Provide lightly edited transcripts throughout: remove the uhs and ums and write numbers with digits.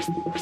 Hello.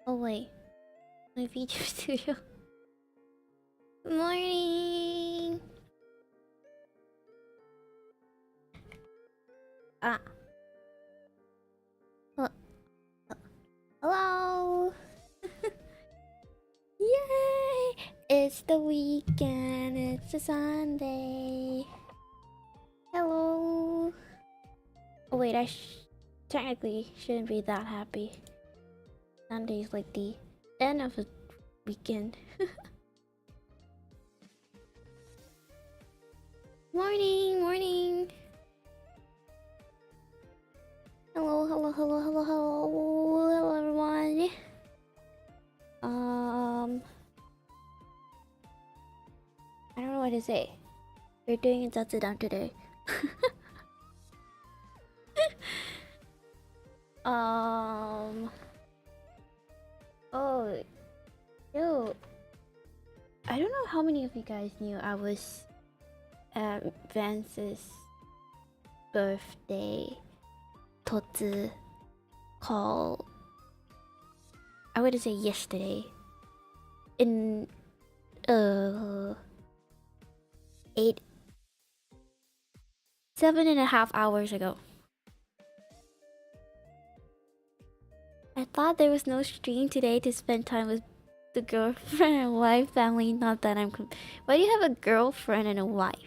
Oh wait, my VTuber studio. Good morning. Ah. Hello. Yay! It's the weekend. It's a Sunday. Hello. Oh wait, I technically shouldn't be that happy. Sunday is like the end of the weekend. Morning, morning. Hello, hello, hello, hello, hello, hello, everyone. I don't know what to say. We're doing Zatsudan today. Oh, yo. I don't know how many of you guys knew I was at Vance's birthday Totsu call. I would say yesterday. In 7.5 hours ago. I thought there was no stream today to spend time with the girlfriend and wife family. Not that I'm. Why do you have a girlfriend and a wife?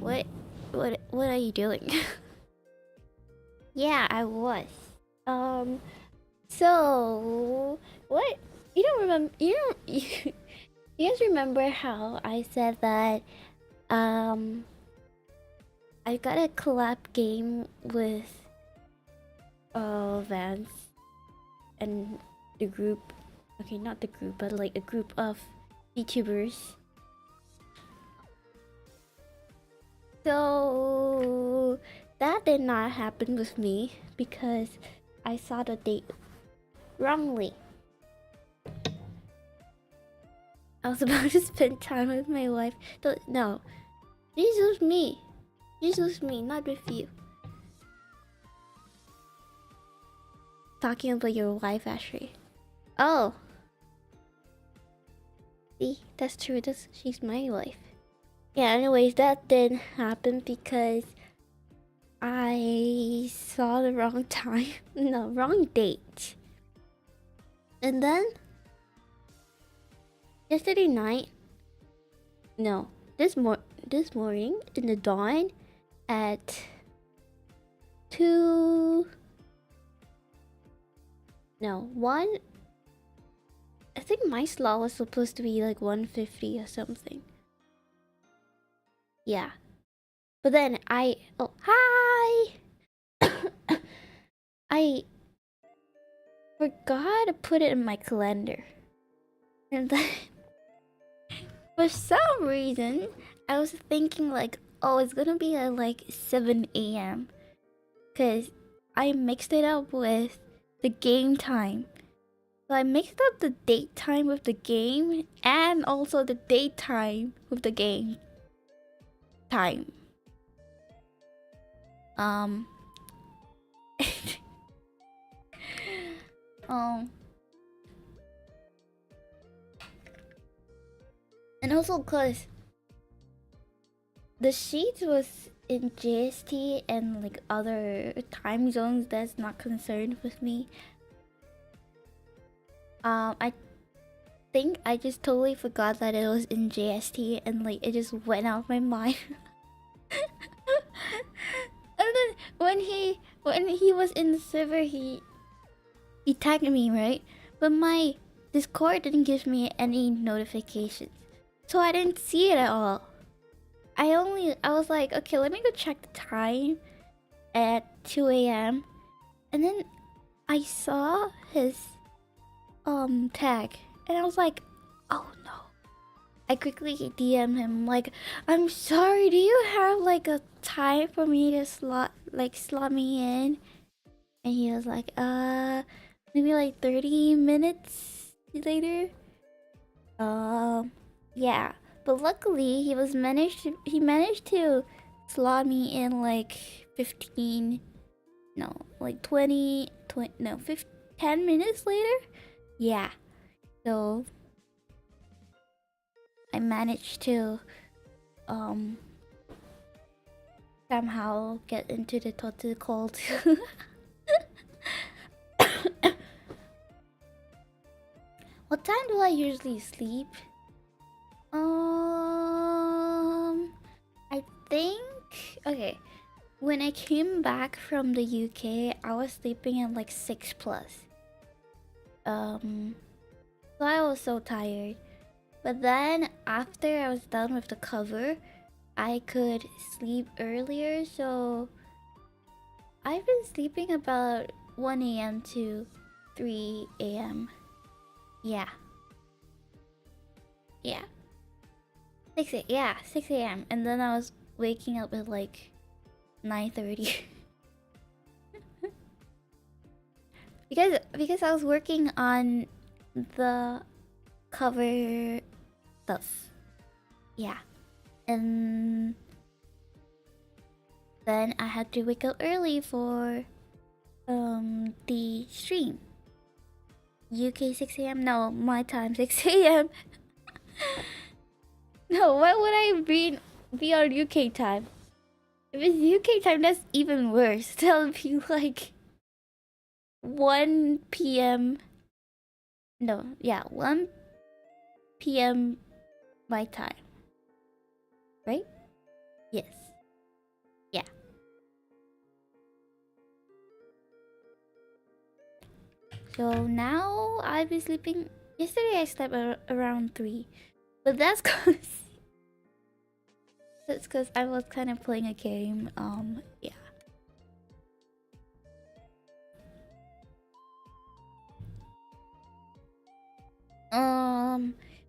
What are you doing? Yeah, I was. So what? You don't remember? You guys remember how I said that? I got a collab game with Vance and the group. Okay, not the group, but like a group of VTubers. So that did not happen with me because I saw the date wrongly. I was about to spend time with my wife. No, this was me. This was me, not with you. Talking about your wife, Ashley. Oh. See, that's true. She's my wife. Yeah, anyways, that didn't happen because I saw the wrong time. No, wrong date. And then yesterday night. No, this morning in the dawn at 2. No, 1. I think my slot was supposed to be like 150 or something. Yeah. But then oh, hi! I forgot to put it in my calendar. And then, for some reason, I was thinking like, oh, it's gonna be at like 7 AM. Because I mixed it up with the game time. So I mixed up the date time with the game and also the date time with the game time. And also cause the sheet was in JST and like other time zones. That's not concerned with me. I think I just totally forgot that it was in JST and like it just went out of my mind. And then when he was in the server, he tagged me, right? But my Discord didn't give me any notifications, so I didn't see it at all. I was like, okay, let me go check the time at 2 a.m. and then I saw his tag and I was like, oh no. I quickly DM him like, I'm sorry, do you have like a time for me to slot me in? And he was like, maybe like 30 minutes later. Yeah. But luckily he managed to slot me in like 15, no, like 20, no, 10 minutes later. Yeah. So I managed to somehow get into the total cold. What time do I usually sleep? I think, okay, when I came back from the UK, I was sleeping at like 6 plus. So I was so tired. But then after I was done with the cover, I could sleep earlier, so I've been sleeping about 1 a.m. to 3 a.m. Yeah. Yeah. 6 a.m. And then I was waking up at like 9:30. because I was working on the cover stuff. Yeah. And then I had to wake up early for the stream. UK 6 a.m. No, my time 6 a.m. No, why would I be on UK time? If it's UK time, that's even worse. That'll be like 1 p.m. No, yeah, 1 p.m. my time. Right? Yes. Yeah. So now I've been sleeping. Yesterday I slept around 3. But that's cause I was kind of playing a game. Yeah.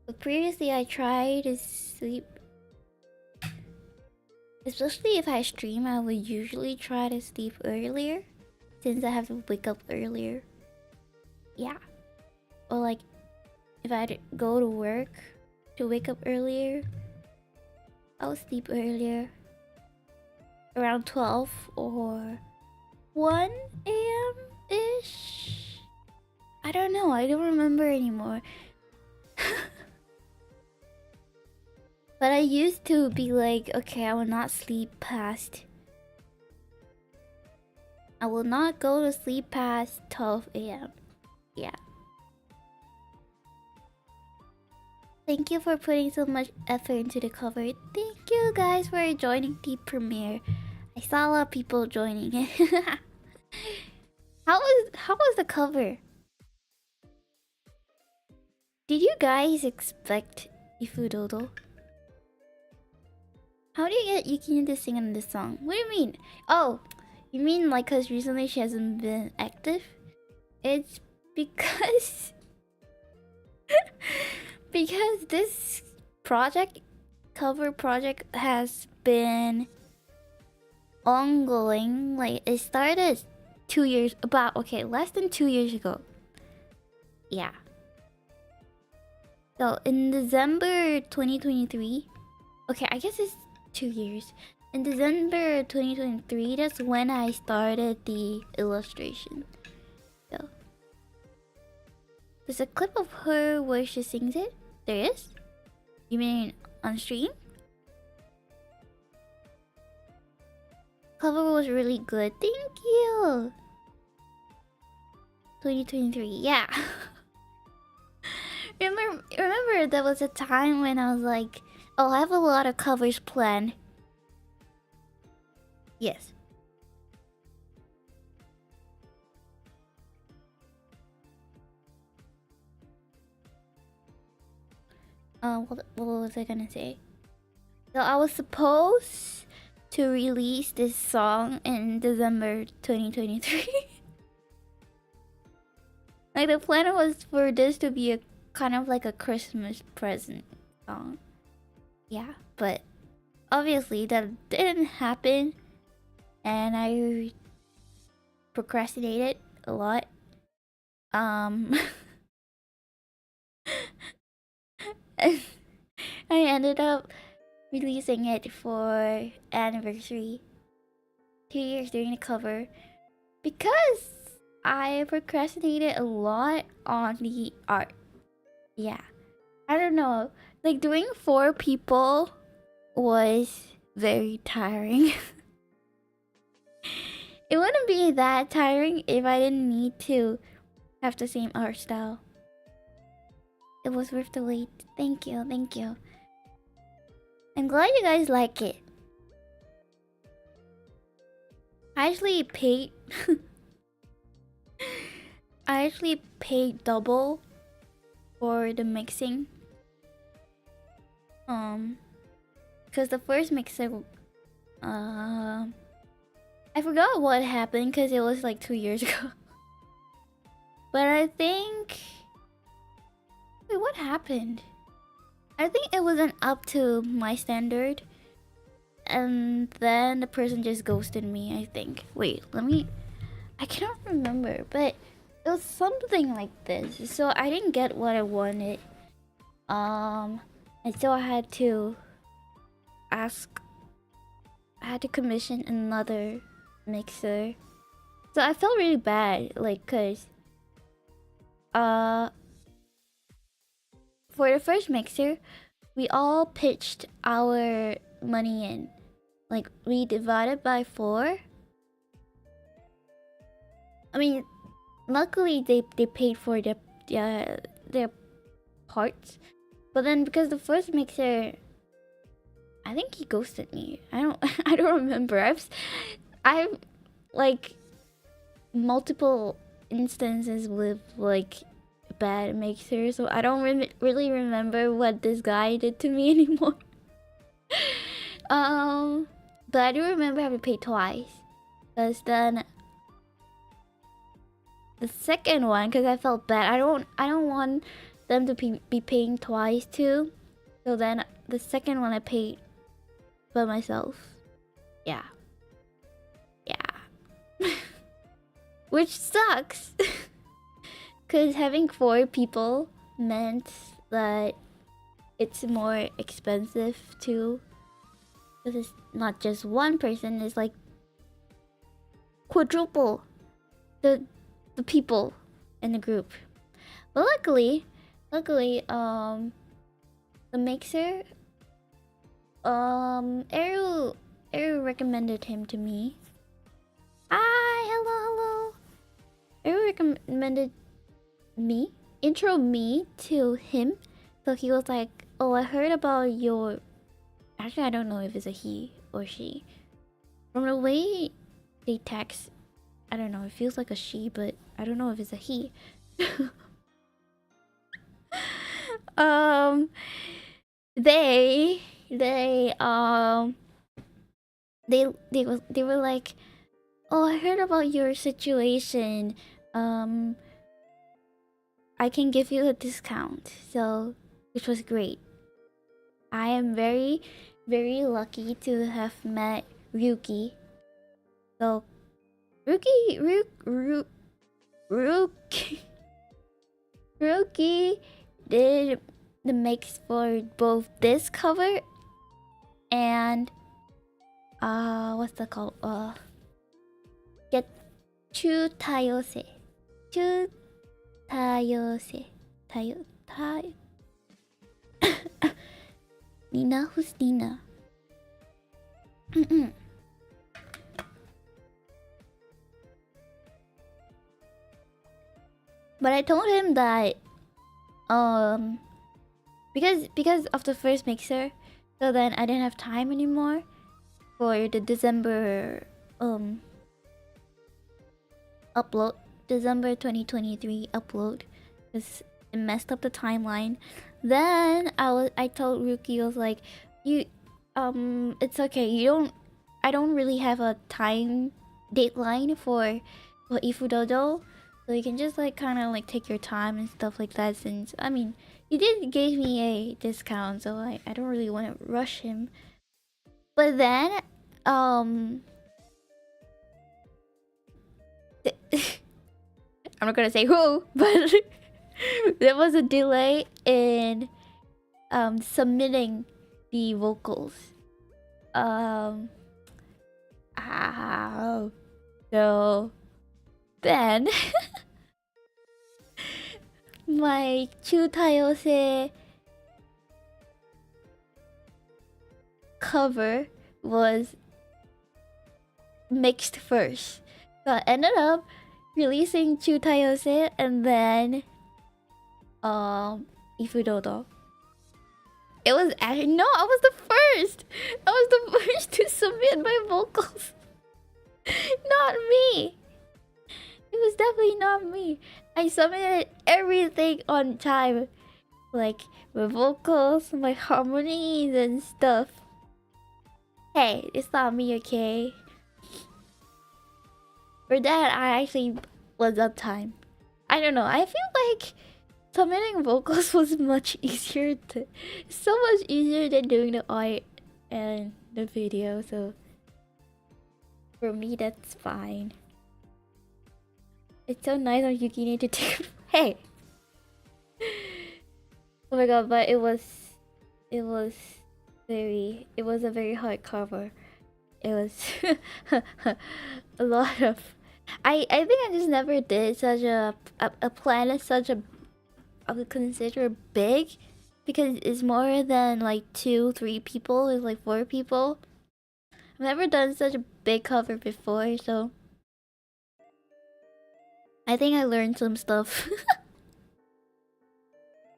But previously I tried to sleep. Especially if I stream, I would usually try to sleep earlier, since I have to wake up earlier. Yeah. Or like, if I had to go to work to wake up earlier, I'll sleep earlier. Around 12 or 1 a.m.-ish? I don't know, I don't remember anymore. But I used to be like, okay, I will not sleep past... I will not go to sleep past 12 a.m. Yeah. Thank you for putting so much effort into the cover. Thank you guys for joining the premiere. I saw a lot of people joining it. How was the cover? Did you guys expect Ifudodo? How do you get Yukina to sing in this song? What do you mean? Oh, you mean like cause recently she hasn't been active? It's because because this cover project has been ongoing. Like it started 2 years, less than 2 years ago. Yeah. So in December 2023, okay, I guess it's 2 years. In December 2023, that's when I started the illustration. So there's a clip of her where she sings it. There is? You mean on stream? Cover was really good. Thank you. 2023. Yeah. Remember there was a time when I was like, oh, I have a lot of covers planned. Yes. What was I gonna say? So I was supposed to release this song in December 2023. Like the plan was for this to be a kind of like a Christmas present song. Yeah, but obviously that didn't happen, and I procrastinated a lot. I ended up releasing it for anniversary, 2 years doing the cover, because I procrastinated a lot on the art. Yeah, I don't know, like doing 4 people was very tiring. It wouldn't be that tiring if I didn't need to have the same art style. It was worth the wait. Thank you, thank you. I'm glad you guys like it. I actually paid I actually paid double for the mixing. Because the first mixer, I forgot what happened because it was like 2 years ago. But I think, wait, what happened? I think it wasn't up to my standard, and then the person just ghosted me, I think. Wait, I cannot remember, but it was something like this. So I didn't get what I wanted. And so I had to commission another mixer. So I felt really bad, like, cause for the first mixer, we all pitched our money in. Like, we divided by 4. I mean, luckily they paid for their parts. But then because the first mixer, I think he ghosted me. I don't remember. I've like multiple instances with like bad mixers, so I don't really remember what this guy did to me anymore. But I do remember having to pay twice. Cause then the second one, cause I felt bad. I don't want them to be paying twice too. So then the second one I paid by myself. Yeah. Which sucks. Cause having 4 people meant that it's more expensive too. Cause it's not just one person, it's like quadruple the people in the group. But luckily, the mixer, Eru recommended him to me. Hi, hello. Eru recommended intro me to him. So he was like, oh, I heard about your... Actually, I don't know if it's a he or she. From the way they text, I don't know, it feels like a she, but I don't know if it's a he. They were like, oh, I heard about your situation. I can give you a discount. So, which was great. I am very, very lucky to have met Ryuki. So, Ryuki did the mix for both this cover and what's that called? Get Chutayose. Nina, who's Nina? But I told him that because of the first mixer, so then I didn't have time anymore for the December upload, December 2023 upload, because it messed up the timeline. Then I told Ruki, I was like, you it's okay, I don't really have a time deadline for Ifudodo, so you can just like kind of like take your time and stuff like that, since I mean he did give me a discount, so I don't really want to rush him. But then I'm not gonna say who, but there was a delay in submitting the vocals. So then my Chutayose cover was mixed first. So I ended up releasing Chutayose and then Ifudodo. It was actually no, I was the first. I was the first to submit my vocals. Not me. It was definitely not me. I submitted everything on time. Like my vocals, my harmonies and stuff. Hey, it's not me, okay? For that, I actually was on time. I don't know, I feel like submitting vocals was much easier so much easier than doing the art and the video, so for me that's fine. It's so nice on Yukine to take hey. Oh my god, but it was a very hard cover. It was a lot of I think I just never did such a plan such a I would consider big, because it's more than like 2-3 people. It's like 4 people. I've never done such a big cover before, so I think I learned some stuff.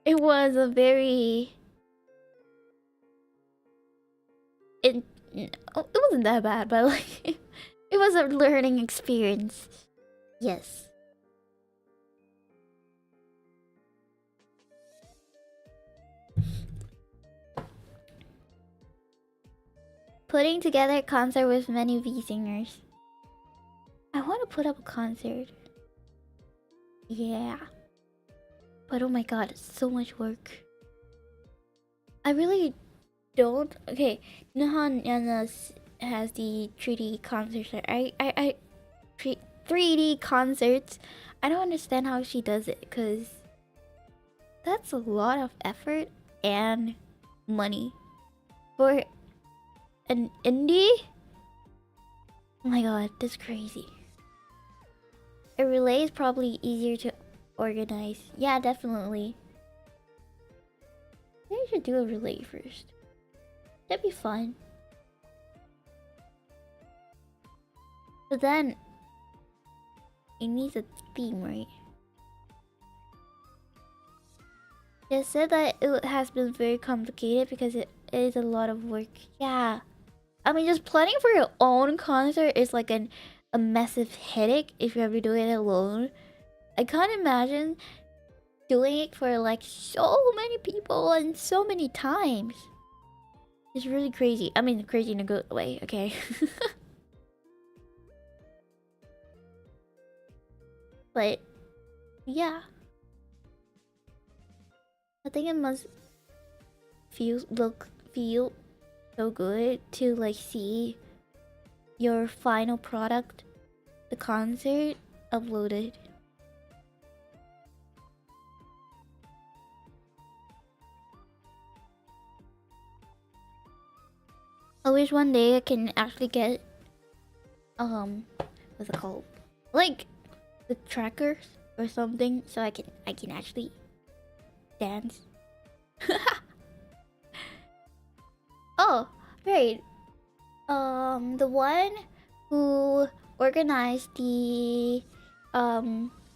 It was a very it wasn't that bad, but like it was a learning experience. Yes. Putting together a concert with many V singers. I want to put up a concert. Yeah. But oh my god, it's so much work. I really don't. Okay, you know how Yana has the 3D concerts? 3D concerts. I don't understand how she does it, because that's a lot of effort and money for an indie. Oh my god, that's crazy. A relay is probably easier to organize. Yeah, definitely. Maybe I should do a relay first. That'd be fun. But then it needs a theme, right? They said that it has been very complicated because it is a lot of work. Yeah. I mean, just planning for your own concert is like a massive headache if you ever do it alone. I can't imagine doing it for like so many people and so many times. It's really crazy. I mean, crazy in a good way, okay? But yeah, I think it must feel so good to like see your final product, the concert, uploaded. I wish one day I can actually get what's it called? Like the trackers or something, so I can actually dance. Oh, right. The one who organized the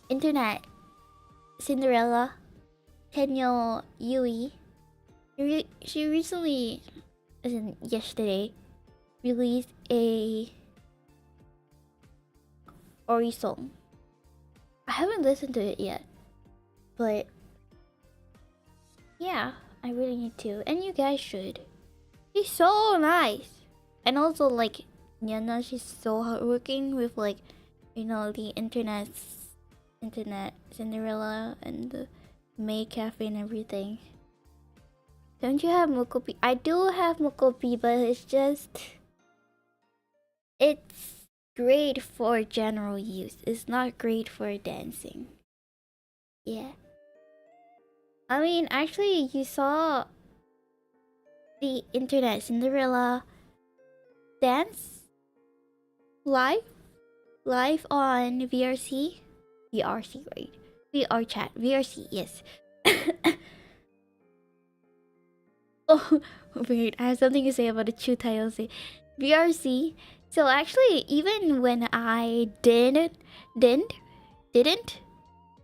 internet Cinderella, Tenyo Yui. She recently, as in yesterday, released a Ori song. I haven't listened to it yet, but yeah, I really need to, and you guys should. She's so nice, and also like Nyana, she's so hardworking with like, you know, the internet Cinderella and the May Cafe and everything. Don't you have Mokopi? I do have Mokopi, but it's great for general use. It's not great for dancing. Yeah. I mean, actually, you saw the internet Cinderella dance live on VRC. VRC, right? VR chat. VRC, yes. Oh, wait, I have something to say about the Chutayose. VRC. So actually, even when I didn't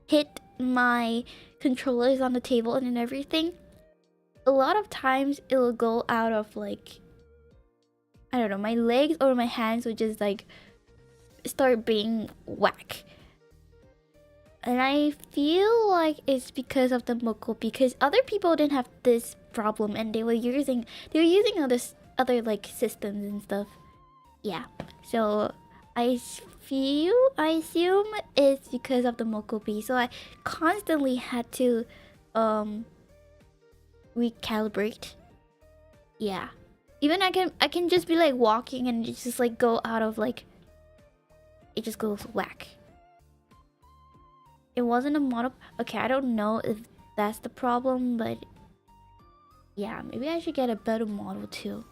hit my controllers on the table and everything, a lot of times it will go out of like, I don't know, my legs or my hands would just like start being whack. And I feel like it's because of the Moko, because other people didn't have this problem and they were using other like systems and stuff. Yeah. So I assume it's because of the Mokopi. So I constantly had to recalibrate. Yeah. Even I can just be like walking and it just like go out of like, it just goes whack. It wasn't a model. Okay, I don't know if that's the problem, but yeah, maybe I should get a better model too.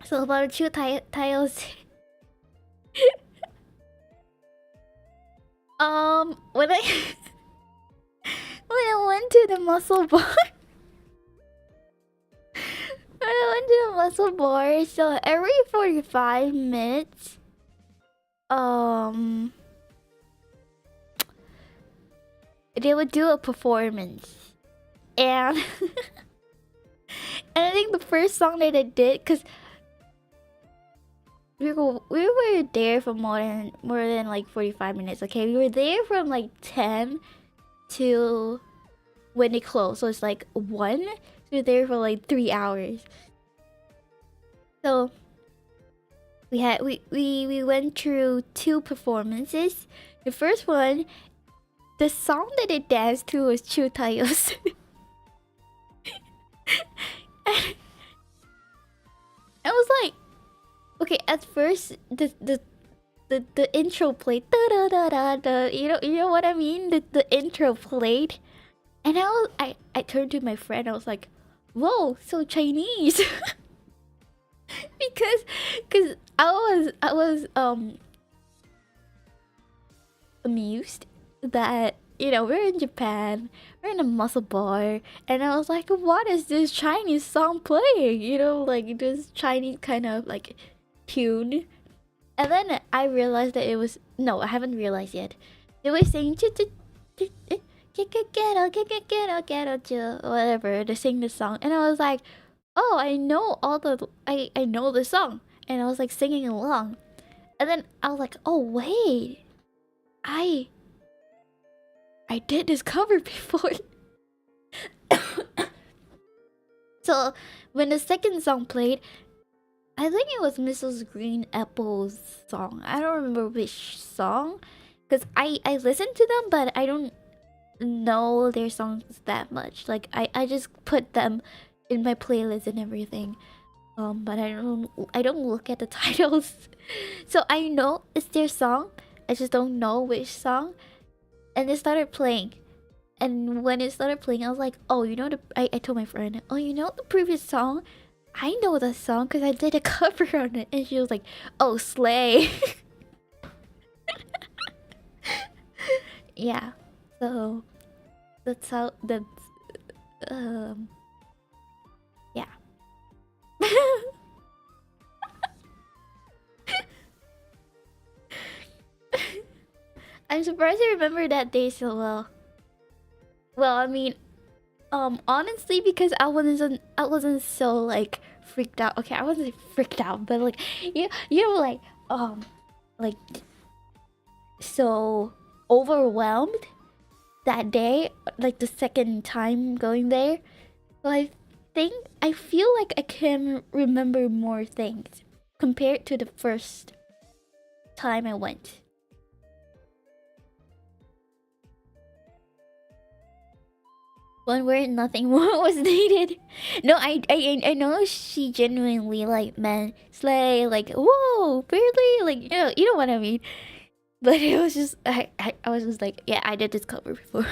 So about two tiles. When I when I went to the muscle bar. When I went to the muscle bar, so every 45 minutes, they would do a performance, and and I think the first song that I did, cause we were there for more than like 45 minutes. Okay, we were there from like 10 to when they closed, so it's like 1. So we were there for like 3 hours. So we went through 2 performances. The first one, the song that they danced to was Chutayos. I was like, okay, at first the intro played, da da da da da. You know what I mean? The intro played, and I turned to my friend. I was like, whoa, so Chinese. because I was amused that, you know, we're in Japan, we're in a muscle bar, and I was like, what is this Chinese song playing? You know, like this Chinese kind of like tune. And then I realized that it was, no, I haven't realized yet. They were saying whatever, they sing the song, and I was like, oh, I know I know the song, and I was like singing along, and then I was like, oh wait, I did this cover before. So when the second song played, I think it was Mrs. Green Apple's song. I don't remember which song, because I listened to them, but I don't know their songs that much. Like I just put them in my playlist and everything. But I don't look at the titles. So I know it's their song, I just don't know which song. And it started playing. And when it started playing, I was like, oh, you know I told my friend, oh, you know the previous song? I know the song because I did a cover on it. And she was like, oh, slay. Yeah. So that's how yeah. I'm surprised I remember that day so well. Well, I mean, honestly, because I wasn't so like freaked out. Okay, I wasn't freaked out, but like you know like so overwhelmed that day, like the second time going there. So I feel like I can remember more things compared to the first time I went. One word, nothing more was needed. No, I know she genuinely like meant slay, like whoa, really, like you know what I mean. But it was just I was just like, yeah, I did this cover before.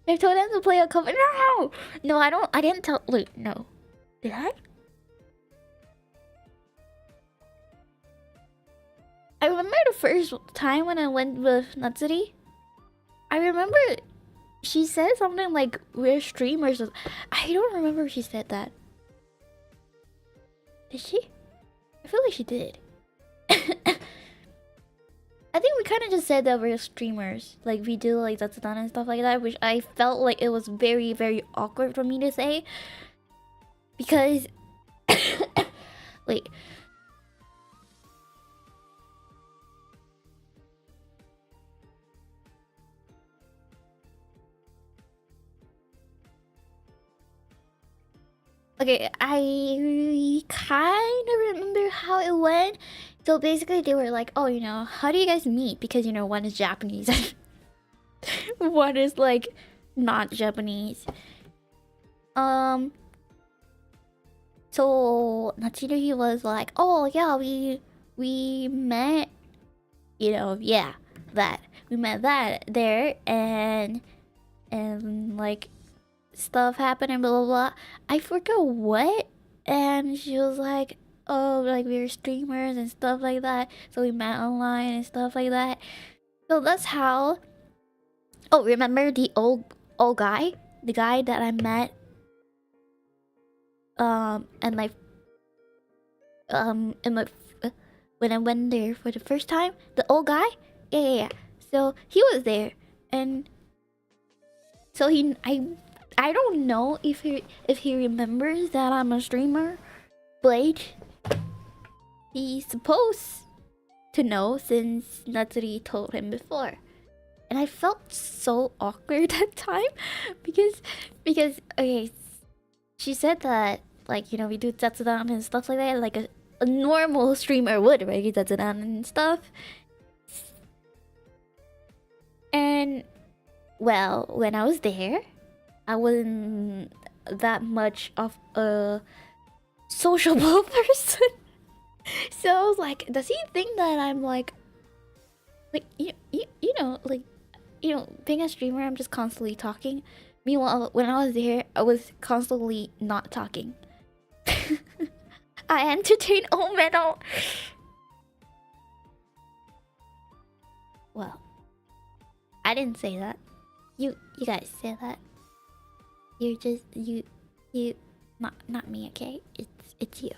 I told them to play a cover. No, no, I didn't tell. Wait, no, did I? I remember the first time when I went with Natsuri. I remember she said something like we're streamers. I don't remember if she said that. Did she? I feel like she did. I think we kind of just said that we're streamers. Like we do like Zatsudan and stuff like that, which I felt like it was very, very awkward for me to say. Because... Wait. Okay, I kind of remember how it went. So basically they were like, oh, you know, how do you guys meet? Because, you know, one is Japanese. One is like not Japanese. So Natsuri was like, oh yeah, we met, you know, yeah, that. We met that there and like stuff happened and blah blah blah. I forgot what, and she was like, "Oh, like we were streamers and stuff like that." So we met online and stuff like that. So that's how. Oh, remember the old guy, the guy that I met, and like, and like, when I went there for the first time, the old guy, yeah. So he was there, and so I don't know if he remembers that I'm a streamer, but he's supposed to know since Natsuri told him before. And I felt so awkward that time because okay, she said that like, you know, we do Zatsudan and stuff like that like a normal streamer would, right? Zatsudan and stuff. And well, when I was there, I wasn't that much of a sociable person. So I was like, does he think that I'm like you know, like, you know, being a streamer, I'm just constantly talking. Meanwhile, when I was there, I was constantly not talking. I entertain all metal. Well, I didn't say that. You guys say that. You're just you not me, okay? It's you.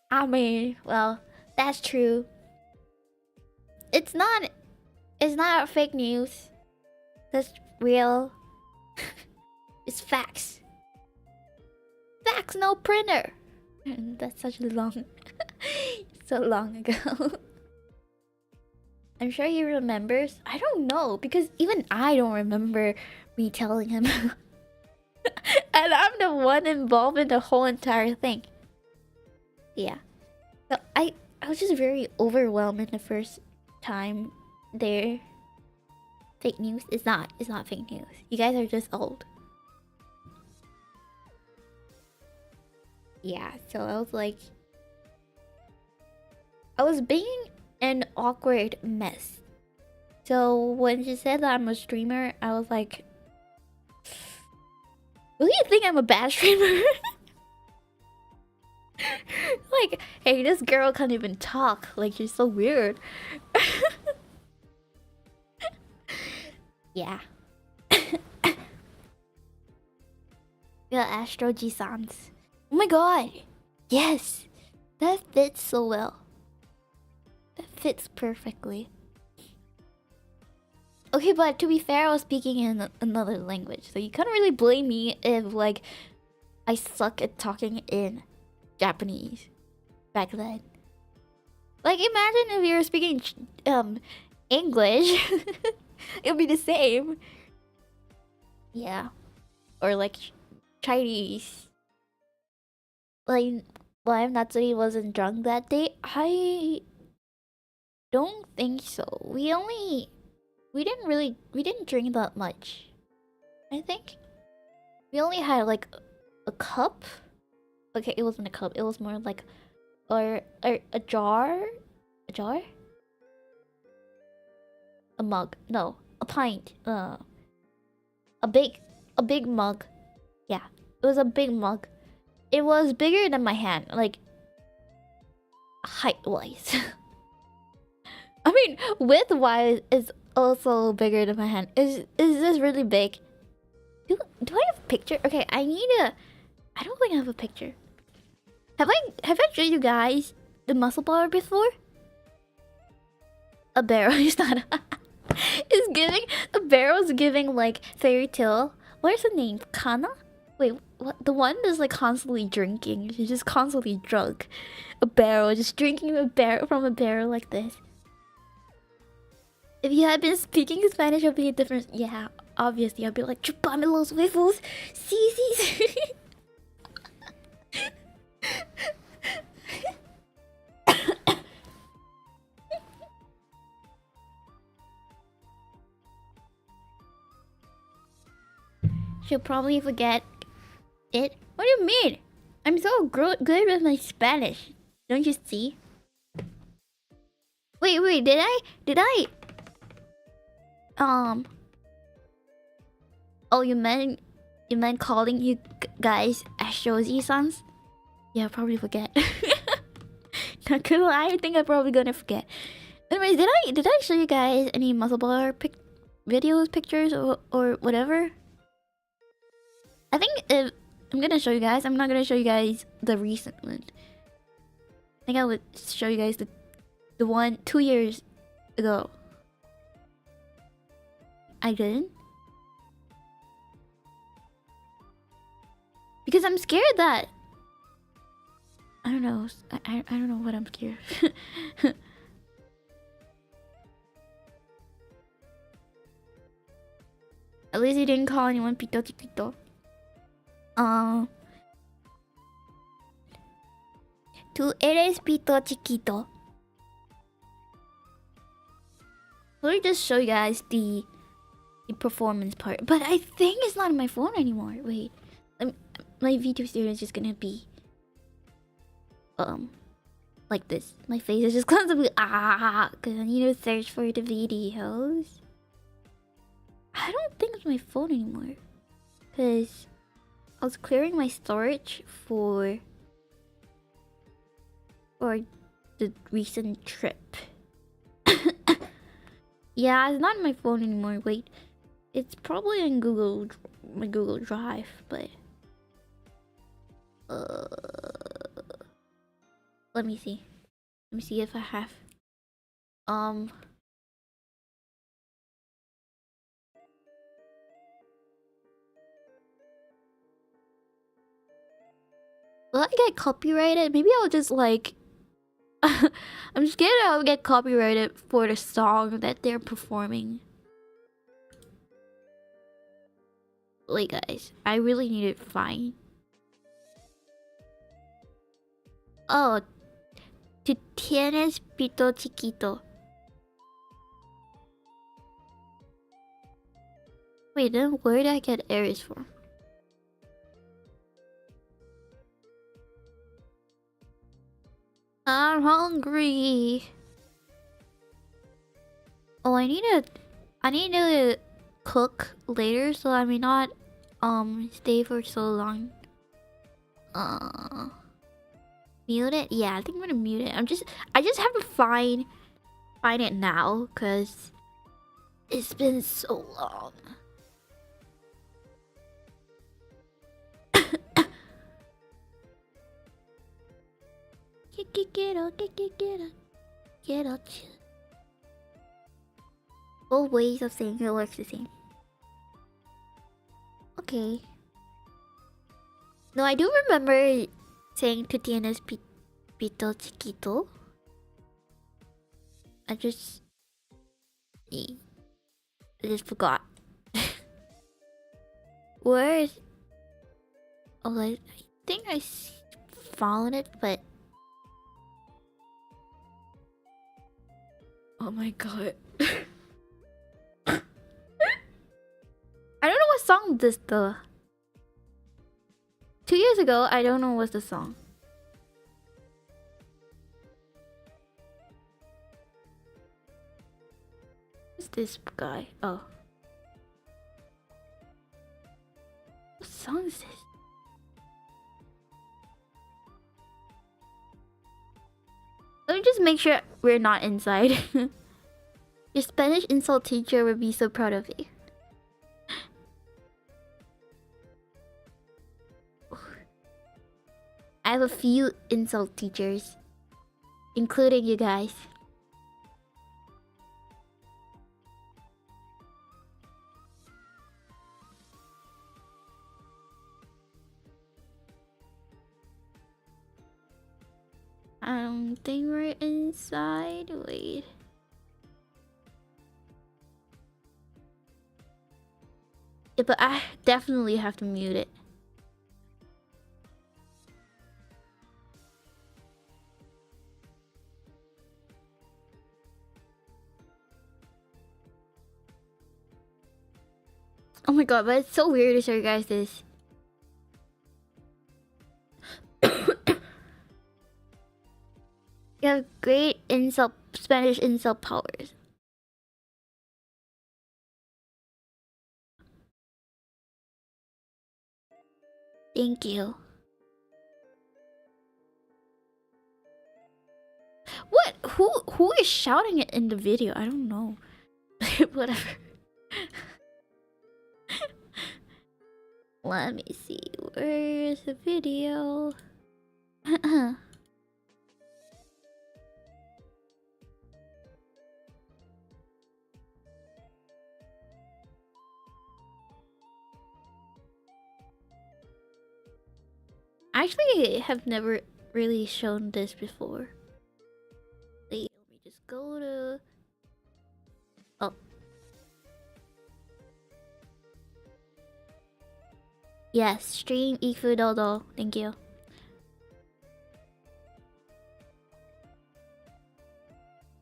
I mean, well, that's true. It's not fake news. That's real. It's facts. Facts, no printer. That's such a long so long ago. I'm sure he remembers. I don't know, because even I don't remember me telling him. And I'm the one involved in the whole entire thing. Yeah. So I was just very overwhelmed in the first time there. Fake news? It's not fake news. You guys are just old. Yeah, so I was like, I was being an awkward mess. So when she said that I'm a streamer, I was like, will you think I'm a bad streamer? Like, hey, this girl can't even talk. Like, she's so weird. Yeah. Yeah, Astro G-sans. Oh my god! Yes! That fits so well. That fits perfectly. Okay, but to be fair, I was speaking in another language, so you can't really blame me if, like, I suck at talking in Japanese back then. Like, imagine if you were speaking English. It would be the same. Yeah. Or like Chinese. Like, why Natsuri wasn't drunk that day? I don't think so. We didn't drink that much. I think we only had like a cup. Okay, it wasn't a cup. It was more like a jar. A jar? A mug. No, a pint. A big mug. Yeah, it was a big mug. It was bigger than my hand, like height-wise. I mean, width-wise, it's also bigger than my hand. Is this really big? Do I have a picture? Okay, I don't think I have a picture. Have I showed you guys the muscle bar before? A barrel is not. Is giving a barrel's giving like fairy tale. What's the name? Kana? Wait, what? The one that's like constantly drinking. She's just constantly drunk. A barrel, just drinking a barrel from a barrel like this. If you had been speaking Spanish, it would be a different. Yeah, obviously, I'd be like, chupame los huevos. Sí, sí. She'll probably forget it. What do you mean? I'm so good with my Spanish. Don't you see? Wait, did I? Oh, you meant calling you guys Astrozi-sans? Yeah, I'll probably forget. Not gonna lie, I think I'm probably gonna forget. Anyways, did I show you guys any muscle bar videos, pictures, or whatever? I think if I'm gonna show you guys, I'm not gonna show you guys the recent one. I think I would show you guys the one 2 years ago. I didn't. Because I'm scared that I don't know. I don't know what I'm scared. At least he didn't call anyone pito chiquito. Tú eres pito chiquito. Let me just show you guys the performance part. But I think it's not on my phone anymore. Wait, my VTuber is just gonna be like this. My face is just constantly because I need to search for the videos. I don't think it's my phone anymore because I was clearing my storage for the recent trip. Yeah, it's not on my phone anymore. Wait, it's probably in my Google Drive, but let me see. Let me see if I have will I get copyrighted? Maybe I'll just like I'm scared I'll get copyrighted for the song that they're performing. Like guys, I really need it fine. Oh, tú tienes pito chiquito. Wait, then where did I get Aries from? I'm hungry. Oh, I need to cook later, so I may not stay for so long. Mute it? Yeah, I think I'm gonna mute it. I just have to find it now, cause it's been so long. Get out. Both ways of saying it works the same. Okay. No, I do remember saying tu tienes pito chiquito. I just forgot. Where is... Oh, I think I found it, but... Oh my god. I don't know what song this though. 2 years ago, I don't know what's the song. Who's this guy? Oh. What song is this? Let me just make sure we're not inside. Your Spanish insult teacher would be so proud of you. I have a few insult teachers, including you guys. I don't think we're inside. Wait. Yeah, but I definitely have to mute it. Oh my god, but it's so weird to show you guys this. You have great insult, Spanish insult powers. Thank you. What? Who is shouting it in the video? I don't know. Whatever. Let me see. Where's the video? Actually, I have never really shown this before. Wait, let me just go to... Oh. Yes, stream Ifu Dodo. Thank you.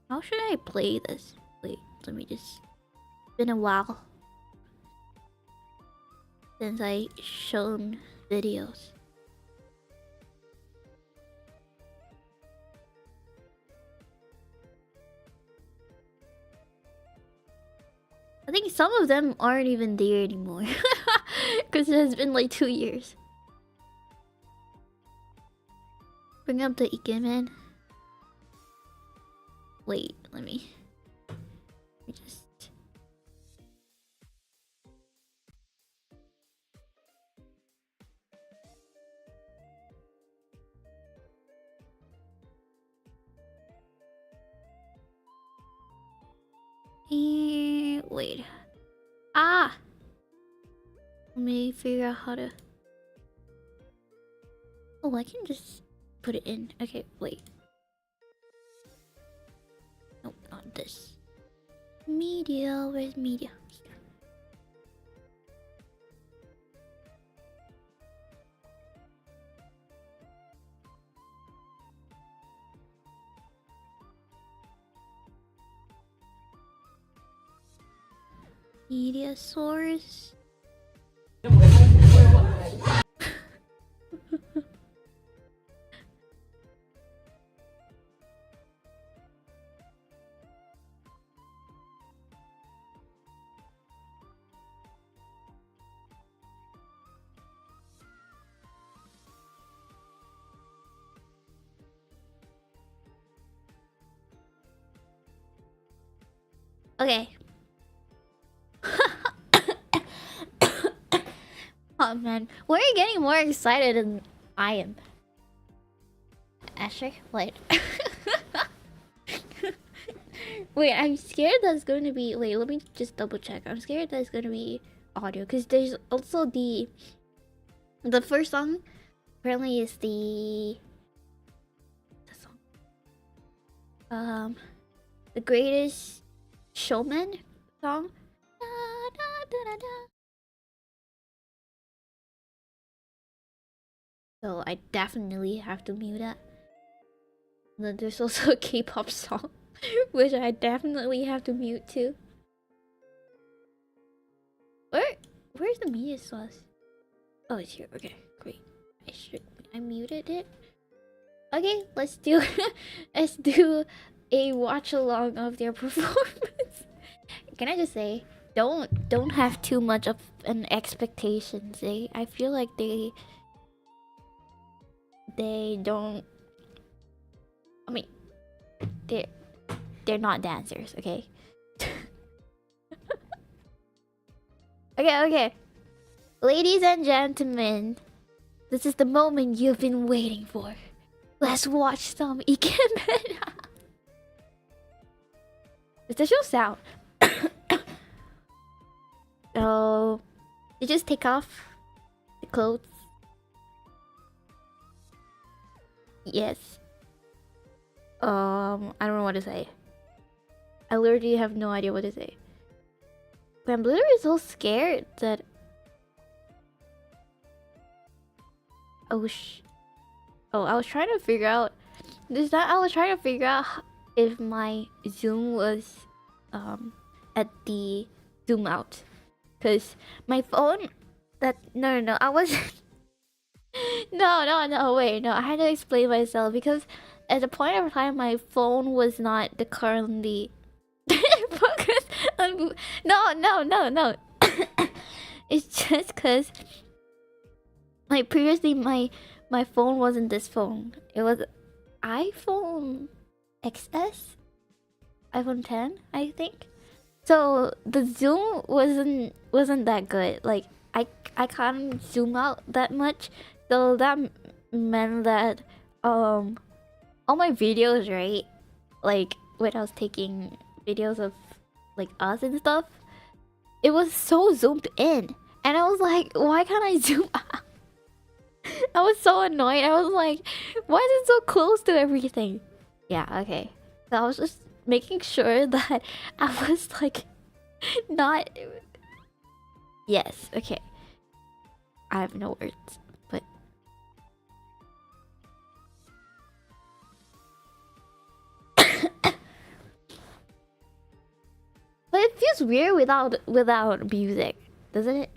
How should I play this? Wait, let me just... It's been a while since I shown videos. I think some of them aren't even there anymore. Because it has been like 2 years. Bring up the Ikemen. Wait, let me just... Wait. Ah! Let me figure out how to... Oh, I can just put it in. Okay, wait. Nope, not this. Media, where's media? Media source. Okay. Oh man, we're getting more excited than I am. Asher? What? Wait, I'm scared that's going to be... Wait, let me just double check. I'm scared that's going to be audio. Because there's also the... The first song apparently is the song. The Greatest Showman song. Da, da, da, da, da. So I definitely have to mute that. And then there's also a K-pop song, which I definitely have to mute too. Where's the media source? Oh, it's here. Okay, great. I muted it. Okay, let's do a watch along of their performance. Can I just say, don't have too much of an expectations. I feel like they don't. I mean, they're not dancers, okay? Okay. Ladies and gentlemen, this is the moment you've been waiting for. Let's watch some Ikemen. It's the show sound. So, you just take off the clothes. Yes. I don't know what to say. I literally have no idea what to say. But I'm literally so scared that... Oh, I was trying to figure out... I was trying to figure out if my zoom was at the zoom out. Because my phone... No, I was... No, wait, no, I had to explain myself because at the point of time my phone was not the currently focus on... No. It's just because previously my phone wasn't this phone. It was iPhone XS, iPhone 10, I think. So the zoom wasn't that good. Like I can't zoom out that much. So that meant that all my videos, right? Like when I was taking videos of like us and stuff, it was so zoomed in. And I was like, why can't I zoom out? I was so annoyed. I was like, why is it so close to everything? Yeah, okay. So I was just making sure that I was like not... Yes, okay. I have no words, but... But it feels weird without music, doesn't it?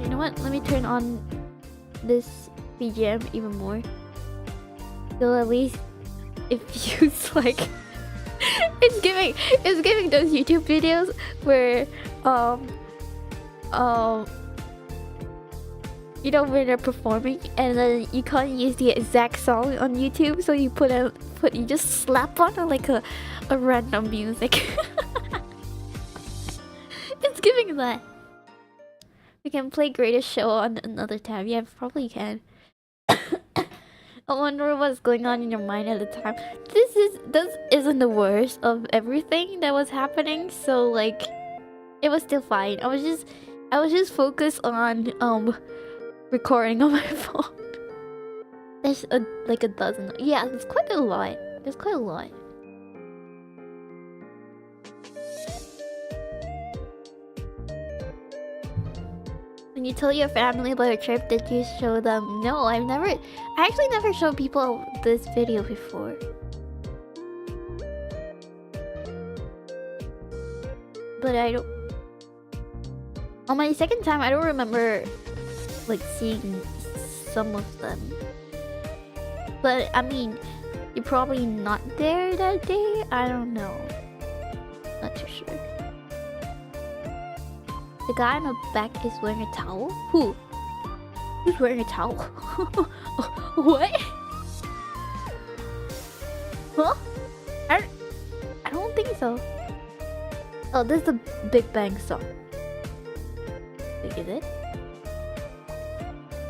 You know what? Let me turn on this BGM even more. So at least it feels like it's giving those YouTube videos where you know, when they're performing and then you can't use the exact song on YouTube, so you you just slap on like a random music. It's giving that. We can play Greatest Show on another tab. Yeah, probably can. I wonder what's going on in your mind at the time. This isn't the worst of everything that was happening, so like it was still fine. I was just focused on recording on my phone. There's like a dozen. Yeah, there's quite a lot. There's quite a lot. When you tell your family about your trip, did you show them? No, I actually never showed people this video before. But I don't... On my second time, I don't remember like seeing some of them. But I mean, you're probably not there that day? I don't know. Not too sure. The guy on the back is wearing a towel? Who? Who's wearing a towel? What? Huh? I don't think so. Oh, this is the Big Bang song. Wait, is it?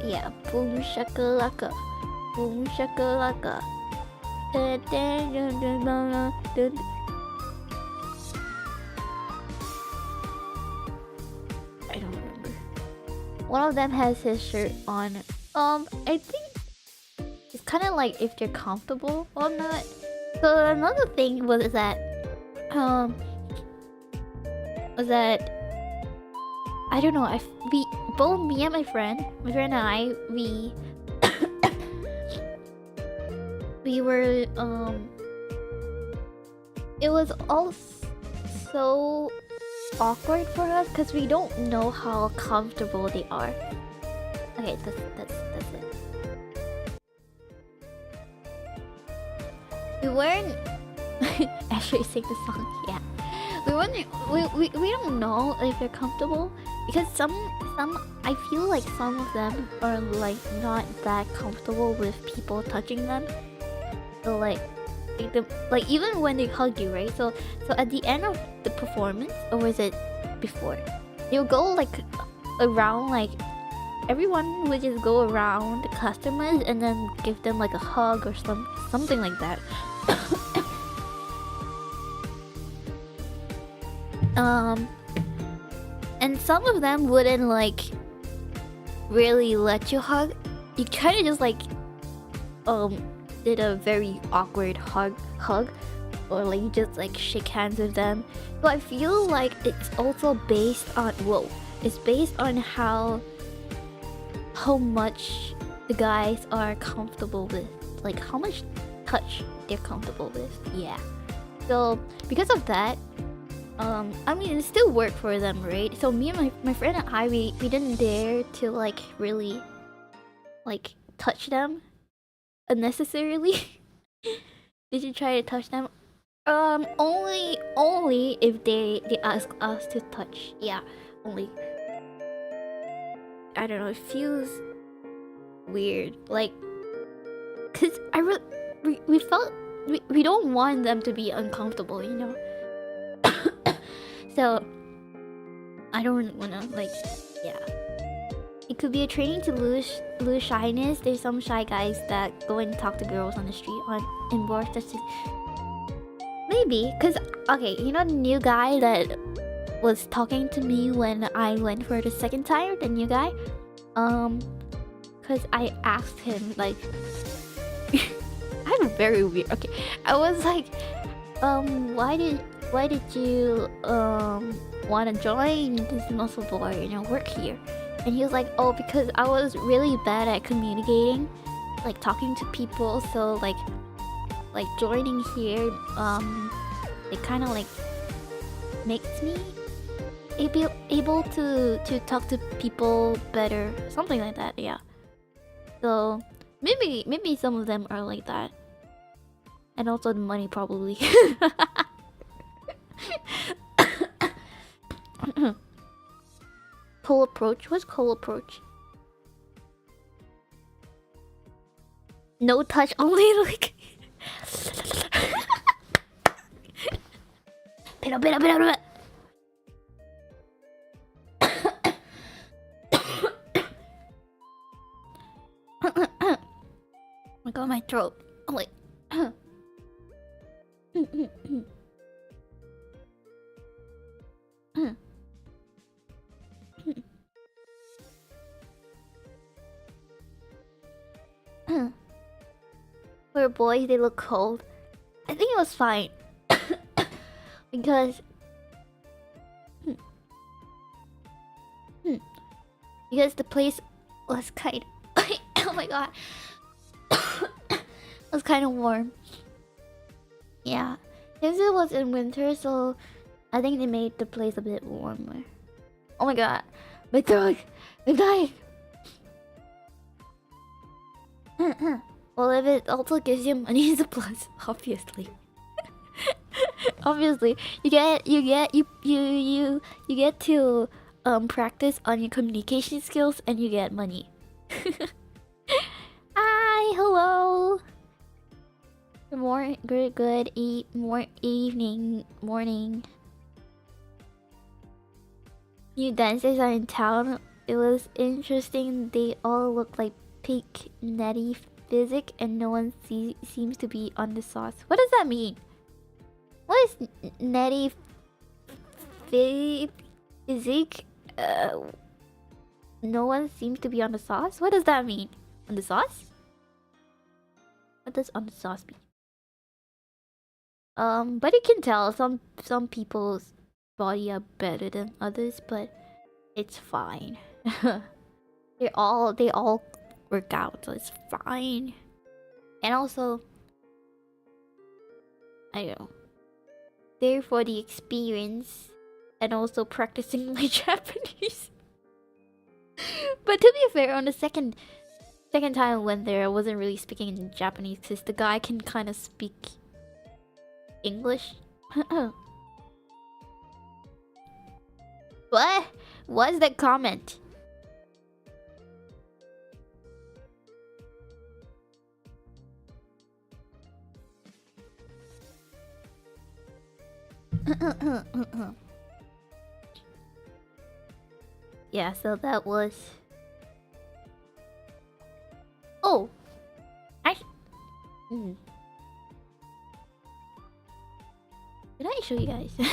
Yeah, boom shakalaka, boom shakalaka. Dun, dun, dun, dun, dun, dun. I don't remember. One of them has his shirt on. I think it's kind of like if they're comfortable or not. So another thing was that I don't know. We both me and my friend and I we were it was all so awkward for us because we don't know how comfortable they are. Okay, that's it. We weren't actually sing the song. Yeah, we don't know if they're comfortable because some I feel like some of them are like not that comfortable with people touching them. So like even when they hug you, right? So at the end of the performance, or was it before? You'll go like around, like everyone would just go around the customers and then give them like a hug or something like that. And some of them wouldn't like really let you hug. You kind of just like did a very awkward hug, or like you just like shake hands with them. So I feel like it's also based on it's based on how much the guys are comfortable with, like how much touch they're comfortable with. Yeah. So because of that, I mean, it still worked for them, right? So me and my friend and I, we didn't dare to like really like touch them unnecessarily. Did you try to touch them? Only if they ask us to touch. Yeah, only. I don't know. It feels weird, like, cause we felt we don't want them to be uncomfortable, you know. So I don't really wanna like, yeah. It could be a training to lose shyness. There's some shy guys that go and talk to girls on the street in bars. That's just maybe because okay, you know the new guy that was talking to me when I went for the second time. The new guy, because I asked him like, I'm very weird. Okay, I was like, why did you want to join this muscle bar, you know, work here? And he was like, oh, because I was really bad at communicating, like talking to people. So like joining here, it kind of like makes me able to talk to people better, something like that. Yeah. So maybe some of them are like that, and also the money probably. Cold approach? What's cold approach? No touch, only like. Pera. Oh my god, my throat. Oh wait. For boys, they look cold. I think it was fine. Because because the place was kind of oh my god. Was kind of warm. Yeah. Since it was in winter, so I think they made the place a bit warmer. Oh my god. My throat. I'm dying. Well, if it also gives you money, it's a plus, obviously. Obviously, you get to practice on your communication skills, and you get money. Hi, hello. Good evening, morning. New dances are in town. It was interesting. They all look like pink netty physic, and no one seems to be on the sauce. What does that mean? What is netty physic? No one seems to be on the sauce. What does that mean? On the sauce? What does on the sauce mean? But you can tell some people's body are better than others, but it's fine. they all work out, so it's fine. And also, I don't know, there for the experience and also practicing my Japanese. But to be fair, on the second time I went there, I wasn't really speaking in Japanese because the guy can kind of speak English. What? What's that comment? Yeah, so that was... Oh! Did I show you guys? Did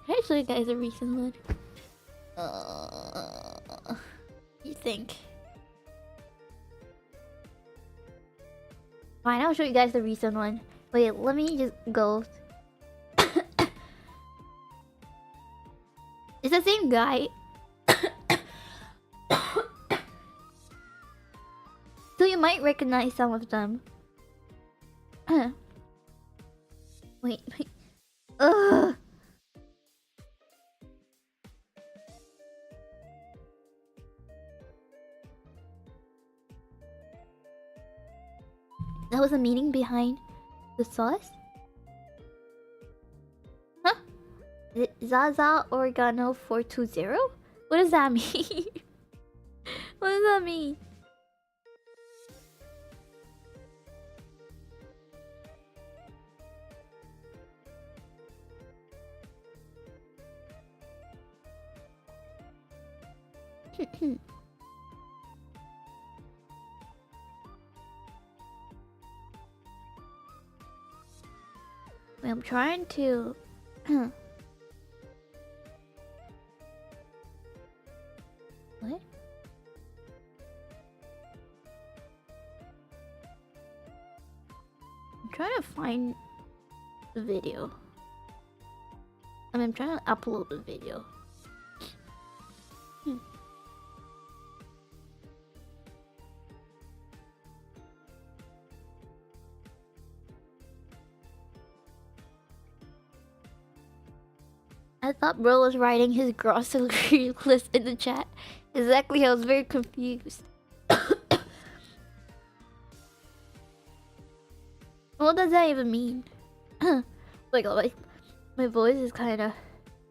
I show you guys a recent one? You think? Fine, I'll show you guys the recent one. Wait, let me just go. It's the same guy. So you might recognize some of them. Wait. Ugh. That was the meaning behind the sauce? Huh? Zaza Oregano 420? What does that mean? What does that mean? I'm trying to... What? I'm trying to find the video. I'm trying to upload the video. I thought bro was writing his grocery list in the chat. Exactly, I was very confused. What does that even mean? Like my voice is kind of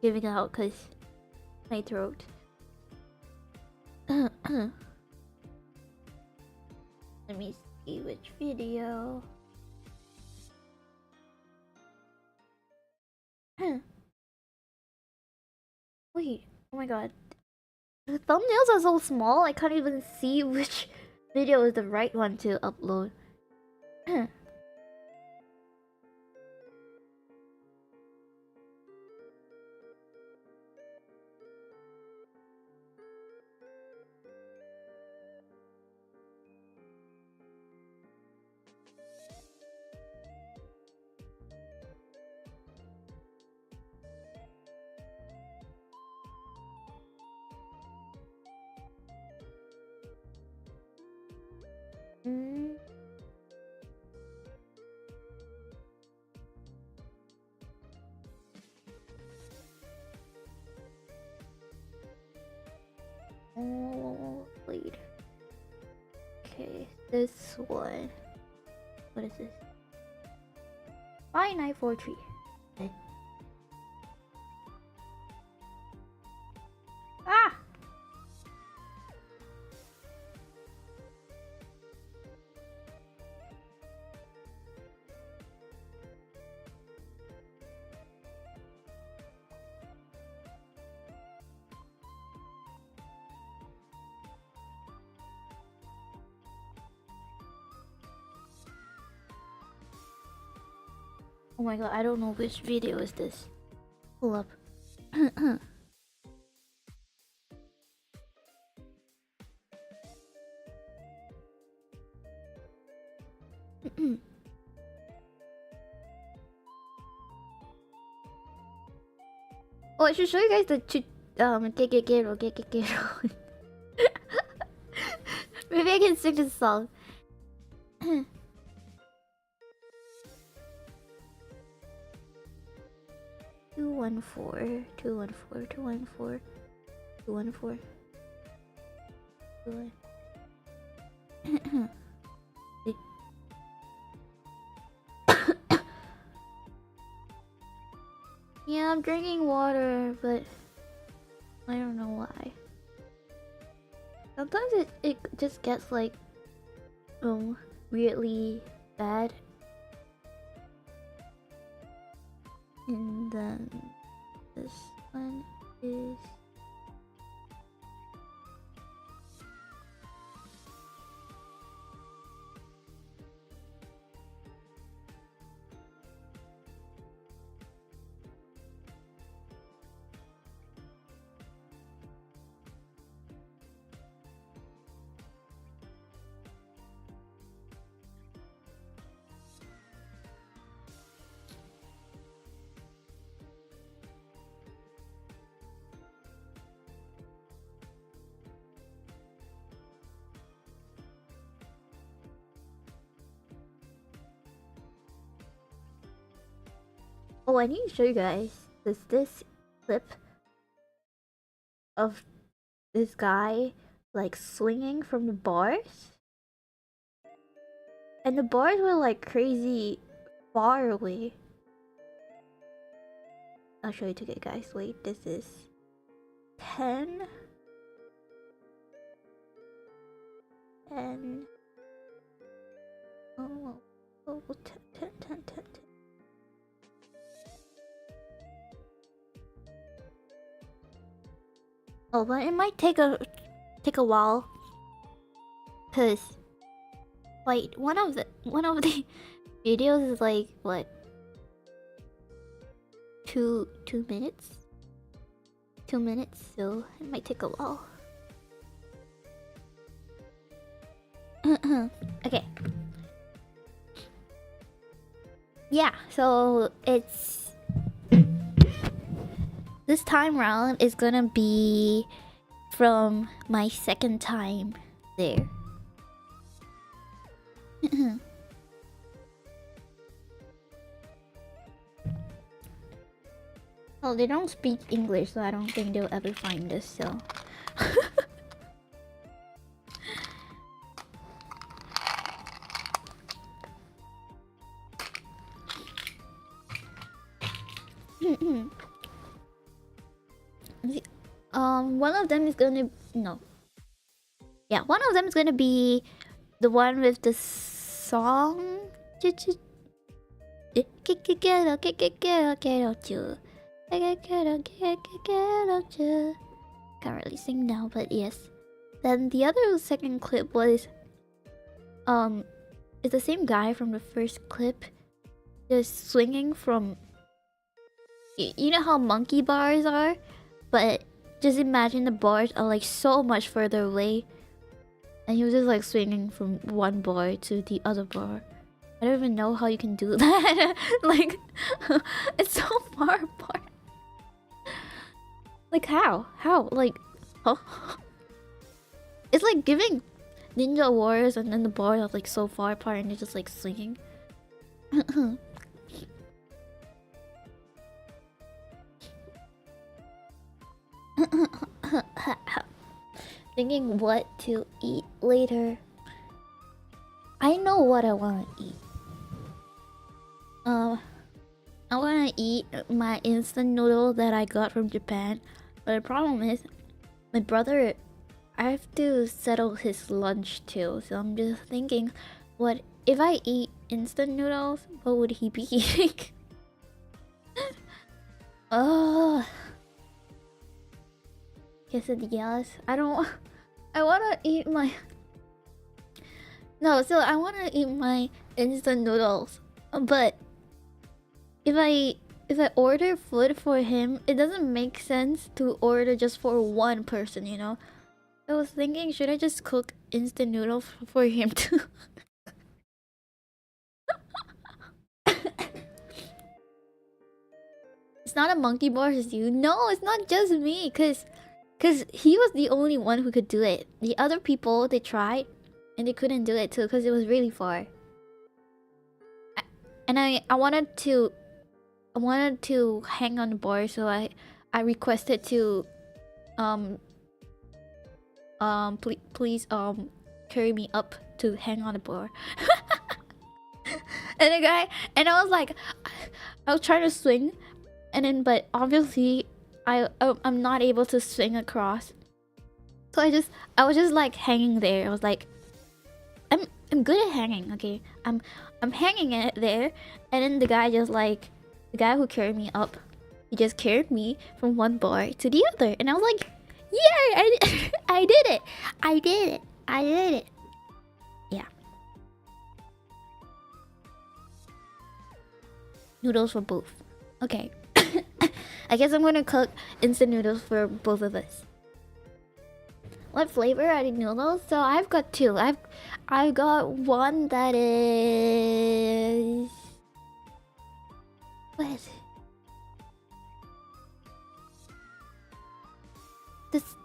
giving out because my throat. Let me see which video. Wait, oh my god. The thumbnails are so small, I can't even see which video is the right one to upload. Oh, wait. Okay, this one. What is this? 5943. Okay. Ah! Oh my god, I don't know which video is this. Pull up. Oh, I should show you guys the Kekekero. Maybe I can sing this song. 214, 214, 214, 214, 214. Yeah, I'm drinking water, but I don't know why. Sometimes it just gets like weirdly bad. And then this one is oh, I need to show you guys this clip of this guy like swinging from the bars, and the bars were like crazy far away. I'll show you today, guys. Wait, this is 10 and oh, 10. Oh, but it might take a while, cause like one of the videos is like what 2 minutes, 2 minutes, so it might take a while. Okay. Yeah, so it's this time round is gonna be from my second time there. Oh, they don't speak English, so I don't think they'll ever find this, so... one of them is gonna... No. Yeah, one of them is gonna be the one with the song... Can't really sing now, but yes. Then the other second clip was it's the same guy from the first clip, just swinging from you know how monkey bars are, but just imagine the bars are like so much further away, and he was just like swinging from one bar to the other bar. I don't even know how you can do that. Like it's so far apart. Like how? Like, huh? It's like giving Ninja Warriors and then the bars are like so far apart and they're just like swinging. Thinking what to eat later. I know what I want to eat. I want to eat my instant noodle that I got from Japan. But the problem is, my brother, I have to settle his lunch too. So I'm just thinking, what if I eat instant noodles? What would he be eating? Oh, quesadillas. I want to eat my. No, so I want to eat my instant noodles, but if I order food for him, it doesn't make sense to order just for one person, you know? I was thinking, should I just cook instant noodles for him too? It's not a monkey bars you. No, it's not just me, cause he was the only one who could do it. The other people, they tried and they couldn't do it too because it was really far. And I wanted to hang on the bar, so I requested to please carry me up to hang on the bar. And the guy, and I was like, I was trying to swing, and then but obviously I'm not able to swing across. So I was just like hanging there. I was like, I'm good at hanging, okay? I'm hanging it there, and then the guy who carried me up, he just carried me from one bar to the other, and I was like, yeah, I did it. Yeah. Noodles for both. Okay. I guess I'm gonna cook instant noodles for both of us. What flavor are the noodles? So I've got two. I've got one that is... What is it? This...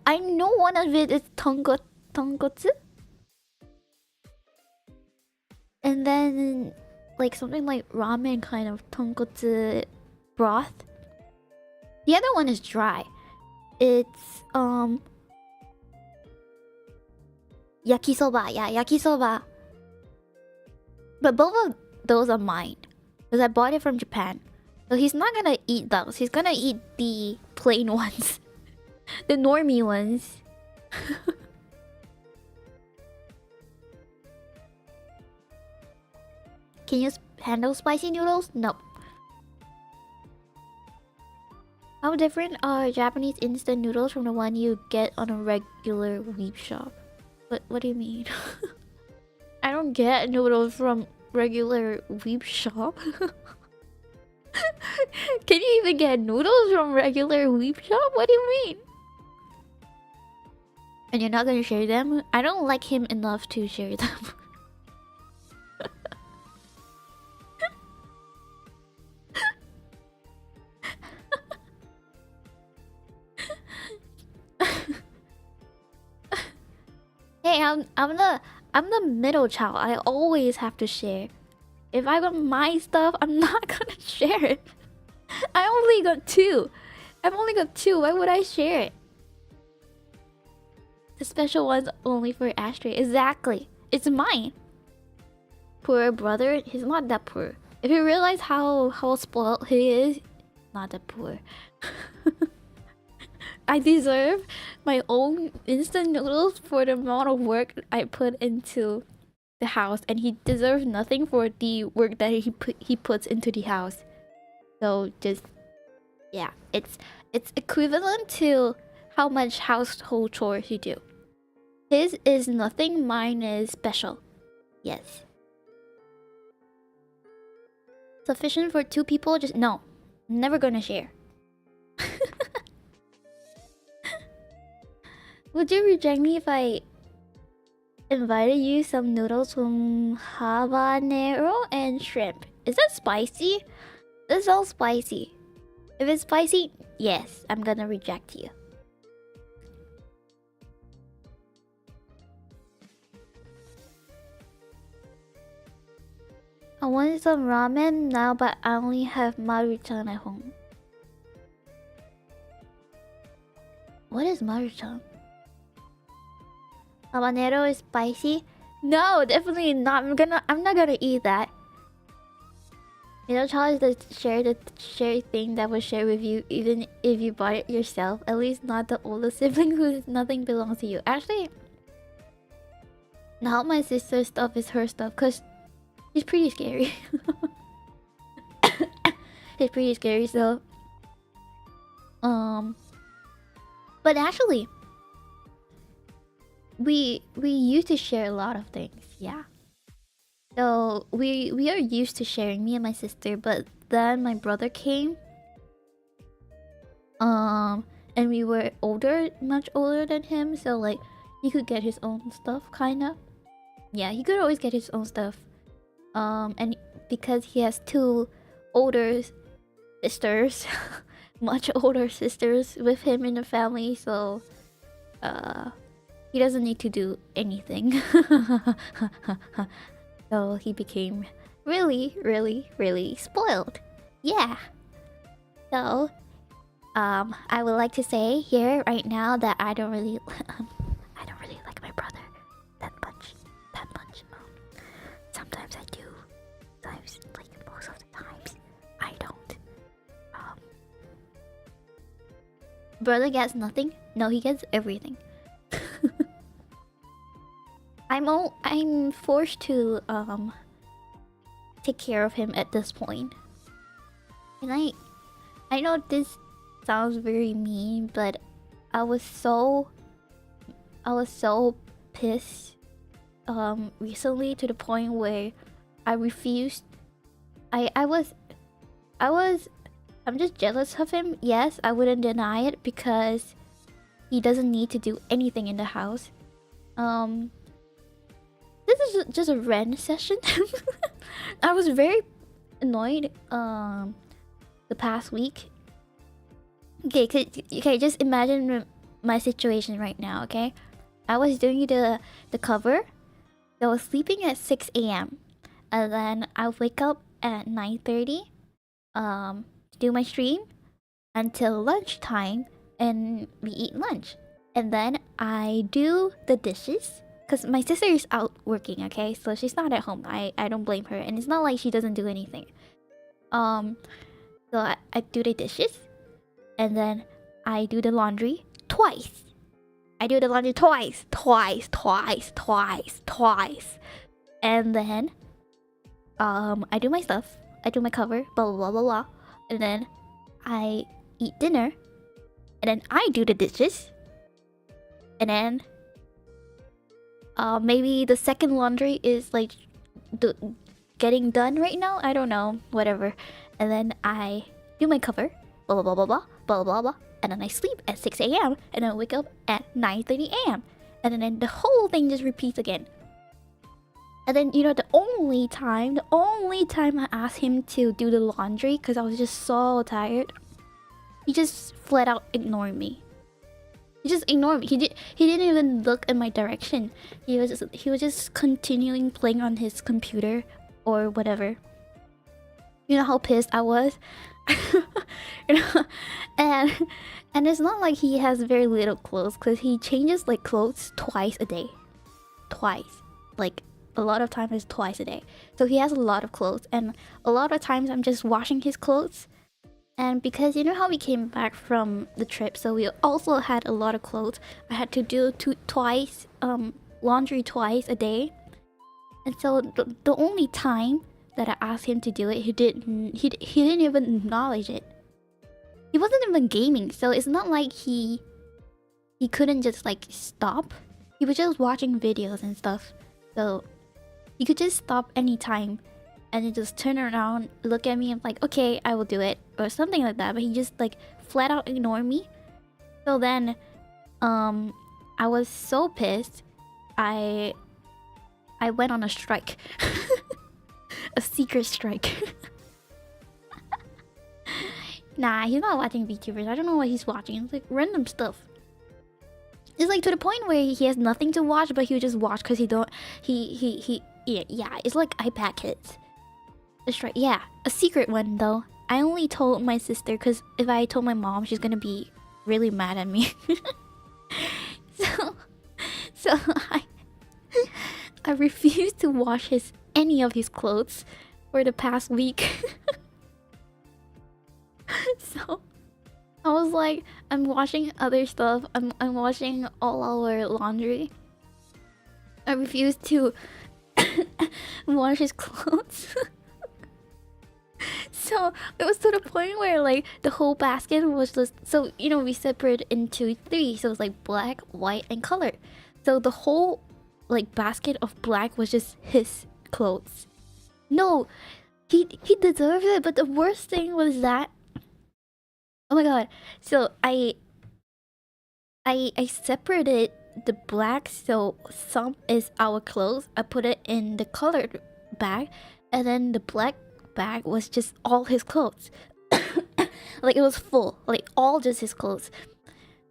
I know one of it is tonkotsu. And then like something like ramen kind of tonkotsu broth. The other one is dry. It's yakisoba. Yeah, yakisoba. But both of those are mine because I bought it from Japan. So he's not gonna eat those. He's gonna eat the plain ones, the normie ones. Can you handle spicy noodles? No. How different are Japanese instant noodles from the one you get on a regular weeb shop? What do you mean? I don't get noodles from regular weeb shop. Can you even get noodles from regular weeb shop? What do you mean? And you're not gonna share them? I don't like him enough to share them. Hey, I'm the middle child. I always have to share. If I got my stuff, I'm not gonna share it. I only got two. I've only got two. Why would I share it? The special one's only for Ashtray. Exactly. It's mine. Poor brother. He's not that poor. If you realize how spoiled he is, not that poor. I deserve my own instant noodles for the amount of work I put into the house, and he deserves nothing for the work that he puts into the house. So just yeah, it's equivalent to how much household chores you do. His is nothing, mine is special. Yes. Sufficient for two people? Just no. Never gonna share. Would you reject me if I invited you some noodles from habanero and shrimp? Is that spicy? This all spicy. If it's spicy, yes, I'm gonna reject you. I wanted some ramen now, but I only have maruchan at home. What is maruchan? Habanero is spicy? No, definitely not. I'm not gonna eat that. Middle child is the share thing that was shared with you, even if you bought it yourself. At least not the older sibling who nothing belongs to you. Actually, now my sister's stuff is her stuff, cause she's pretty scary. She's pretty scary, so but actually, we used to share a lot of things, yeah. So we are used to sharing, me and my sister, but then my brother came. And we were older, much older than him, so like he could get his own stuff, kinda. Yeah, he could always get his own stuff. And because he has two older sisters, much older sisters with him in the family, so he doesn't need to do anything. So he became really, really, really spoiled. Yeah. So I would like to say here right now that I don't really like my brother that much. Sometimes I do. Sometimes, like most of the times, I don't. Brother gets nothing. No, he gets everything. I'm forced to take care of him at this point. And I know this sounds very mean, but I was so pissed recently, to the point where I refused. I'm just jealous of him. Yes, I wouldn't deny it, because he doesn't need to do anything in the house. This is just a rant session. I was very annoyed the past week. Okay, just imagine my situation right now, okay? I was doing the cover. I was sleeping at 6 a.m. and then I wake up at 9:30 to do my stream until lunchtime, and we eat lunch. And then I do the dishes, because my sister is out working, okay? So she's not at home. I don't blame her, and it's not like she doesn't do anything. So I do the dishes, and then I do the laundry twice. I do the laundry twice. And then I do my stuff. I do my cover, blah blah blah blah blah. And then I eat dinner. And then I do the dishes. And then maybe the second laundry is like getting done right now. I don't know, whatever. And then I do my cover, blah blah blah blah blah blah blah blah. And then I sleep at 6 a.m. and then I wake up at 9:30 a.m. And then the whole thing just repeats again. And then, you know, the only time I asked him to do the laundry, because I was just so tired, he just flat out ignored me. He just ignored me. He didn't even look in my direction. He was just continuing playing on his computer or whatever. You know how pissed I was? You know? And it's not like he has very little clothes, because he changes like clothes twice a day. Twice. Like a lot of times it's twice a day. So he has a lot of clothes, and a lot of times I'm just washing his clothes. And because you know how we came back from the trip, so we also had a lot of clothes. I had to do twice laundry twice a day. And so the only time that I asked him to do it, he didn't even acknowledge it. He wasn't even gaming, so it's not like he couldn't just like stop. He was just watching videos and stuff. So he could just stop anytime and then just turn around, look at me and like, okay, I will do it, or something like that. But he just like flat out ignored me. So then I was so pissed. I went on a strike. A secret strike. Nah, he's not watching VTubers. I don't know what he's watching. It's like random stuff. It's like to the point where he has nothing to watch, but he'll just watch because yeah, it's like iPad kids. A strike, yeah, a secret one though. I only told my sister because if I told my mom, she's gonna be really mad at me. so I refused to wash any of his clothes for the past week. So I was like, I'm washing other stuff. I'm washing all our laundry. I refuse to wash his clothes. So it was to the point where like the whole basket was just, so you know, we separated into 3, so it was like black, white, and color. So the whole like basket of black was just his clothes. No, he deserved it. But the worst thing was that, oh my god. So I separated the black, so some is our clothes. I put it in the colored bag, and then the black bag was just all his clothes. Like it was full, like all just his clothes.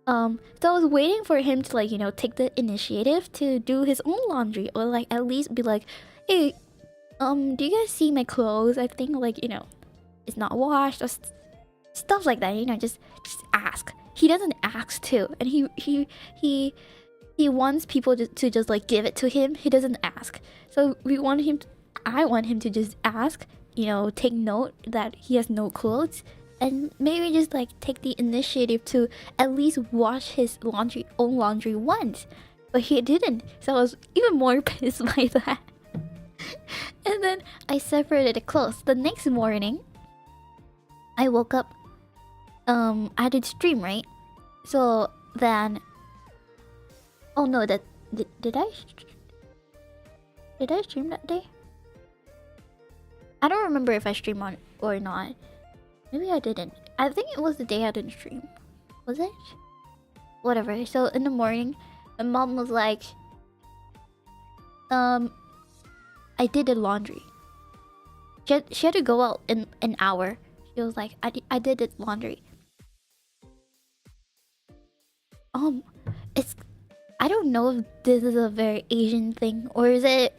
So I was waiting for him to, like, you know, take the initiative to do his own laundry, or like at least be like, hey, do you guys see my clothes? I think, like, you know, it's not washed, or stuff like that. You know, just ask. He doesn't ask too, and he wants people to just like give it to him. He doesn't ask. So we want him. I want him to just ask. You know, take note that he has no clothes, and maybe just like take the initiative to at least wash his own laundry once. But he didn't, so I was even more pissed by that. And then I separated the clothes. The next morning, I woke up. I did stream, right? So then, oh no, did I stream that day? I don't remember if I streamed on or not. Maybe I didn't. I think it was the day I didn't stream. Was it? Whatever. So in the morning, my mom was like, I did the laundry. She had to go out in an hour. She was like, I did the laundry. It's, I don't know if this is a very Asian thing, or is it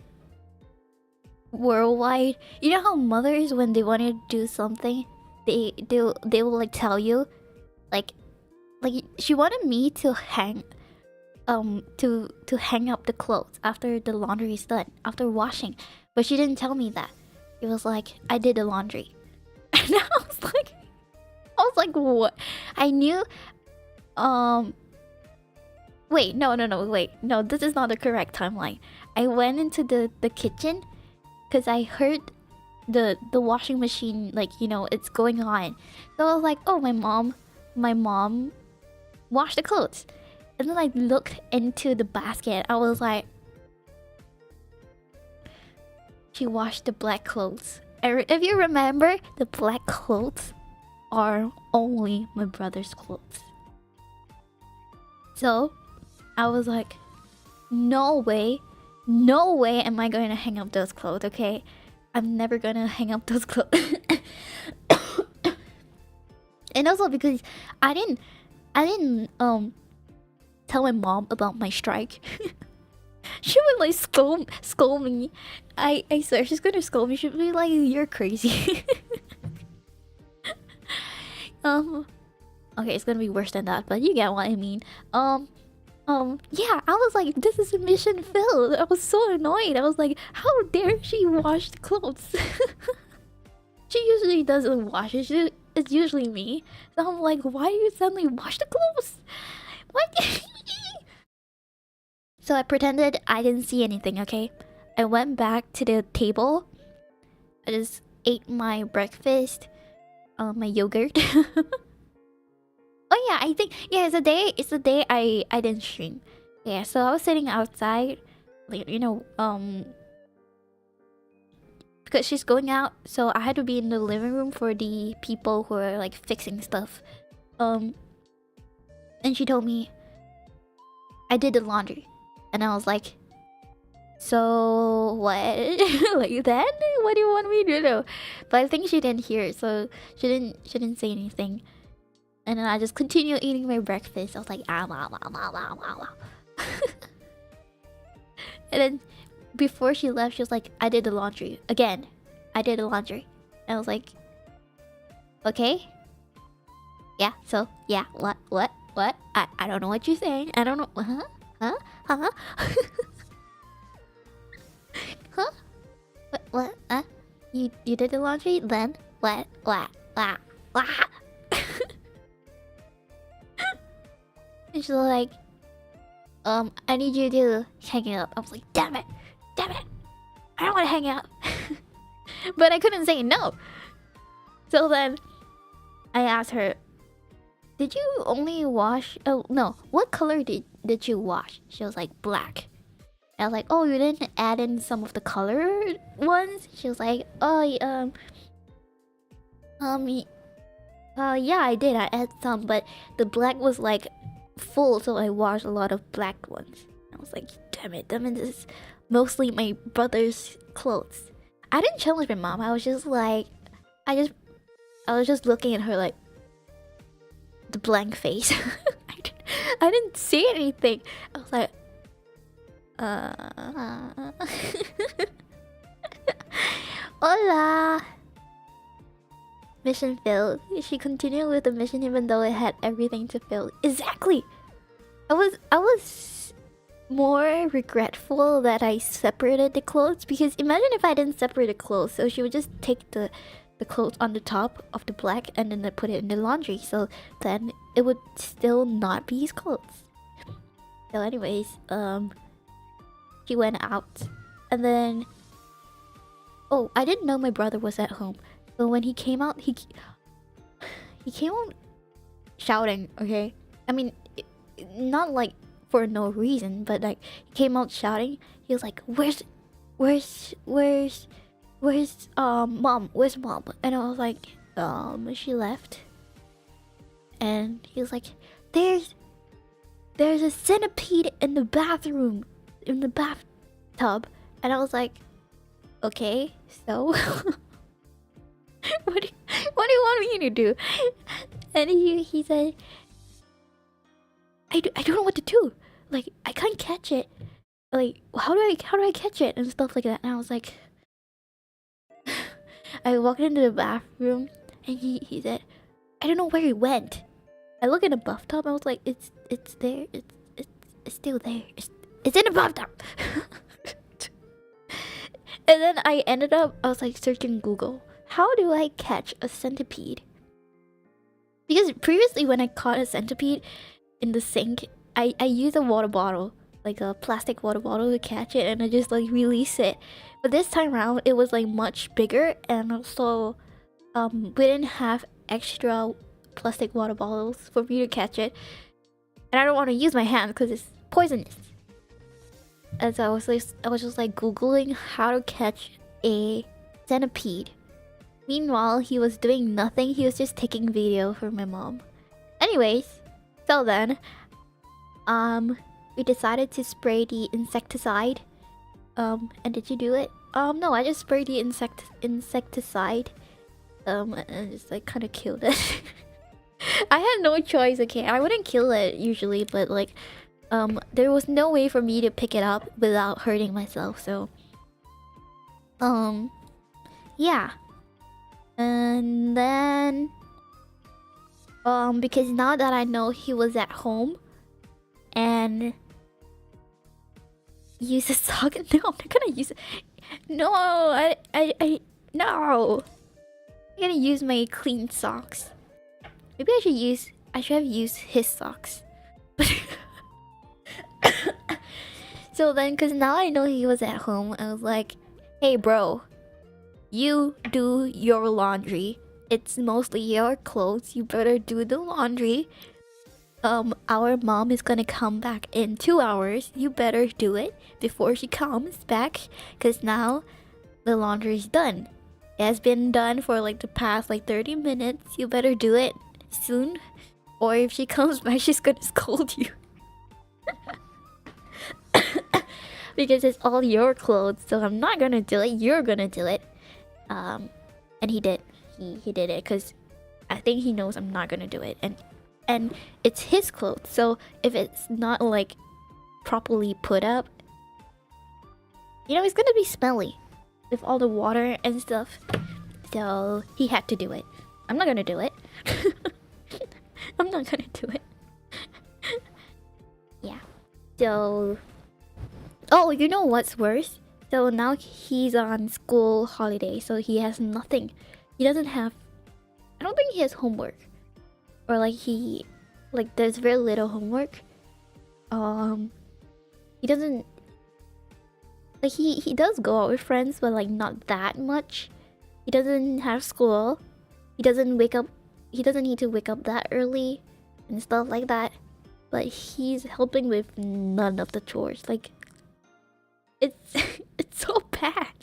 worldwide? You know how mothers, when they want to do something, they will like tell you, like she wanted me to hang to hang up the clothes after the laundry is done, after washing, but she didn't tell me that. It was like, I did the laundry. And I was like what? I knew. Wait, no, this is not the correct timeline. I went into the kitchen because I heard the washing machine, like, you know, it's going on. So I was like, oh, my mom washed the clothes. And then I looked into the basket. I was like, she washed the black clothes. If you remember, the black clothes are only my brother's clothes. So I was like, no way am I going to hang up those clothes, okay? I'm never gonna hang up those clothes. And also because I didn't tell my mom about my strike. She would like scold me. I swear she's gonna scold me. She'd be like, you're crazy. Okay, it's gonna be worse than that, but you get what I mean. Yeah, I was like, this is a mission failed. I was so annoyed. I was like, how dare she wash the clothes? She usually doesn't wash it. It's usually me. So I'm like, why do you suddenly wash the clothes? What? So I pretended I didn't see anything, okay? I went back to the table. I just ate my breakfast, my yogurt. Oh yeah, I think, yeah, it's the day I didn't stream. Yeah, so I was sitting outside, like, you know, because she's going out, so I had to be in the living room for the people who are like fixing stuff. And she told me I did the laundry, and I was like, so what? Like, then what do you want me to do? But I think she didn't hear it, so she didn't say anything. And then I just continued eating my breakfast. I was like, ah, blah, blah, blah, blah, blah, blah. And then before she left, she was like, I did the laundry. Again, I did the laundry. And I was like, okay. Yeah, so, yeah, what? I don't know what you're saying. I don't know. Huh? Huh? What? You did the laundry? Then? What? And she's like, I need you to hang it up. I was like, damn it. I don't want to hang it up. But I couldn't say no. So then I asked her, did you only wash... Oh, no. What color did you wash? She was like, black. I was like, oh, you didn't add in some of the colored ones? She was like, oh, yeah, I did. I added some, but the black was like full, so I washed a lot of black ones. I was like, damn it, this is mostly my brother's clothes. I didn't challenge my mom. I was just like, I was just looking at her like the blank face. I didn't say anything. I was like, Hola. Mission failed. She continued with the mission even though it had everything to fail. Exactly. I was more regretful that I separated the clothes, because imagine if I didn't separate the clothes. So she would just take the clothes on the top of the black and then put it in the laundry. So then it would still not be his clothes. So anyways, he went out, and then I didn't know my brother was at home. So when he came out, he came out shouting. Okay, I mean, not like for no reason, but like he came out shouting. He was like, "Where's mom? Where's mom?" And I was like, she left." And he was like, "There's a centipede in the bathroom, in the bathtub." And I was like, "Okay, so." What do you want me to do? And he said, I don't know what to do. Like, I can't catch it. Like, how do I catch it and stuff like that. And I was like, I walked into the bathroom and he said, I don't know where he went. I look in the bathtub. I was like, it's there. It's still there. It's in the bathtub. And then I was like searching Google. How do I catch a centipede? Because previously when I caught a centipede in the sink, I used a water bottle, like a plastic water bottle, to catch it, and I just like release it. But this time around it was like much bigger, and also we didn't have extra plastic water bottles for me to catch it. And I don't want to use my hands because it's poisonous. And so I was just like Googling how to catch a centipede. Meanwhile, he was doing nothing. He was just taking video for my mom. Anyways, so then, we decided to spray the insecticide. And did you do it? No, I just sprayed the insecticide. And just like kind of killed it. I had no choice. Okay, I wouldn't kill it usually, but like, there was no way for me to pick it up without hurting myself. So, yeah. And then because now that I know he was at home and use a sock. No, I'm not gonna use it. No, no. I'm gonna use my clean socks. Maybe I should have used his socks. So then, because now I know he was at home, I was like, hey bro, you do your laundry. It's mostly your clothes. You better do the laundry. Our mom is gonna come back in 2 hours. You better do it before she comes back, because now the laundry is done. It has been done for like the past like 30 minutes. You better do it soon, or if she comes back, she's gonna scold you. Because it's all your clothes, so I'm not gonna do it. You're gonna do it. And he did. He did it because I think he knows I'm not gonna do it, and it's his clothes. So if it's not like properly put up, you know, it's gonna be smelly with all the water and stuff. So he had to do it. I'm not gonna do it. I'm not gonna do it. Yeah. So, oh, you know what's worse? So now he's on school holiday, so he has nothing. He doesn't have, I don't think he has homework, or like there's very little homework. He doesn't, like he does go out with friends, but like not that much. He doesn't have school. He doesn't wake up. He doesn't need to wake up that early and stuff like that. But he's helping with none of the chores. Like, It's it's so bad.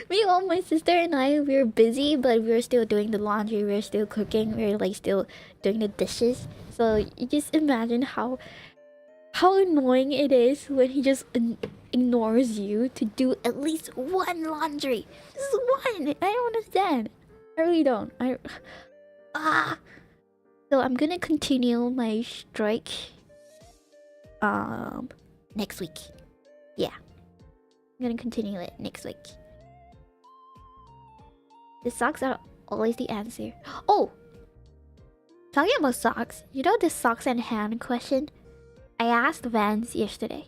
Meanwhile, my sister and I, we were busy, but we were still doing the laundry. We were still cooking. We were like still doing the dishes. So you just imagine how annoying it is when he just ignores you to do at least one laundry. Just one. I don't understand. I really don't. Ah. So I'm gonna continue my strike. Next week. Yeah, I'm gonna continue it next week. The socks are always the answer. Oh, talking about socks, you know the socks and hand question? I asked Vance yesterday.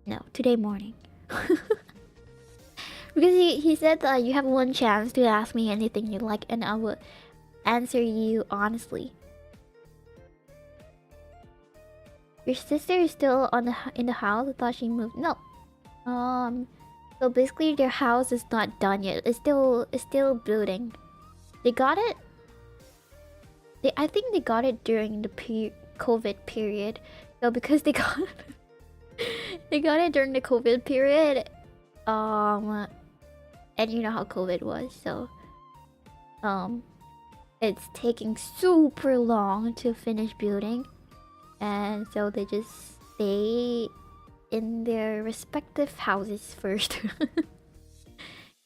No, today morning. Because he said that you have one chance to ask me anything you like and I will answer you honestly. Your sister is still in the house? I thought she moved. No. So basically their house is not done yet. It's still building. They got it. I think they got it during the COVID period. So because they got they got it during the COVID period. And you know how COVID was, so it's taking super long to finish building. And so they just stay in their respective houses first.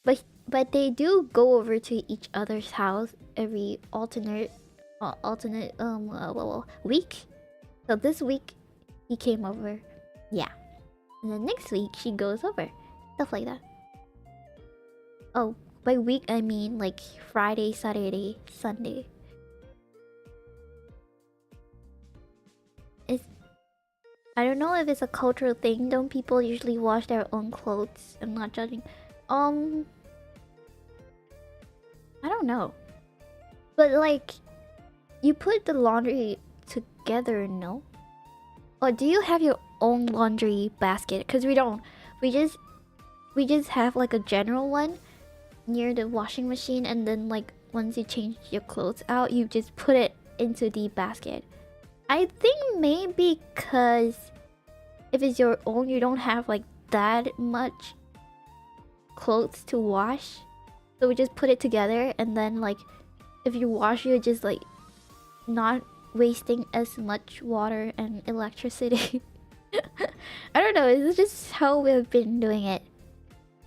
but they do go over to each other's house every alternate week. So this week he came over, yeah, and then next week she goes over, stuff like that. Oh, by week I mean like Friday, Saturday, Sunday. I don't know if it's a cultural thing. Don't people usually wash their own clothes? I'm not judging. I don't know. But like, you put the laundry together, no? Or do you have your own laundry basket? Because we don't. We just have like a general one near the washing machine, and then like once you change your clothes out, you just put it into the basket. I think maybe because if it's your own, you don't have like that much clothes to wash. So we just put it together, and then like if you wash, you're just like not wasting as much water and electricity. I don't know, it's just how we've been doing it.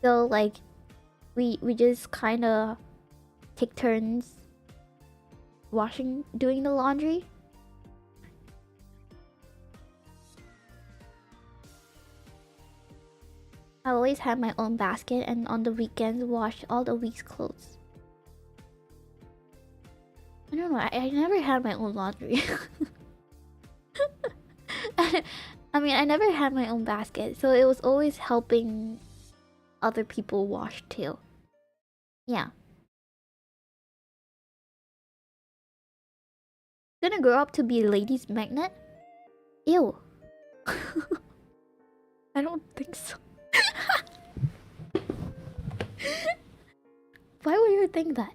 So like we just kind of take turns doing the laundry. I always have my own basket, and on the weekends wash all the week's clothes. I don't know, I never had my own laundry. I mean, I never had my own basket, so it was always helping other people wash too. Yeah. Gonna grow up to be a ladies' magnet? Ew. I don't think so. Why would you think that?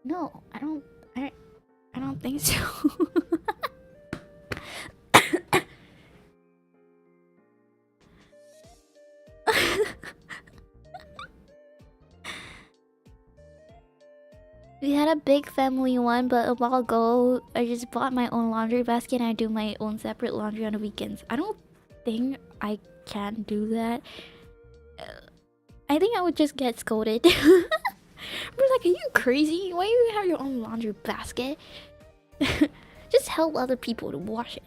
No, I don't think so. We had a big family one, but a while ago I just bought my own laundry basket and I do my own separate laundry on the weekends. I don't think I can do that. I think I would just get scolded. We're like, are you crazy? Why do you have your own laundry basket? Just help other people to wash it.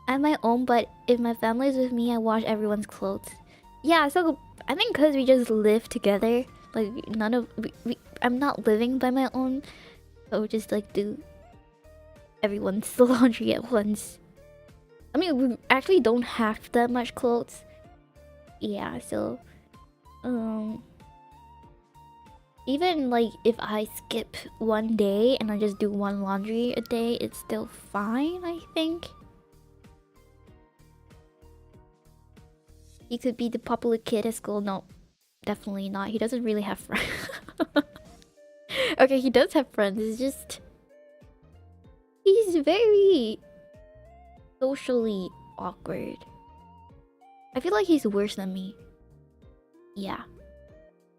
I have my own, but if my family is with me, I wash everyone's clothes. Yeah, so I think because we just live together, like none of I'm not living by my own, so just like do everyone's laundry at once. I mean, we actually don't have that much clothes. Yeah, so even like if I skip one day and I just do one laundry a day, it's still fine, I think. He could be the popular kid at school. No, definitely not. He doesn't really have friends. Okay, he does have friends. It's just He's very socially awkward. I feel like he's worse than me. Yeah.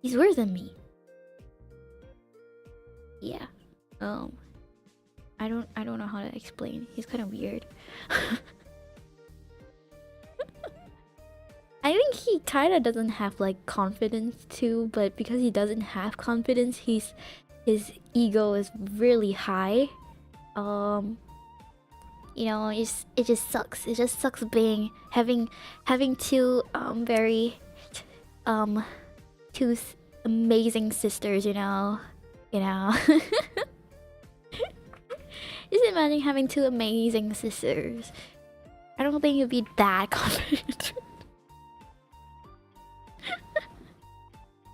He's worse than me. Yeah. I don't know how to explain. He's kind of weird. I think he kind of doesn't have like confidence too, but because he doesn't have confidence, his ego is really high. You know, it just sucks. It just sucks being having two very two amazing sisters, you know. Just imagine having two amazing sisters. I don't think you'd be that confident.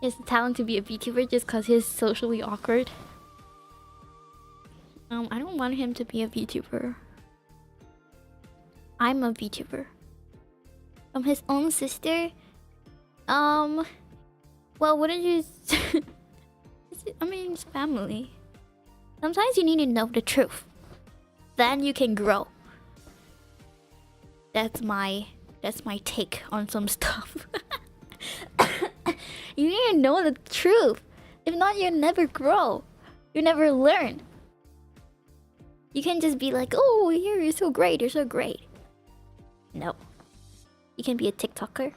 He has the talent to be a VTuber just because he's socially awkward. I don't want him to be a VTuber. I'm a VTuber. I'm his own sister. Well, wouldn't you? I mean, it's family. Sometimes you need to know the truth. Then you can grow. That's my take on some stuff. You need to know the truth. If not, you'll never grow. You never learn. You can't just be like, oh, you're so great, you're so great. No. You can be a TikToker.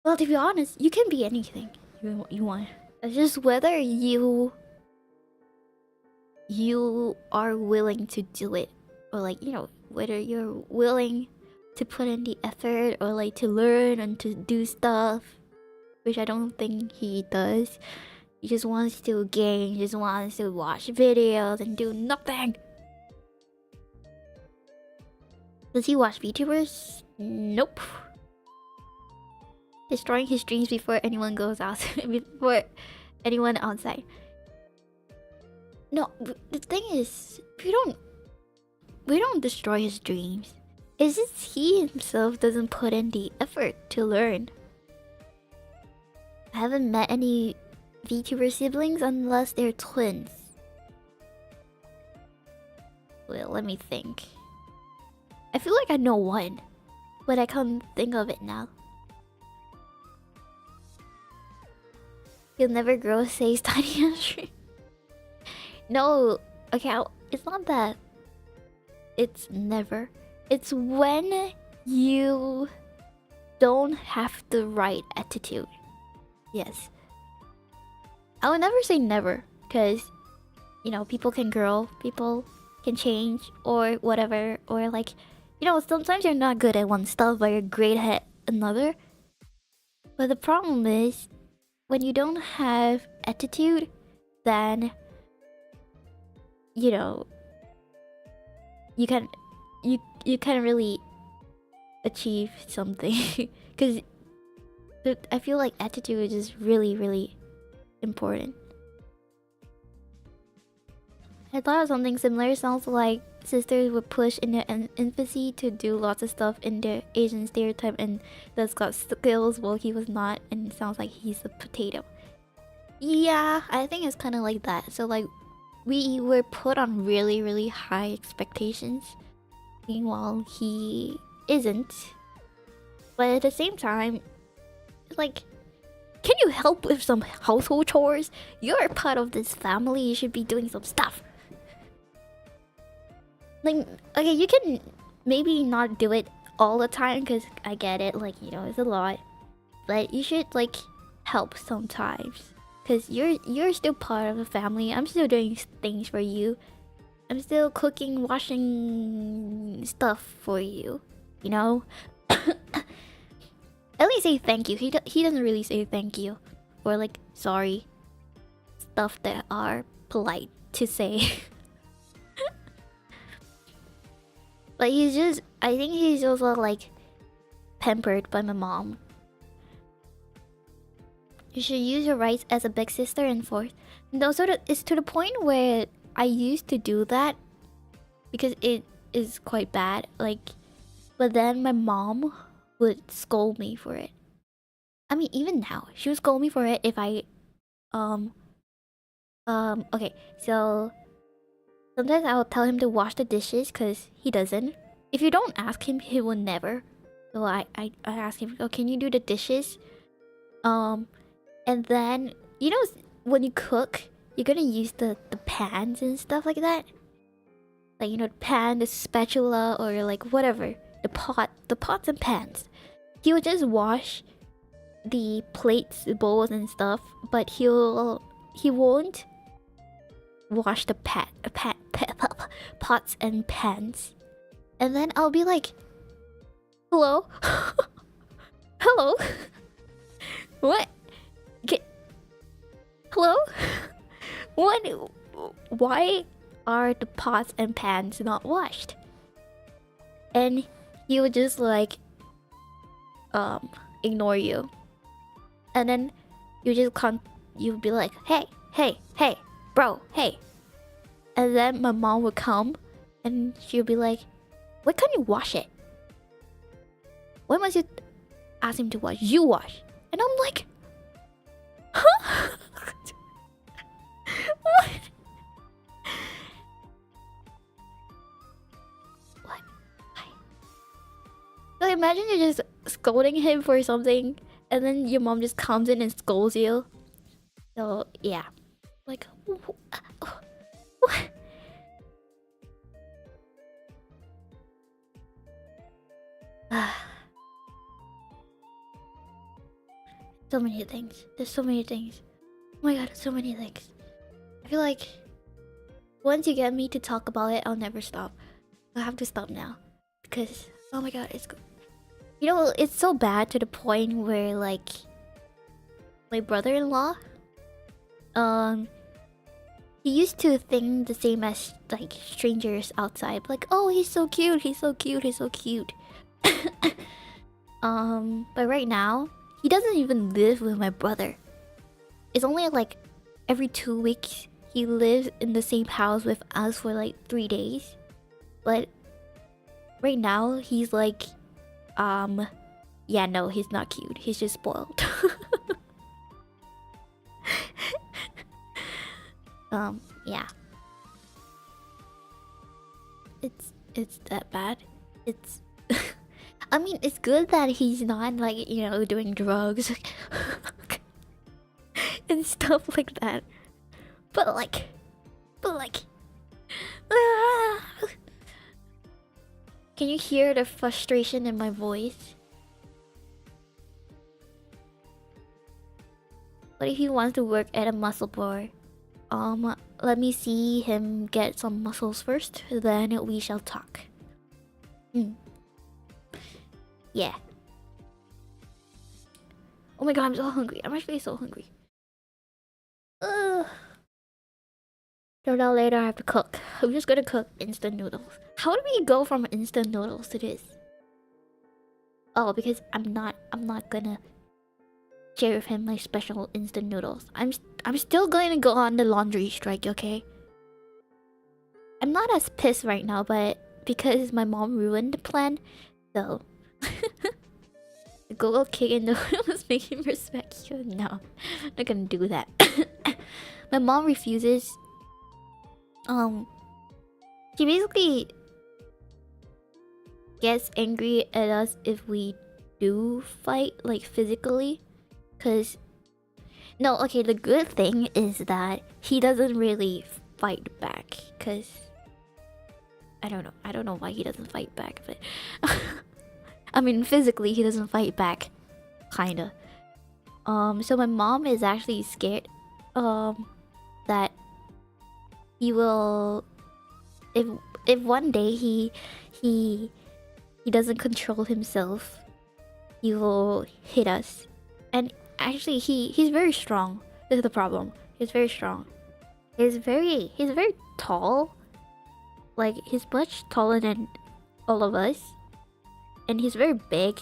Well, to be honest, you can be anything you want. It's just whether you are willing to do it, or like, you know, whether you're willing to put in the effort, or like to learn and to do stuff, which I don't think he does. He just wants to game, he just wants to watch videos and do nothing. Does he watch VTubers? Nope. Destroying his dreams before anyone goes out, before anyone outside. No, the thing is, we don't destroy his dreams. It's just he himself doesn't put in the effort to learn. I haven't met any VTuber siblings unless they're twins. Well, let me think. I feel like I know one, but I can't think of it now. You'll never grow, says Tiny Andrew. No, okay, it's not that. It's never. It's when you don't have the right attitude. Yes. I would never say never, because, you know, people can grow, people can change, or whatever, or like, you know, sometimes you're not good at one stuff, but you're great at another. But the problem is, when you don't have attitude, then, you know, you can't really achieve something. Because I feel like attitude is really, really important. I thought of something similar. Sounds like sisters were pushed in their infancy to do lots of stuff in their Asian stereotype, and thus got skills while he was not, and it sounds like he's a potato. Yeah, I think it's kind of like that. So like, we were put on really, really high expectations, meanwhile he isn't. But at the same time, like, can you help with some household chores? You're part of this family, you should be doing some stuff. Like, okay, you can maybe not do it all the time, because I get it, like, you know, it's a lot. But you should, like, help sometimes. Because you're still part of the family. I'm still doing things for you. I'm still cooking, washing stuff for you. You know? At least say thank you. He doesn't really say thank you. Or, like, sorry. Stuff that are polite to say. But he's just, I think he's also like pampered by my mom. You should use your rights as a big sister and forth. No, so it's to the point where I used to do that because it is quite bad. Like, but then my mom would scold me for it. I mean, even now, she would scold me for it if I Okay, so sometimes I will tell him to wash the dishes because he doesn't. If you don't ask him, he will never. So I ask him, oh, can you do the dishes? And then, you know, when you cook, you're gonna use the pans and stuff like that. Like, you know, the pan, the spatula, or like whatever. The pots and pans. He will just wash the plates, the bowls and stuff, but he won't wash the pots and pans. And then I'll be like, hello? Hello? What? Hello? What? Why are the pots and pans not washed? And he would just like ignore you. And then you'd be like, hey, bro, hey. And then my mom would come and she'll be like, why can't you wash it? Why must you ask him to wash? You wash. And I'm like, huh? What? What? Why? So imagine you're just scolding him for something and then your mom just comes in and scolds you. So yeah. Like, what? So many things. There's so many things. Oh my god, so many things. I feel like once you get me to talk about it, I'll never stop. I have to stop now. Because, oh my god, it's good. You know, it's so bad to the point where, like, my brother-in-law, he used to think the same as, like, strangers outside. Like, oh, he's so cute, he's so cute, he's so cute. But right now, he doesn't even live with my brother. It's only like every 2 weeks he lives in the same house with us for like 3 days. But right now he's like, yeah, no, he's not cute. He's just spoiled. Yeah. It's that bad. It's I mean, it's good that he's not like, you know, doing drugs and stuff like that. But like can you hear the frustration in my voice? What if he wants to work at a muscle bar? Let me see him get some muscles first, then we shall talk. Yeah. Oh my god, I'm so hungry. I'm actually so hungry. Ugh. So now later I have to cook. I'm just gonna cook instant noodles. How do we go from instant noodles to this? Oh, because I'm not gonna share with him my special instant noodles. I'm still going to go on the laundry strike, okay? I'm not as pissed right now, but because my mom ruined the plan, so go kick in the was making me respect you. No, I'm not gonna do that. My mom refuses. She basically gets angry at us if we do fight, like physically. Cause no, okay, the good thing is that he doesn't really fight back. Cause I don't know why he doesn't fight back, but I mean physically he doesn't fight back, kinda. So my mom is actually scared that he will, if one day he doesn't control himself, he will hit us. And actually he's very strong. This is the problem. He's very strong. He's very tall. Like, he's much taller than all of us. And he's very big.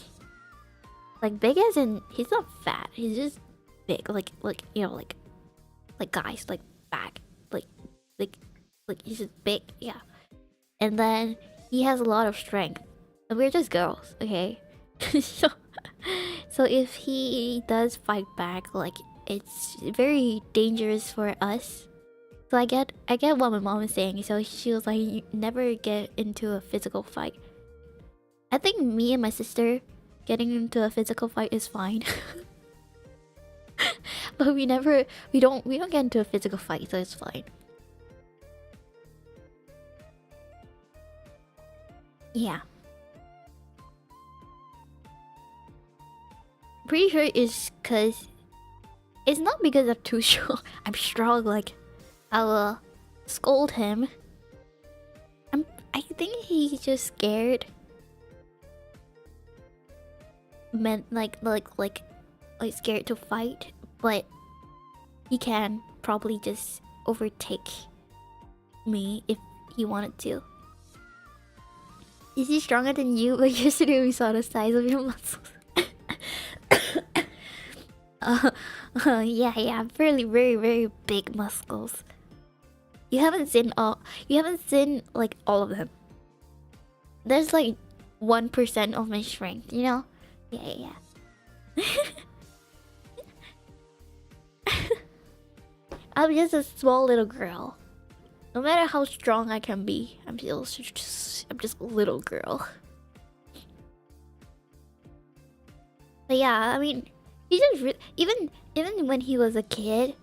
Like, big as in, he's not fat. He's just big. Like you know, like guys, like back. Like he's just big, yeah. And then he has a lot of strength. And we're just girls, okay? So if he does fight back, like, it's very dangerous for us. So I get what my mom is saying. So she was like, you never get into a physical fight. I think me and my sister getting into a physical fight is fine. But we don't get into a physical fight, so it's fine. Yeah. Pretty sure it's cause it's not because I'm too strong. I'm strong, like I'll scold him. I think he's just scared. Like scared to fight, but he can probably just overtake me if he wanted to. Is he stronger than you? But yesterday we saw the size of your muscles. Yeah, very big muscles. You haven't seen like all of them. There's like 1% of my strength, you know? Yeah. I'm just a small little girl. No matter how strong I can be, I'm just a little girl. But yeah, I mean, he just even when he was a kid,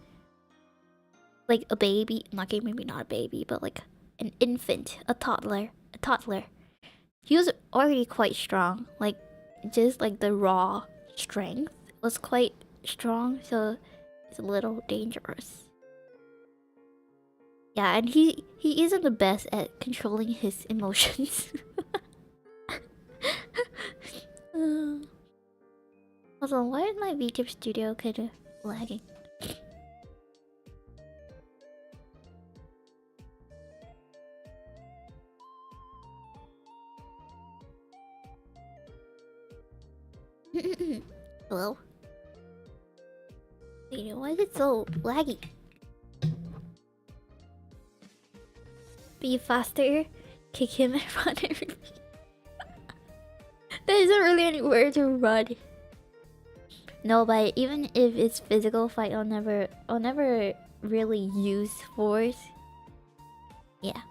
like a baby, maybe not a baby, but like an infant, a toddler. He was already quite strong. Like just like the raw strength was quite strong, so it's a little dangerous. Yeah, and he isn't the best at controlling his emotions. Also, why is my VTube studio kind of lagging? Hello? Wait, why is it so laggy? Be faster, kick him and run everything. There isn't really anywhere to run. No, but even if it's physical fight, I'll never really use force. Yeah.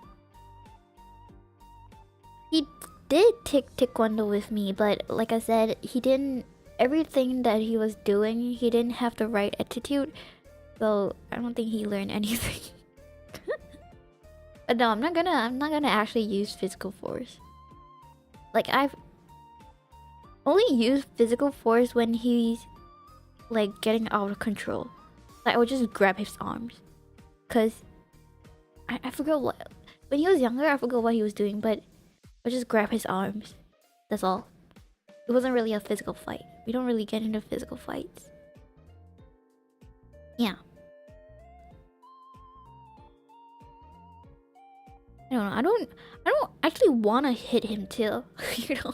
He did take taekwondo with me, but like I said, he didn't. Everything that he was doing, he didn't have the right attitude, so I don't think he learned anything. But no, I'm not gonna actually use physical force. Like I've only used physical force when he's like getting out of control. Like I would just grab his arms, cause I forgot what, when he was younger, I forgot what he was doing, but I would just grab his arms. That's all. It wasn't really a physical fight. We don't really get into physical fights. Yeah. I don't actually want to hit him too. You know,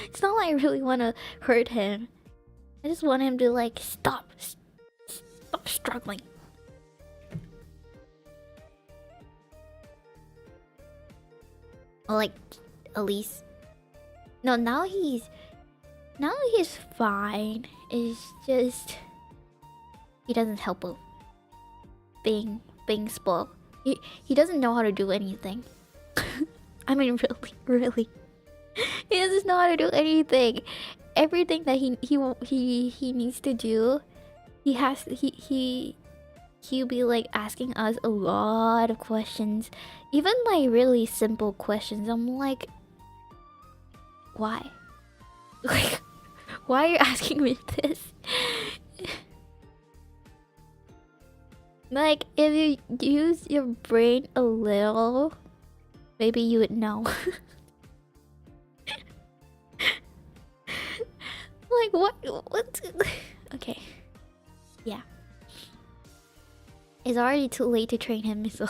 it's not like I really want to hurt him. I just want him to like stop struggling. Or like at least no. Now he's fine. It's just he doesn't help him being spoiled. He doesn't know how to do anything. I mean, really, he doesn't know how to do anything. Everything that he needs to do, he'll be like asking us a lot of questions, even like really simple questions. I'm like, why? Like, why are you asking me this? Like, if you use your brain a little, maybe you would know. Like, what? Okay. Yeah. It's already too late to train him, so...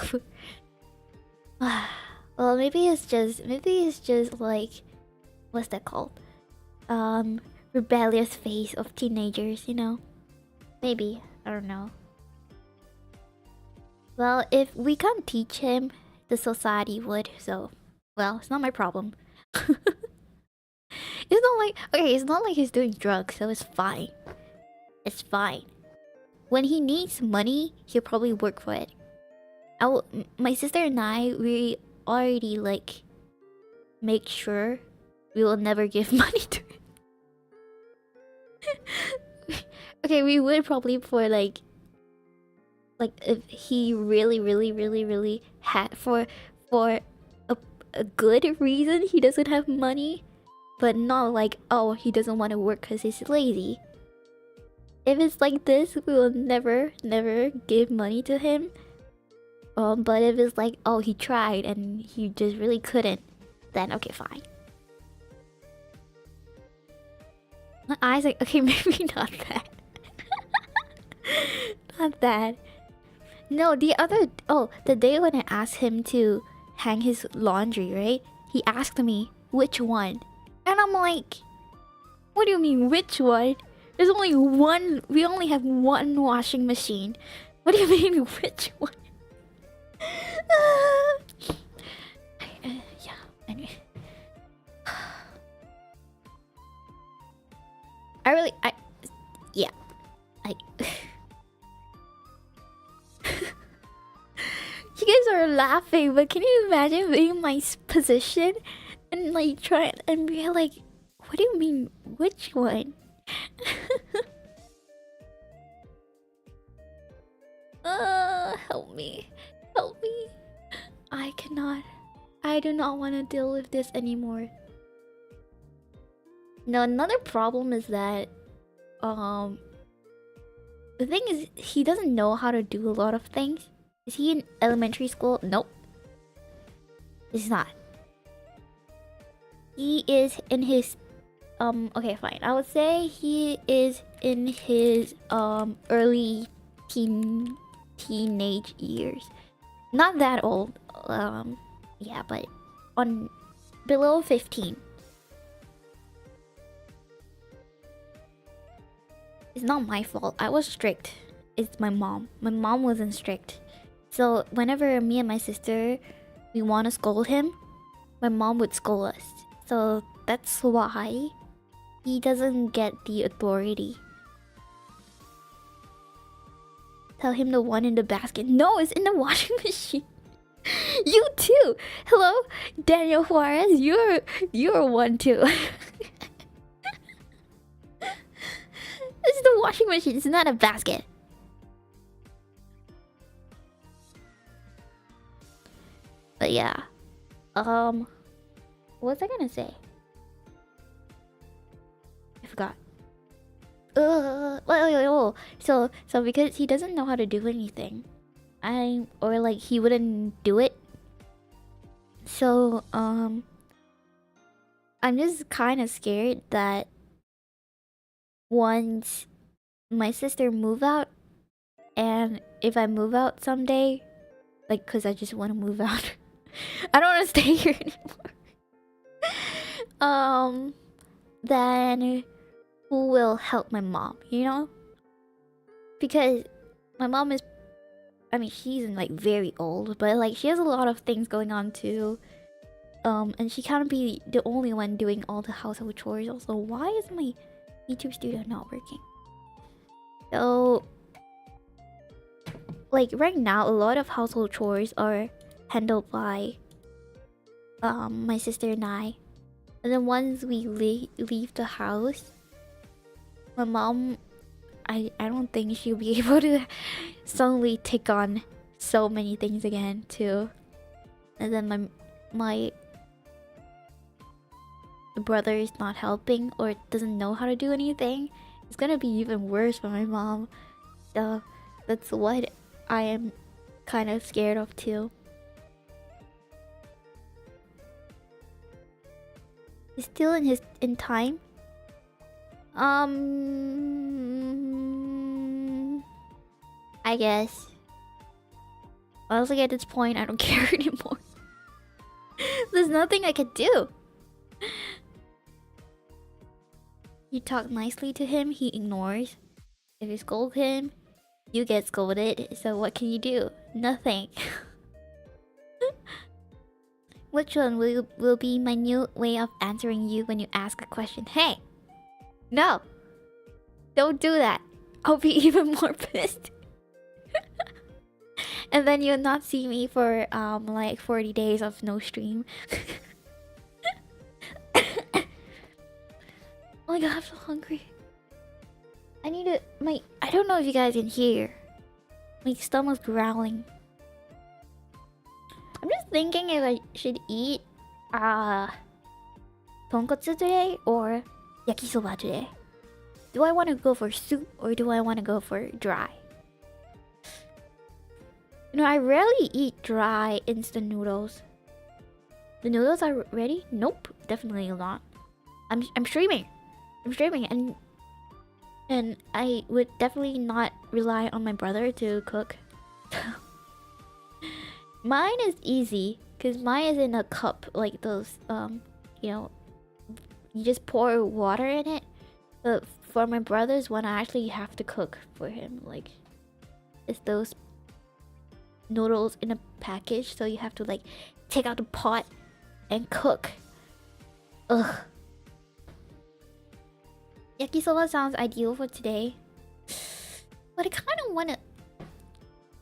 Well, maybe it's just like... What's that called? Rebellious phase of teenagers, you know? Maybe. I don't know. Well, if we can't teach him, the society would, so... Well, it's not my problem. It's not like... Okay, it's not like he's doing drugs, so it's fine. It's fine. When he needs money, he'll probably work for it. My sister and I, we already like make sure we will never give money to him. Okay, we would probably for like if he really had for a good reason he doesn't have money, but not like, oh, he doesn't want to work because he's lazy. If it's like this, we will never give money to him. But if it's like, oh, he tried and he just really couldn't, then okay, fine. My eyes like, okay, maybe not that. Not that. No, the day when I asked him to hang his laundry, right? He asked me which one. And I'm like, what do you mean which one? There's only one, we only have one washing machine. What do you mean which one? Yeah, anyway. Yeah. You guys are laughing, but can you imagine being in my position and like try and be like, what do you mean which one? Help me. Help me. I do not want to deal with this anymore. No, another problem is that the thing is he doesn't know how to do a lot of things. Is he in elementary school? Nope. He's not. He is in his okay, fine. I would say he is in his early teenage years. Not that old. Yeah, but on below 15. It's not my fault. I was strict. It's my mom. My mom wasn't strict. So whenever me and my sister we want to scold him, my mom would scold us. So that's why he doesn't get the authority. Tell him the one in the basket. No, it's in the washing machine. You too. Hello, Daniel Juarez. You're one too. This is the washing machine. It's not a basket. But yeah. What was I gonna say? I forgot. So because he doesn't know how to do anything, or like he wouldn't do it. So I'm just kind of scared that once my sister move out, and if I move out someday, like, cause I just want to move out. I don't want to stay here anymore. Then who will help my mom, you know? Because my mom is, I mean, she's like very old, but like she has a lot of things going on too. And she can't be the only one doing all the household chores. Also, why is my YouTube studio not working? So, like right now, a lot of household chores are handled by my sister and I. And then once we leave the house, my mom, I don't think she'll be able to suddenly take on so many things again too. And then my brother is not helping or doesn't know how to do anything. It's gonna be even worse for my mom. So that's what I am kind of scared of too. He's still in time. I guess. Honestly, at this point, I don't care anymore. There's nothing I can do. You talk nicely to him, he ignores. If you scold him, you get scolded. So what can you do? Nothing. Which one will be my new way of answering you when you ask a question? Hey! No! Don't do that. I'll be even more pissed. And then you'll not see me for like 40 days of no stream. Oh my god, I'm so hungry. I need to I don't know if you guys can hear. My stomach's growling. I'm just thinking if I should eat tonkotsu today or yakisoba today. Do I want to go for soup or do I want to go for dry? You know, I rarely eat dry instant noodles. The noodles are ready? Nope, definitely not. I'm streaming. I'm streaming and I would definitely not rely on my brother to cook. Mine is easy because mine is in a cup like those you know, you just pour water in it. But for my brother's one, I actually have to cook for him. Like, it's those noodles in a package, so you have to like take out the pot and cook. Ugh. Yakisoba sounds ideal for today, but I kind of want to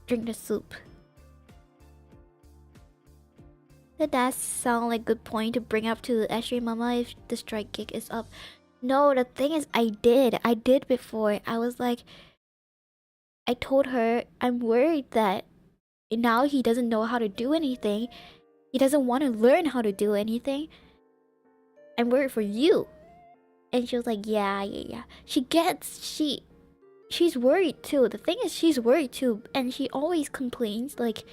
drink the soup. That does sound like a good point to bring up to Ashley Mama if the strike kick is up. No, the thing is, I did before. I was like, I told her I'm worried that now he doesn't know how to do anything. He doesn't want to learn how to do anything. I'm worried for you. And she was like, yeah. She's worried too. The thing is, she's worried too, and she always complains like,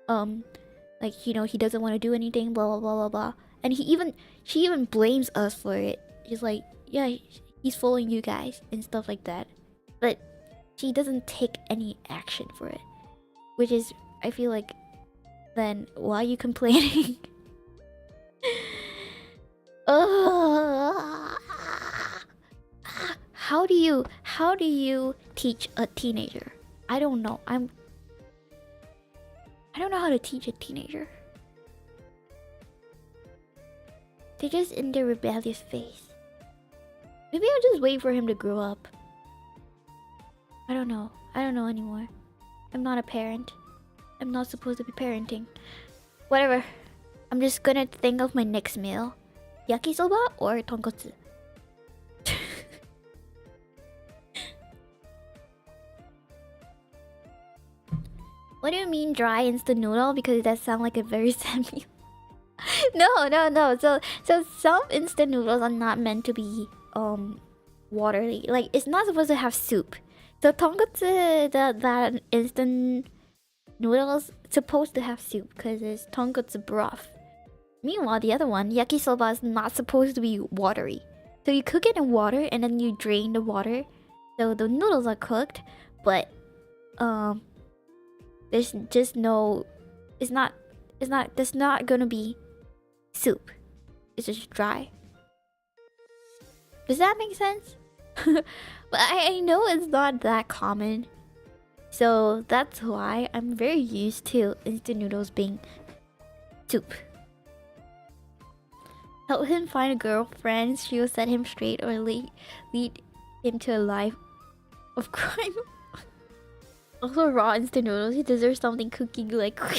you know, he doesn't want to do anything, blah blah blah blah blah. And she even blames us for it. She's like, yeah, he's following you guys and stuff like that. But she doesn't take any action for it, which is, I feel like, then why are you complaining? How do you teach a teenager? I don't know. I don't know how to teach a teenager. They're just in their rebellious phase. Maybe I'll just wait for him to grow up. I don't know. I don't know anymore. I'm not a parent. I'm not supposed to be parenting. Whatever. I'm just gonna think of my next meal. Yakisoba or tonkotsu? What do you mean dry instant noodle? Because that sounds like a very sad meal. No. So some instant noodles are not meant to be watery. Like, it's not supposed to have soup. So tonkotsu, that instant noodles supposed to have soup because it's tonkotsu broth. Meanwhile, the other one, yakisoba, is not supposed to be watery. So you cook it in water and then you drain the water. So the noodles are cooked, but there's just no, there's not gonna be soup. It's just dry. Does that make sense? But I know it's not that common. So that's why I'm very used to instant noodles being soup. Help him find a girlfriend. She will set him straight or lead him to a life of crime. Also, raw instant noodles. He deserves something cooking like raw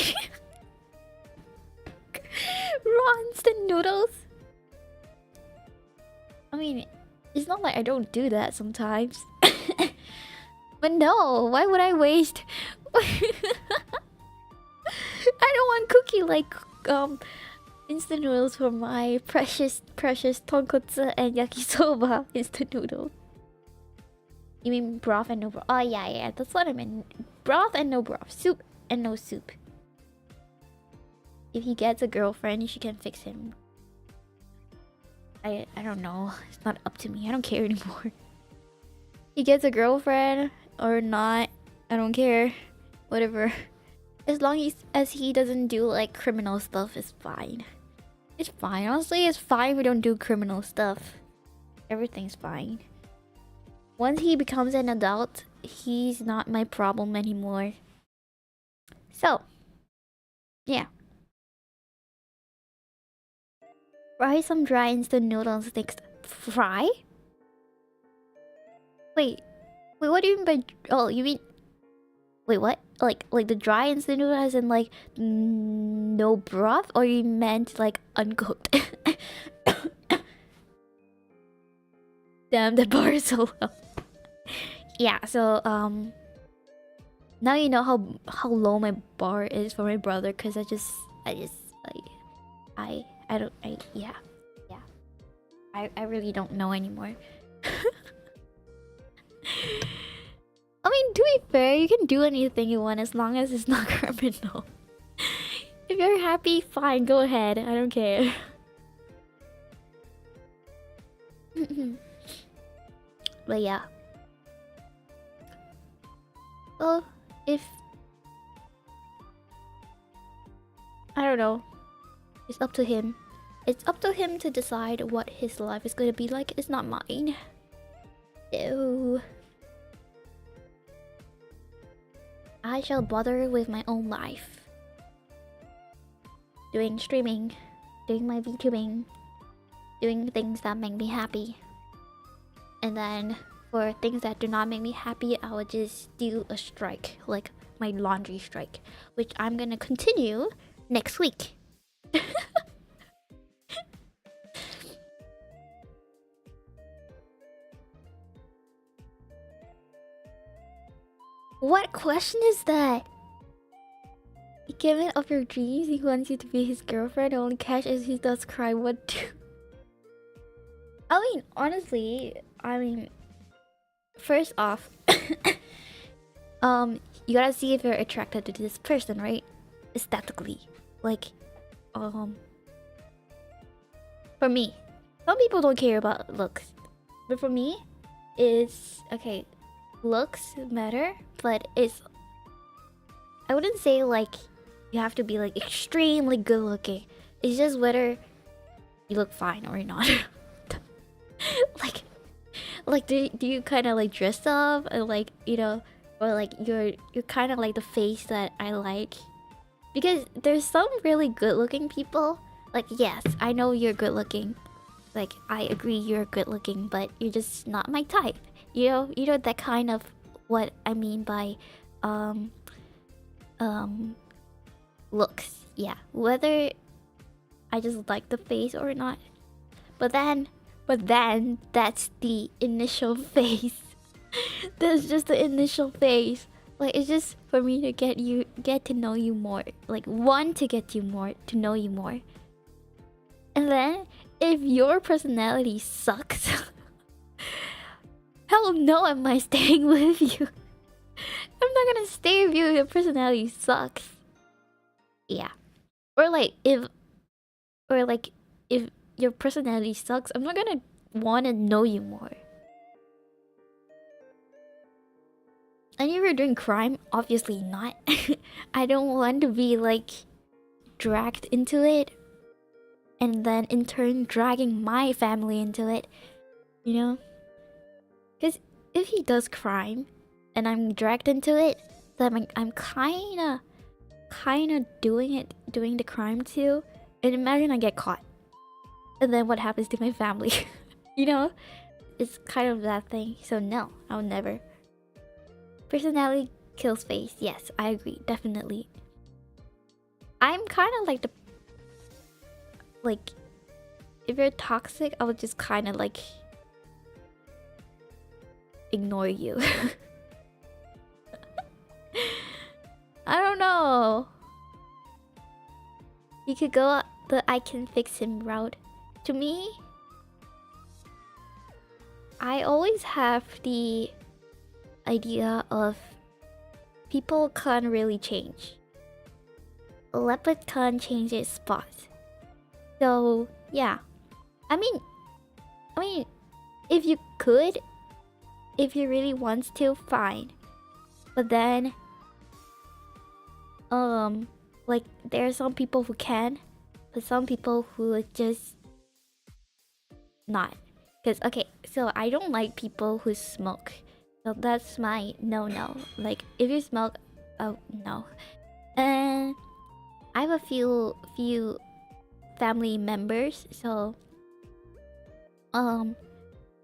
instant noodles. I mean, it's not like I don't do that sometimes. But no, why would I waste? I don't want cooking like instant noodles for my precious tonkotsu and yakisoba instant noodles. You mean broth and no broth? Oh yeah, that's what I meant. Broth and no broth, soup and no soup. If he gets a girlfriend, she can fix him. I don't know. It's not up to me. I don't care anymore. He gets a girlfriend or not, I don't care. Whatever. As long as he doesn't do like criminal stuff, it's fine. It's fine. Honestly, it's fine if we don't do criminal stuff. Everything's fine. Once he becomes an adult, he's not my problem anymore. So, yeah. Fry some dry instant noodles next. Fry? Wait, what do you mean by... Oh, you mean... Wait, what? Like the dry instant noodle as in like no broth, or you meant like uncooked? Damn, the bar is so low. Yeah, so now you know how low my bar is for my brother, because I don't yeah. I really don't know anymore. I mean, to be fair, you can do anything you want as long as it's not criminal. If you're happy, fine, go ahead. I don't care. But yeah. Well, if... I don't know. It's up to him. It's up to him to decide what his life is gonna be like. It's not mine. Ew. I shall bother with my own life. Doing streaming. Doing my VTubing. Doing things that make me happy. And then for things that do not make me happy, I would just do a strike. Like my laundry strike. Which I'm gonna continue next week. What question is that? Given of your dreams, he wants you to be his girlfriend. The only catch is he does cry. What do? I mean, honestly, first off, you gotta see if you're attracted to this person, right? Aesthetically, like, for me, some people don't care about looks, but for me, it's okay. Looks matter, but it's, I wouldn't say like you have to be like extremely good looking. It's just whether you look fine or not. like do you kind of like dress up, or like, you know, or like you're kind of like the face that I like, because there's some really good looking people. Like, yes, I know you're good looking, like I agree you're good looking, but you're just not my type. You know that kind of what I mean by looks. Yeah, whether I just like the face or not. But then that's the initial phase. That's just the initial phase. Like, it's just for me to get to know you more. Like, want to get you more, to know you more. And then if your personality sucks, hell no am I staying with you. I'm not gonna stay with you if your personality sucks. Yeah. Or like if your personality sucks, I'm not gonna wanna know you more. And if you're doing crime, obviously not. I don't want to be like dragged into it, and then in turn dragging my family into it, you know? Because if he does crime and I'm dragged into it, then I'm kinda doing the crime too. And imagine I get caught, and then what happens to my family? You know, it's kind of that thing. So no, I'll never. Personality kills face. Yes, I agree, definitely. I'm kind of like if you're toxic, I would just kind of like ignore you. I don't know. You could go the I can fix him route. To me, I always have the idea of people can't really change. A leopard can't change its spot. So yeah, I mean, if you could, if you really want to, fine. But then, like, there are some people who can, but some people who are just not. Cause okay, so I don't like people who smoke. So that's my no. Like, if you smoke, oh no. And I have a few family members, so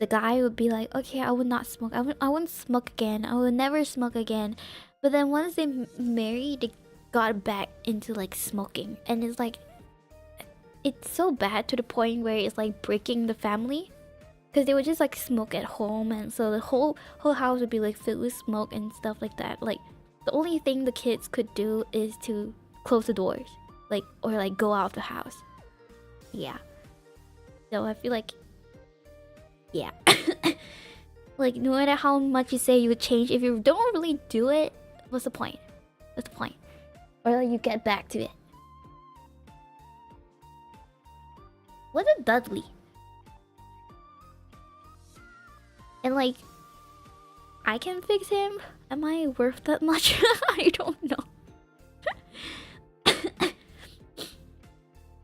the guy would be like, okay, I would not smoke. I wouldn't smoke again. I would never smoke again. But then once they married, they got back into like smoking, and it's like, it's so bad to the point where it's like breaking the family, because they would just like smoke at home, and so the whole house would be like filled with smoke and stuff like that. Like the only thing the kids could do is to close the doors, like, or like go out of the house. Yeah. So I feel like, yeah. Like no matter how much you say you would change, if you don't really do it, what's the point? What's the point? Or like you get back to it. What's a Dudley? And like, I can fix him? Am I worth that much? I don't know.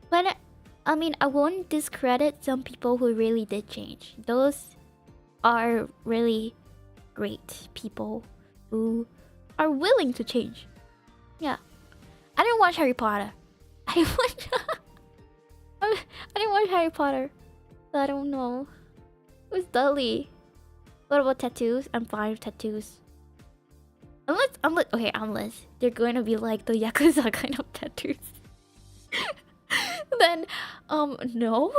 But I mean, I won't discredit some people who really did change. Those are really great people who are willing to change. Yeah. I didn't watch Harry Potter. I didn't watch Harry Potter. So I don't know. Who's Dudley? What about tattoos? I'm fine with tattoos. Unless they're going to be like the Yakuza kind of tattoos. Then, no.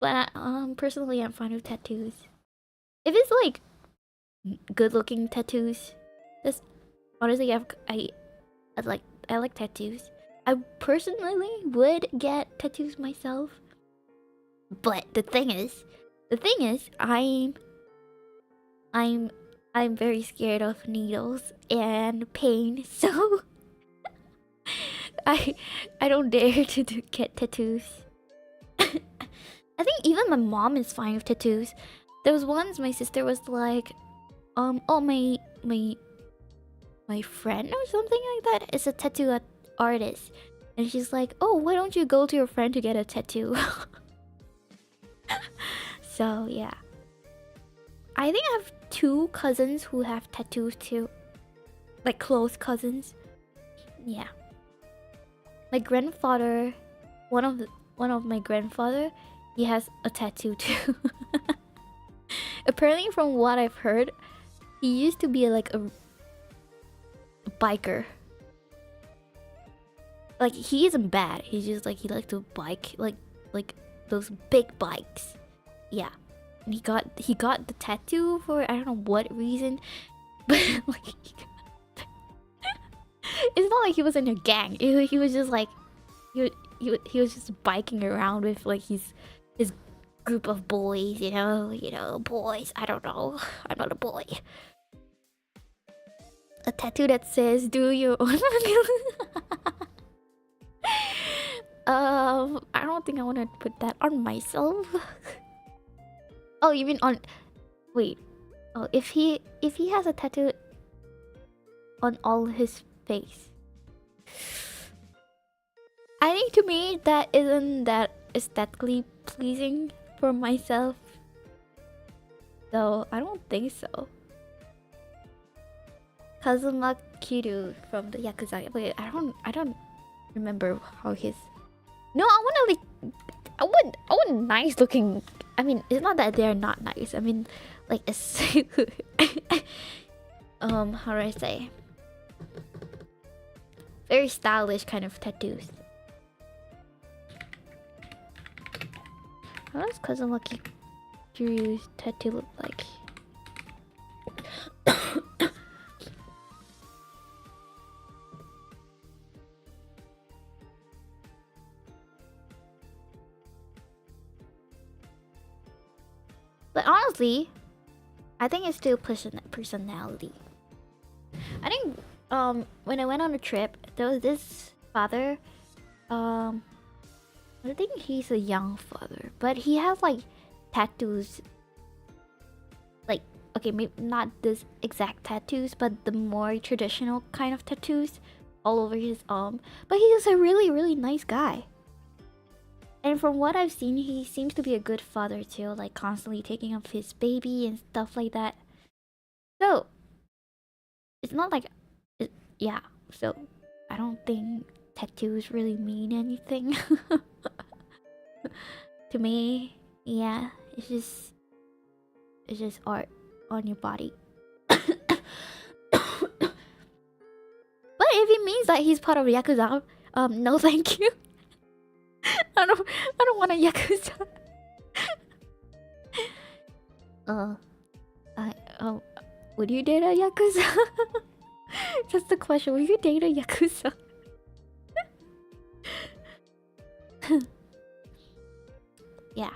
But personally, I'm fine with tattoos. If it's like good-looking tattoos, that's honestly, I like tattoos. I personally would get tattoos myself. But the thing is, I'm very scared of needles and pain, so I don't dare to get tattoos. I think even my mom is fine with tattoos. There was once my sister was like, oh my friend or something like that is a tattoo artist, and she's like, oh, why don't you go to your friend to get a tattoo? So yeah, I think I have 2 cousins who have tattoos too, like close cousins. Yeah, my grandfather, one of my grandfather, he has a tattoo too. Apparently, from what I've heard, he used to be like a biker. Like he isn't bad. He's just like, he likes to bike, like those big bikes. Yeah, and he got the tattoo for I don't know what reason, but like, it's not like he was in a gang. He was just like, he was just biking around with like his group of boys, you know, boys. I don't know. I'm not a boy. A tattoo that says "Do your own." I don't think I want to put that on myself. Oh, you mean on? Wait. Oh, if he has a tattoo on all his face, I think to me that isn't that aesthetically pleasing for myself. So I don't think so. Kazuma Kiryu from the Yakuza. Wait, I don't remember how his. No, I want to like. I want nice looking. I mean, it's not that they're not nice. I mean, like how do I say? Very stylish kind of tattoos. How does Kazuma Kiryu's tattoo look like? But honestly, I think it's still personality. I think when I went on a trip, there was this father. I think he's a young father, but he has like tattoos. Like, okay, maybe not this exact tattoos, but the more traditional kind of tattoos all over his arm. But he's a really nice guy. And from what I've seen, he seems to be a good father too, like constantly taking up his baby and stuff like that. So, it's not like, yeah, so I don't think tattoos really mean anything. To me, yeah, it's just, It's just art on your body. But if it means that he's part of Yakuza, no thank you. I don't want a Yakuza. Would you date a Yakuza? That's the question. Would you date a Yakuza? Yeah.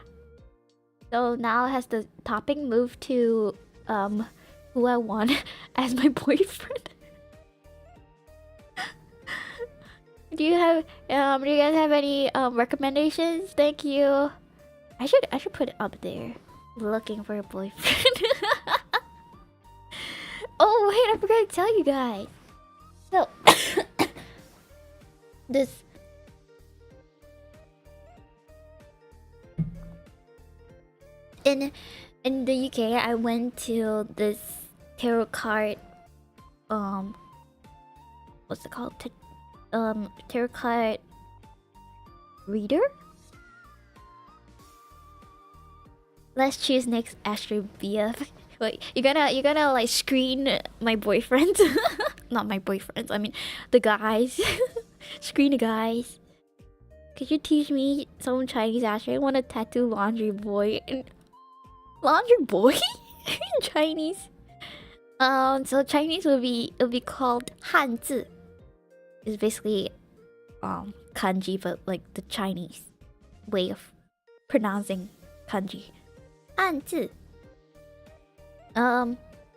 So now has the topic moved to who I want as my boyfriend? Do you guys have any recommendations? Thank you. I should put it up there. Looking for a boyfriend. Oh wait, I forgot to tell you guys. So this in the UK, I went to this tarot card what's it called? Tarot card reader. Let's choose next Astro BF. Wait, you're gonna like screen my boyfriends? Not my boyfriends. I mean, the guys. Screen the guys. Could you teach me some Chinese, Astro? I want to tattoo laundry boy. Laundry boy in Chinese. So Chinese it'll be called Hanzi. It's basically kanji, but like the Chinese way of pronouncing kanji. Hanzi.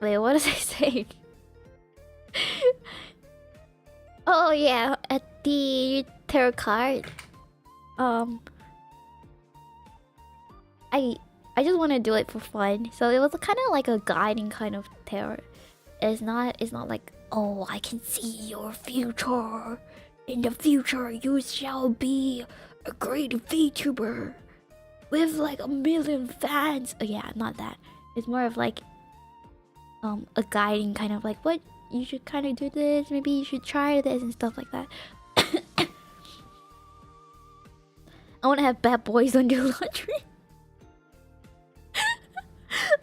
Wait, what does I say? Oh yeah, at the tarot card. I just want to do it for fun. So it was kind of like a guiding kind of tarot. It's not like, oh, I can see your future. In the future, you shall be a great VTuber with like 1 million fans. Oh, yeah, not that. It's more of like a guiding kind of like, what, you should kind of do this. Maybe you should try this and stuff like that. I want to have bad boys on your laundry.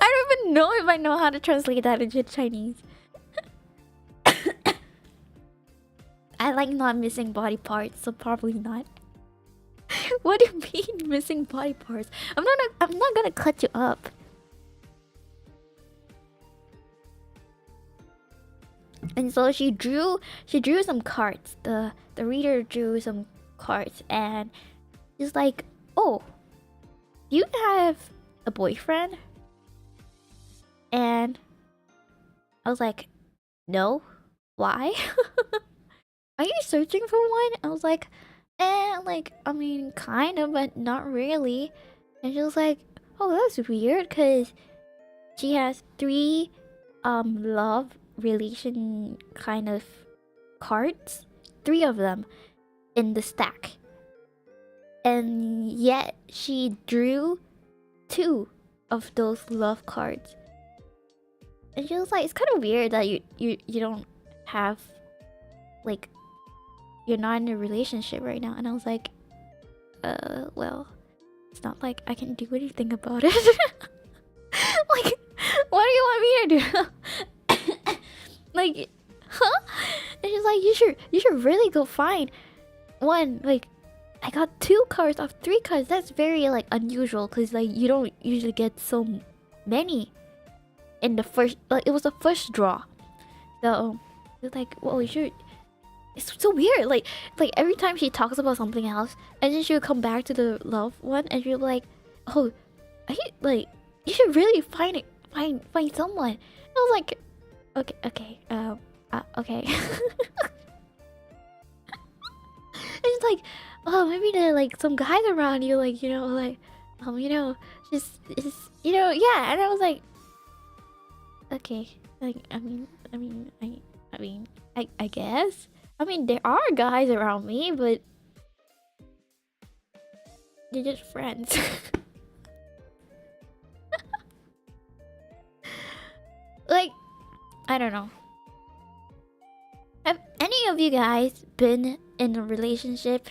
I don't even know if I know how to translate that into Chinese. I like not missing body parts, so probably not. What do you mean missing body parts? I'm not gonna cut you up. And so she drew some cards. The reader drew some cards and she's like, oh, you have a boyfriend? And I was like, no. Why? Are you searching for one? I was like, like, I mean, kind of, but not really. And she was like, oh, that's weird, because she has 3 love relation kind of cards. 3 of them in the stack. And yet she drew 2 of those love cards. And she was like, it's kind of weird that you don't have, like, you're not in a relationship right now. And I was like, well, it's not like I can do anything about it. Like, what do you want me to do? Like, huh? And she's like, you should really go find one. Like, I got 2 cards of 3 cards. That's very like unusual, because like you don't usually get so many in the first, like, it was the first draw. So it's like, well, you should. It's so weird. Like every time she talks about something else, and then she would come back to the love one, and she'll be like, oh, you should really find someone. And I was like, okay. Okay. And it's like, oh, maybe there are like some guys around you, like, you know, like, just, yeah. And I was like, okay, like, I guess. I mean, there are guys around me, but they're just friends. Like, I don't know. Have any of you guys been in a relationship?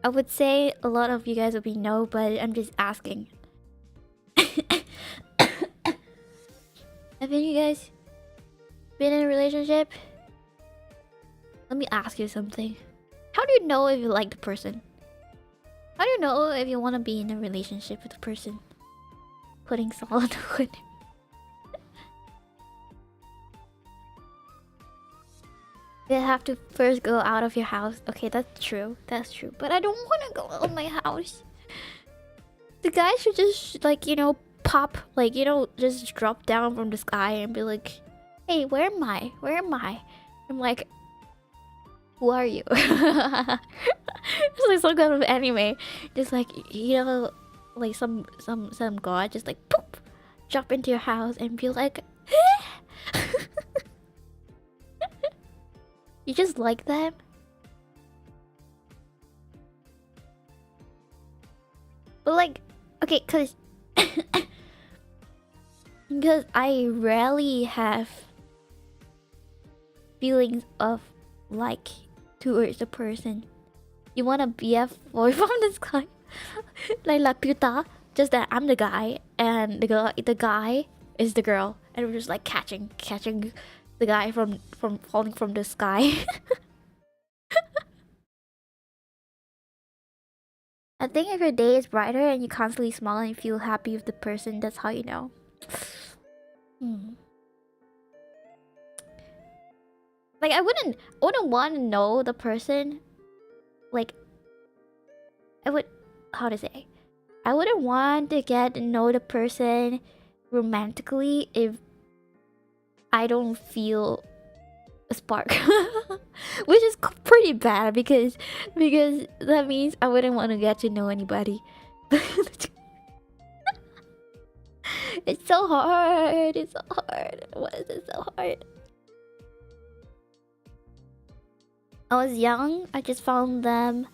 I would say a lot of you guys would be no, but I'm just asking. Haven't you guys been in a relationship? Let me ask you something. How do you know if you like the person? How do you know if you want to be in a relationship with the person? Putting salt on the wood. You have to first go out of your house. Okay, that's true. That's true. But I don't want to go out of my house. The guy should just, like, you know, pop, like, you know, just drop down from the sky and be like, hey, where am I? Where am I? I'm like, who are you? It's like some kind of anime. Just like, you know, like some god just like poop, drop into your house and be like, you just like them. But like, okay, cause because I rarely have feelings of like towards a person. You want a BF boy from the sky, like la puta. Just that I'm the guy and the guy is the girl, and we're just like catching the guy from falling from the sky. I think if your day is brighter and you constantly smile and you feel happy with the person, that's how you know. Like I wouldn't want to know the person. Like I would, how to say? I wouldn't want to get to know the person romantically if I don't feel a spark. Which is pretty bad because that means I wouldn't want to get to know anybody. It's so hard. It's so hard. Why is it so hard? I was young. I just found them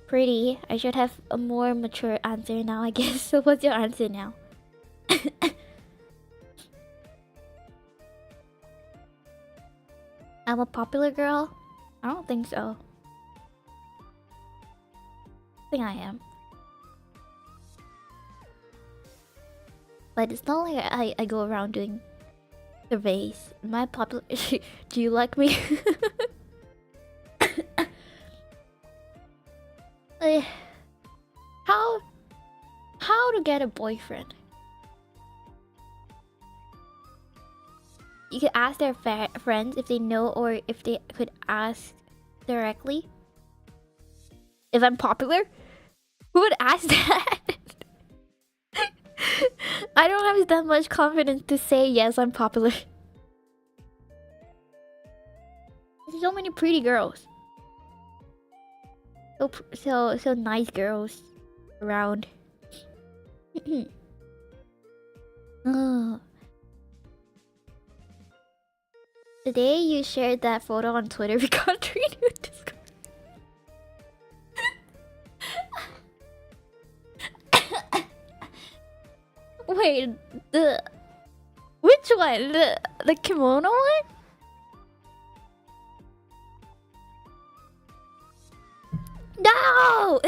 pretty. I should have a more mature answer now, I guess. So what's your answer now? I'm a popular girl? I don't think so. I think I am. But it's not like I go around doing surveys. Am I popular? Do you like me? How to get a boyfriend? You could ask their friends if they know or if they could ask directly. If I'm popular? Who would ask that? I don't have that much confidence to say yes, I'm popular. There's so many pretty girls. So nice girls around. Oh. The day you shared that photo on Twitter, we got treated with Discord. Wait, which one? The kimono one? No!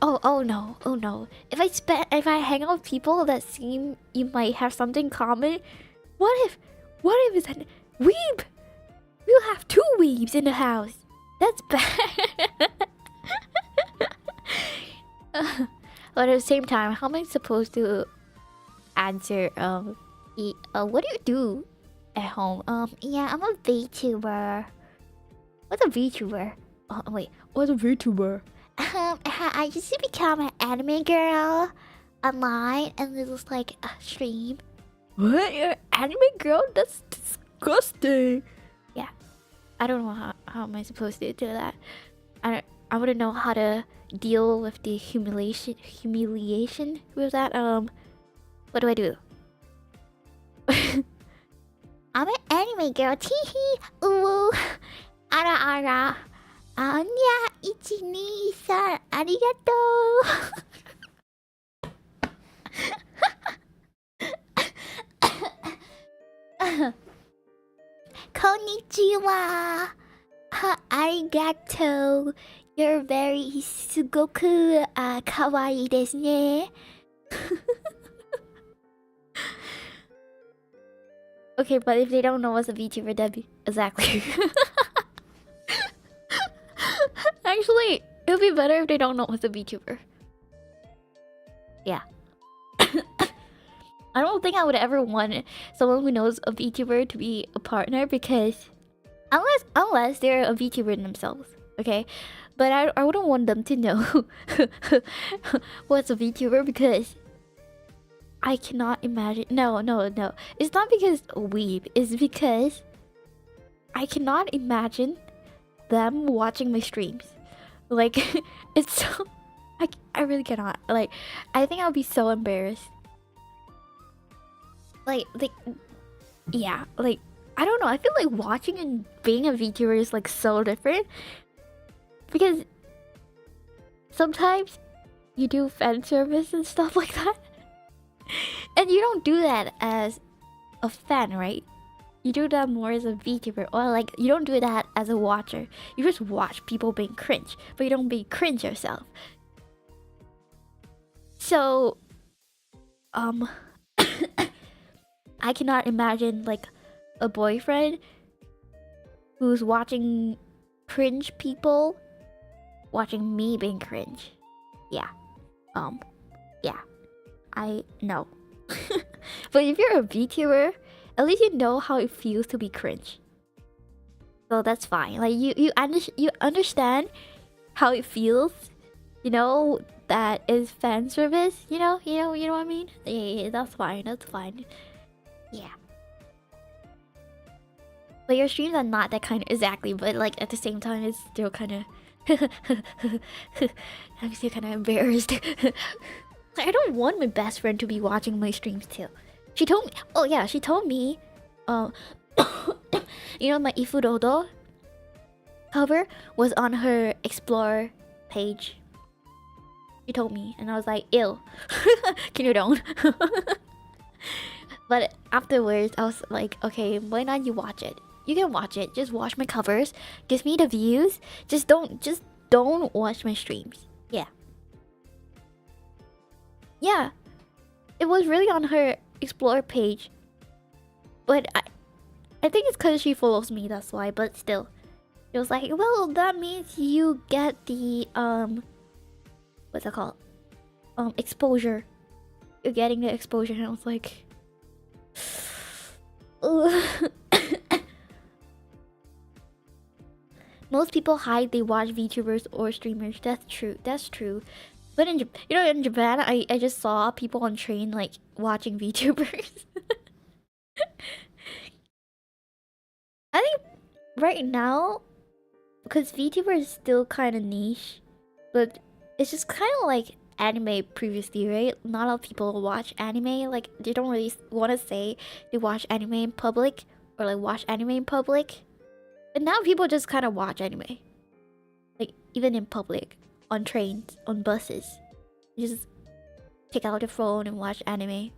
Oh no. If I hang out with people that seem you might have something common, what if it's a weeb? We'll have two weebs in the house. That's bad. But at the same time, how am I supposed to answer what do you do at home? Yeah, I'm a VTuber. What's a VTuber? Oh wait, what's a VTuber? I used to become an anime girl online and it was like a stream. What? You're an anime girl? That's disgusting. Yeah, I don't know how am I supposed to do that. I wouldn't know how to deal with the humiliation with that. What do I do? I'm an anime girl. Teehee. Ooh. Ara ara. Anya 123 ありがとう。こんにちは。ありがとう。You're very すごくかわいいですね。Okay, but if they don't know what's a VTuber, that'd be exactly. Actually, it would be better if they don't know what's a VTuber. Yeah. I don't think I would ever want someone who knows a VTuber to be a partner, because unless they're a VTuber themselves, okay? But I wouldn't want them to know what's a VTuber, because I cannot imagine. No. It's not because weeb. It's because I cannot imagine them watching my streams. Like, it's so... I really cannot. Like, I think I'll be so embarrassed. Like, yeah, like, I don't know. I feel like watching and being a VTuber is like so different, because sometimes you do fan service and stuff like that, and you don't do that as a fan, right? You do that more as a VTuber, or like you don't do that as a watcher. You just watch people being cringe, but you don't be cringe yourself. So, I cannot imagine like a boyfriend who's watching cringe people watching me being cringe. Yeah. Yeah. I know. But if you're a VTuber, at least you know how it feels to be cringe. So that's fine. Like you understand how it feels. You know that is fan service. You know what I mean? Yeah, that's fine. That's fine. Yeah. But your streams are not that kind of exactly, but like at the same time it's still kind of I'm still kind of embarrassed. Like, I don't want my best friend to be watching my streams too. She told me, oh yeah, she told me, you know, my Ifudodo cover was on her explore page. She told me, and I was like, ew. Can you don't? But afterwards, I was like, okay, why not you watch it? You can watch it. Just watch my covers. Gives me the views. Just don't watch my streams. Yeah. Yeah. It was really on her explore page. But I think it's because she follows me, that's why. But still, it was like, well, that means you get the what's it called? Exposure. You're getting the exposure, and I was like, most people hide they watch VTubers or streamers. That's true. That's true. But in in Japan, I just saw people on train like watching VTubers. I think right now, because VTuber is still kind of niche, but it's just kind of like anime previously, right? Not a lot of people watch anime. Like, they don't really want to say they watch anime in public, or like watch anime in public. And now people just kind of watch anime, like even in public, on trains, on buses. You just take out your phone and watch anime.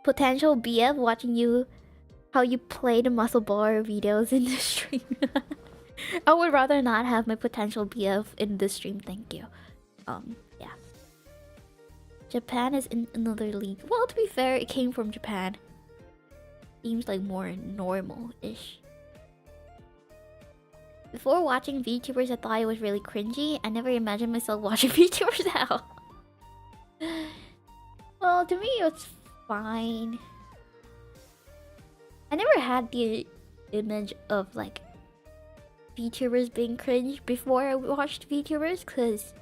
Potential BF watching you, how you play the muscle bar videos in the stream. I would rather not have my potential BF in the stream, thank you. Yeah. Japan is in another league. Well, to be fair, it came from Japan. Seems like more normal-ish. Before watching VTubers, I thought it was really cringy. I never imagined myself watching VTubers now. Well, to me, it's fine. I never had the image of like VTubers being cringe before I watched VTubers, because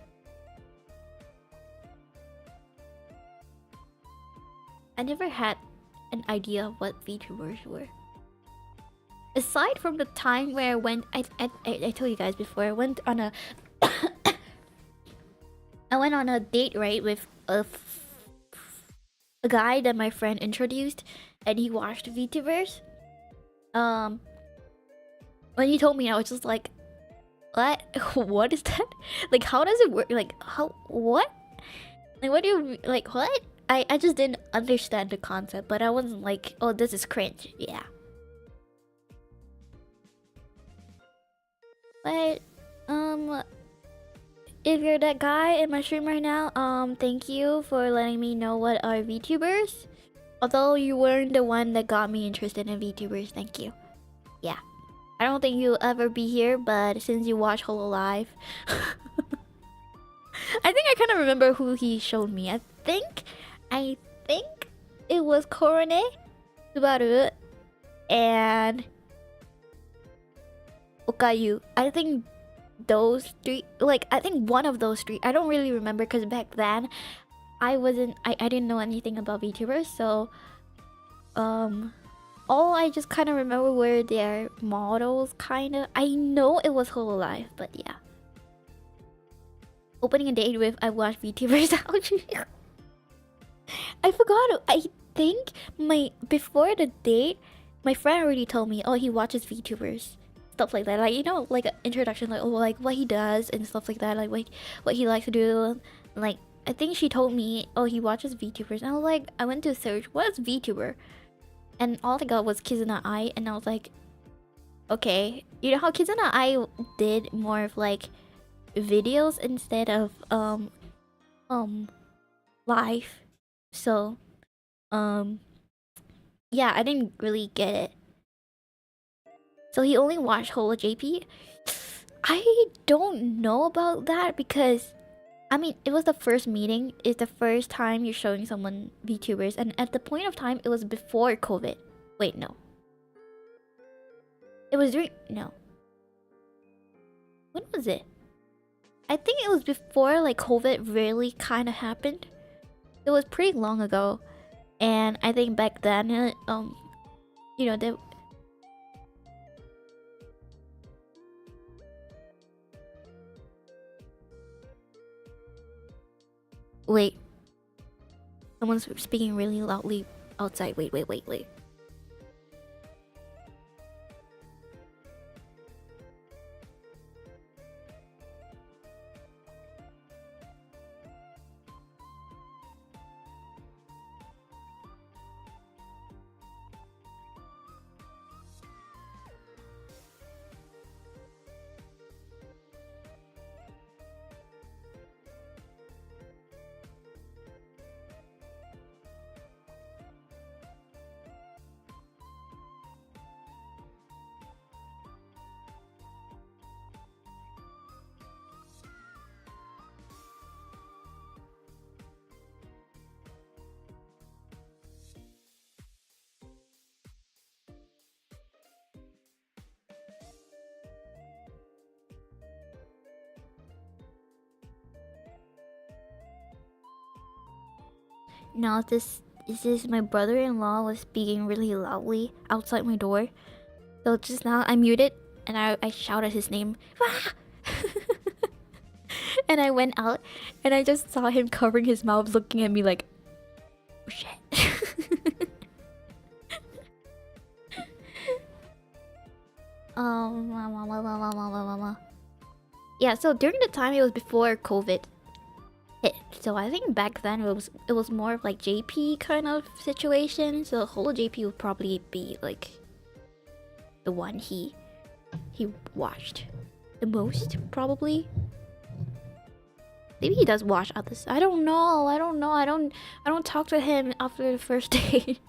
I never had an idea of what VTubers were. Aside from the time where I went, I told you guys before, I went on a I went on a date, right, with a guy that my friend introduced, and he watched VTubers. When he told me, I was just like, what? What is that? Like, how does it work? Like, how? What? Like, what do you like? What? I just didn't understand the concept, but I wasn't like, oh, this is cringe. Yeah. But if you're that guy in my stream right now, thank you for letting me know what are VTubers. Although you weren't the one that got me interested in VTubers, thank you. Yeah. I don't think you'll ever be here, but since you watch Hololive, I think I kind of remember who he showed me. I think it was Korone, Subaru, and Okayu. I think those three, like, I think one of those three. I don't really remember because back then I didn't know anything about VTubers, so all I just kind of remember were their models, kind of. I know it was Hololive, but yeah. Opening a date with I watched VTubers. I forgot. I think before the date, my friend already told me, oh, he watches VTubers, stuff like that. Like, you know, like an introduction, like, oh, like what he does and stuff like that, like what he likes to do. Like, I think she told me, oh, he watches VTubers, and I was like, I went to search what's VTuber, and all I got was Kizuna Ai, and I was like, okay, you know how Kizuna Ai did more of like videos instead of live, so yeah, I didn't really get it. So he only watched Holo JP. I don't know about that because I mean, it was the first meeting. It's the first time you're showing someone VTubers, and at the point of time, it was before COVID. Wait, no. It was during no. When was it? I think it was before like COVID really kind of happened. It was pretty long ago, and I think back then, you know, they. Wait. Someone's speaking really loudly outside. Wait. Now this is my brother-in-law was speaking really loudly outside my door. So just now I muted and I shouted his name. And I went out and I just saw him covering his mouth looking at me like, oh shit. Yeah, so during the time it was before COVID hit. So I think back then it was more of like JP kind of situation. So Holo JP would probably be like the one he watched the most, probably. Maybe he does watch others. I don't know. I don't talk to him after the first date.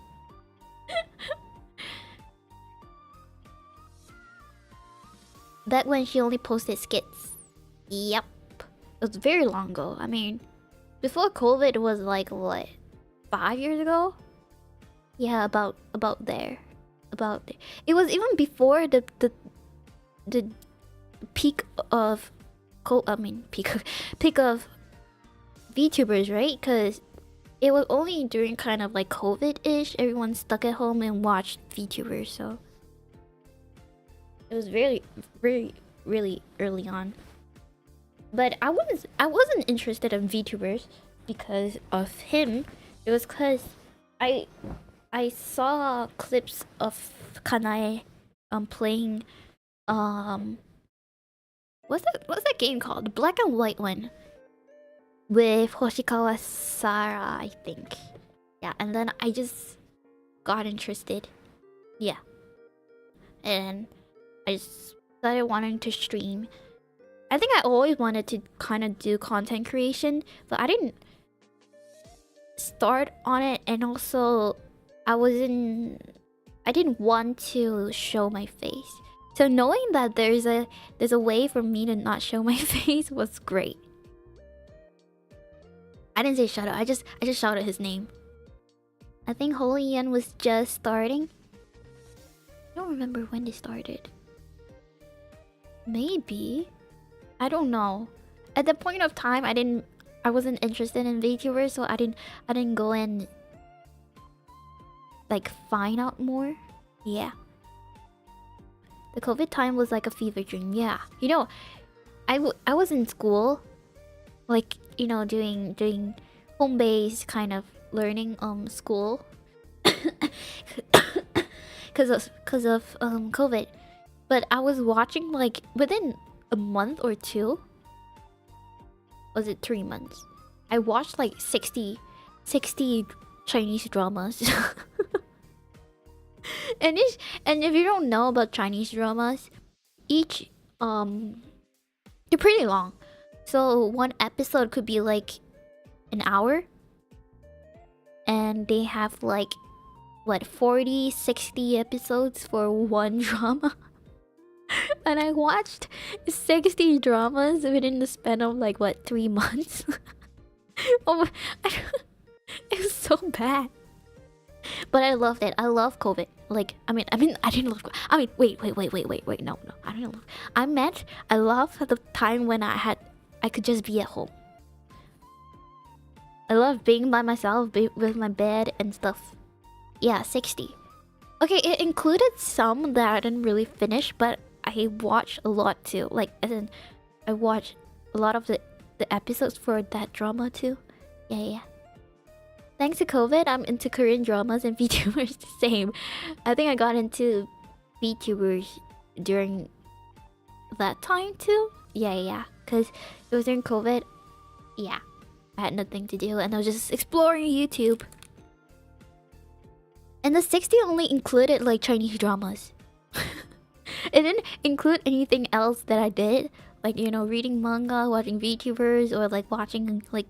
Back when she only posted skits. Yep. It was very long ago. I mean, before COVID it was like what, 5 years ago? Yeah, about there. About there. It was even before the peak of peak of VTubers, right? Because it was only during kind of like COVID-ish, everyone stuck at home and watched VTubers, so it was very really early on. But I wasn't interested in VTubers because of him. It was because I saw clips of Kanae playing what's that game called? The black and white one with Hoshikawa Sara, I think. Yeah, and then I just got interested. Yeah. And I just started wanting to stream. I think I always wanted to kind of do content creation, but I didn't start on it, and also I didn't want to show my face. So knowing that there's a way for me to not show my face was great. I didn't say shout out. I just shouted his name. I think Hiii was just starting. I don't remember when they started. Maybe. I don't know. At the point of time, I wasn't interested in VTubers, so I didn't go and like find out more. Yeah. The COVID time was like a fever dream. Yeah. You know, I was in school, like, you know, doing home-based kind of learning school because of COVID. But I was watching like within a month or two. Was it 3 months? I watched like 60 Chinese dramas. and if you don't know about Chinese dramas, each they're pretty long. So one episode could be like an hour. And they have like what 40-60 episodes for one drama. And I watched 60 dramas within the span of like what 3 months. Oh my, it was so bad. But I loved it. I love COVID. Like I mean I didn't love. I mean wait no I didn't love. I meant I love the time when I could just be at home. I love being by myself with my bed and stuff. Yeah, 60. Okay, it included some that I didn't really finish, but I watched a lot too. Like, as in, I watched a lot of the episodes for that drama too. Yeah. Thanks to COVID, I'm into Korean dramas and VTubers the same. I think I got into VTubers during that time too. Yeah. Because it was during COVID. Yeah. I had nothing to do and I was just exploring YouTube. And the 60 only included like Chinese dramas. It didn't include anything else that I did. Like, you know, reading manga, watching VTubers, or like watching like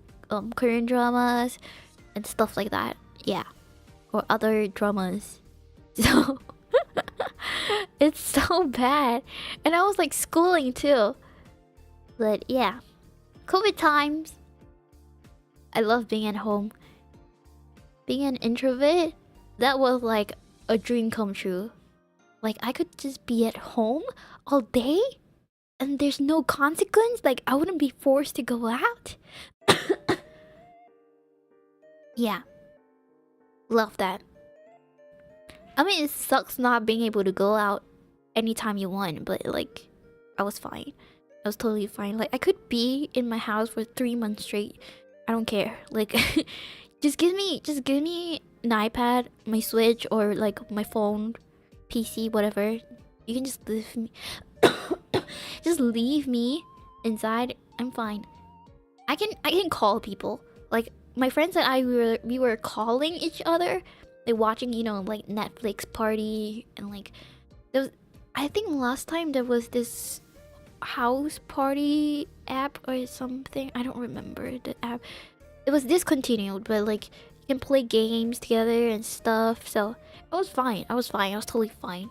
Korean dramas and stuff like that. Yeah. Or other dramas. So it's so bad. And I was like schooling too. But yeah. COVID times. I love being at home. Being an introvert, that was like a dream come true. Like I could just be at home all day and there's no consequence. Like I wouldn't be forced to go out. Yeah. Love that. I mean, it sucks not being able to go out anytime you want, but like I was fine. I was totally fine. Like I could be in my house for 3 months straight. I don't care. Like just give me an iPad, my Switch, or like my phone, PC, whatever. You can just leave me. Just leave me inside. I'm fine. I can call people. Like my friends and I, we were calling each other, like watching, you know, like Netflix party, and like there was, I think last time there was this house party app or something. I don't remember the app. It was discontinued, but like you can play games together and stuff. So I was fine. I was totally fine.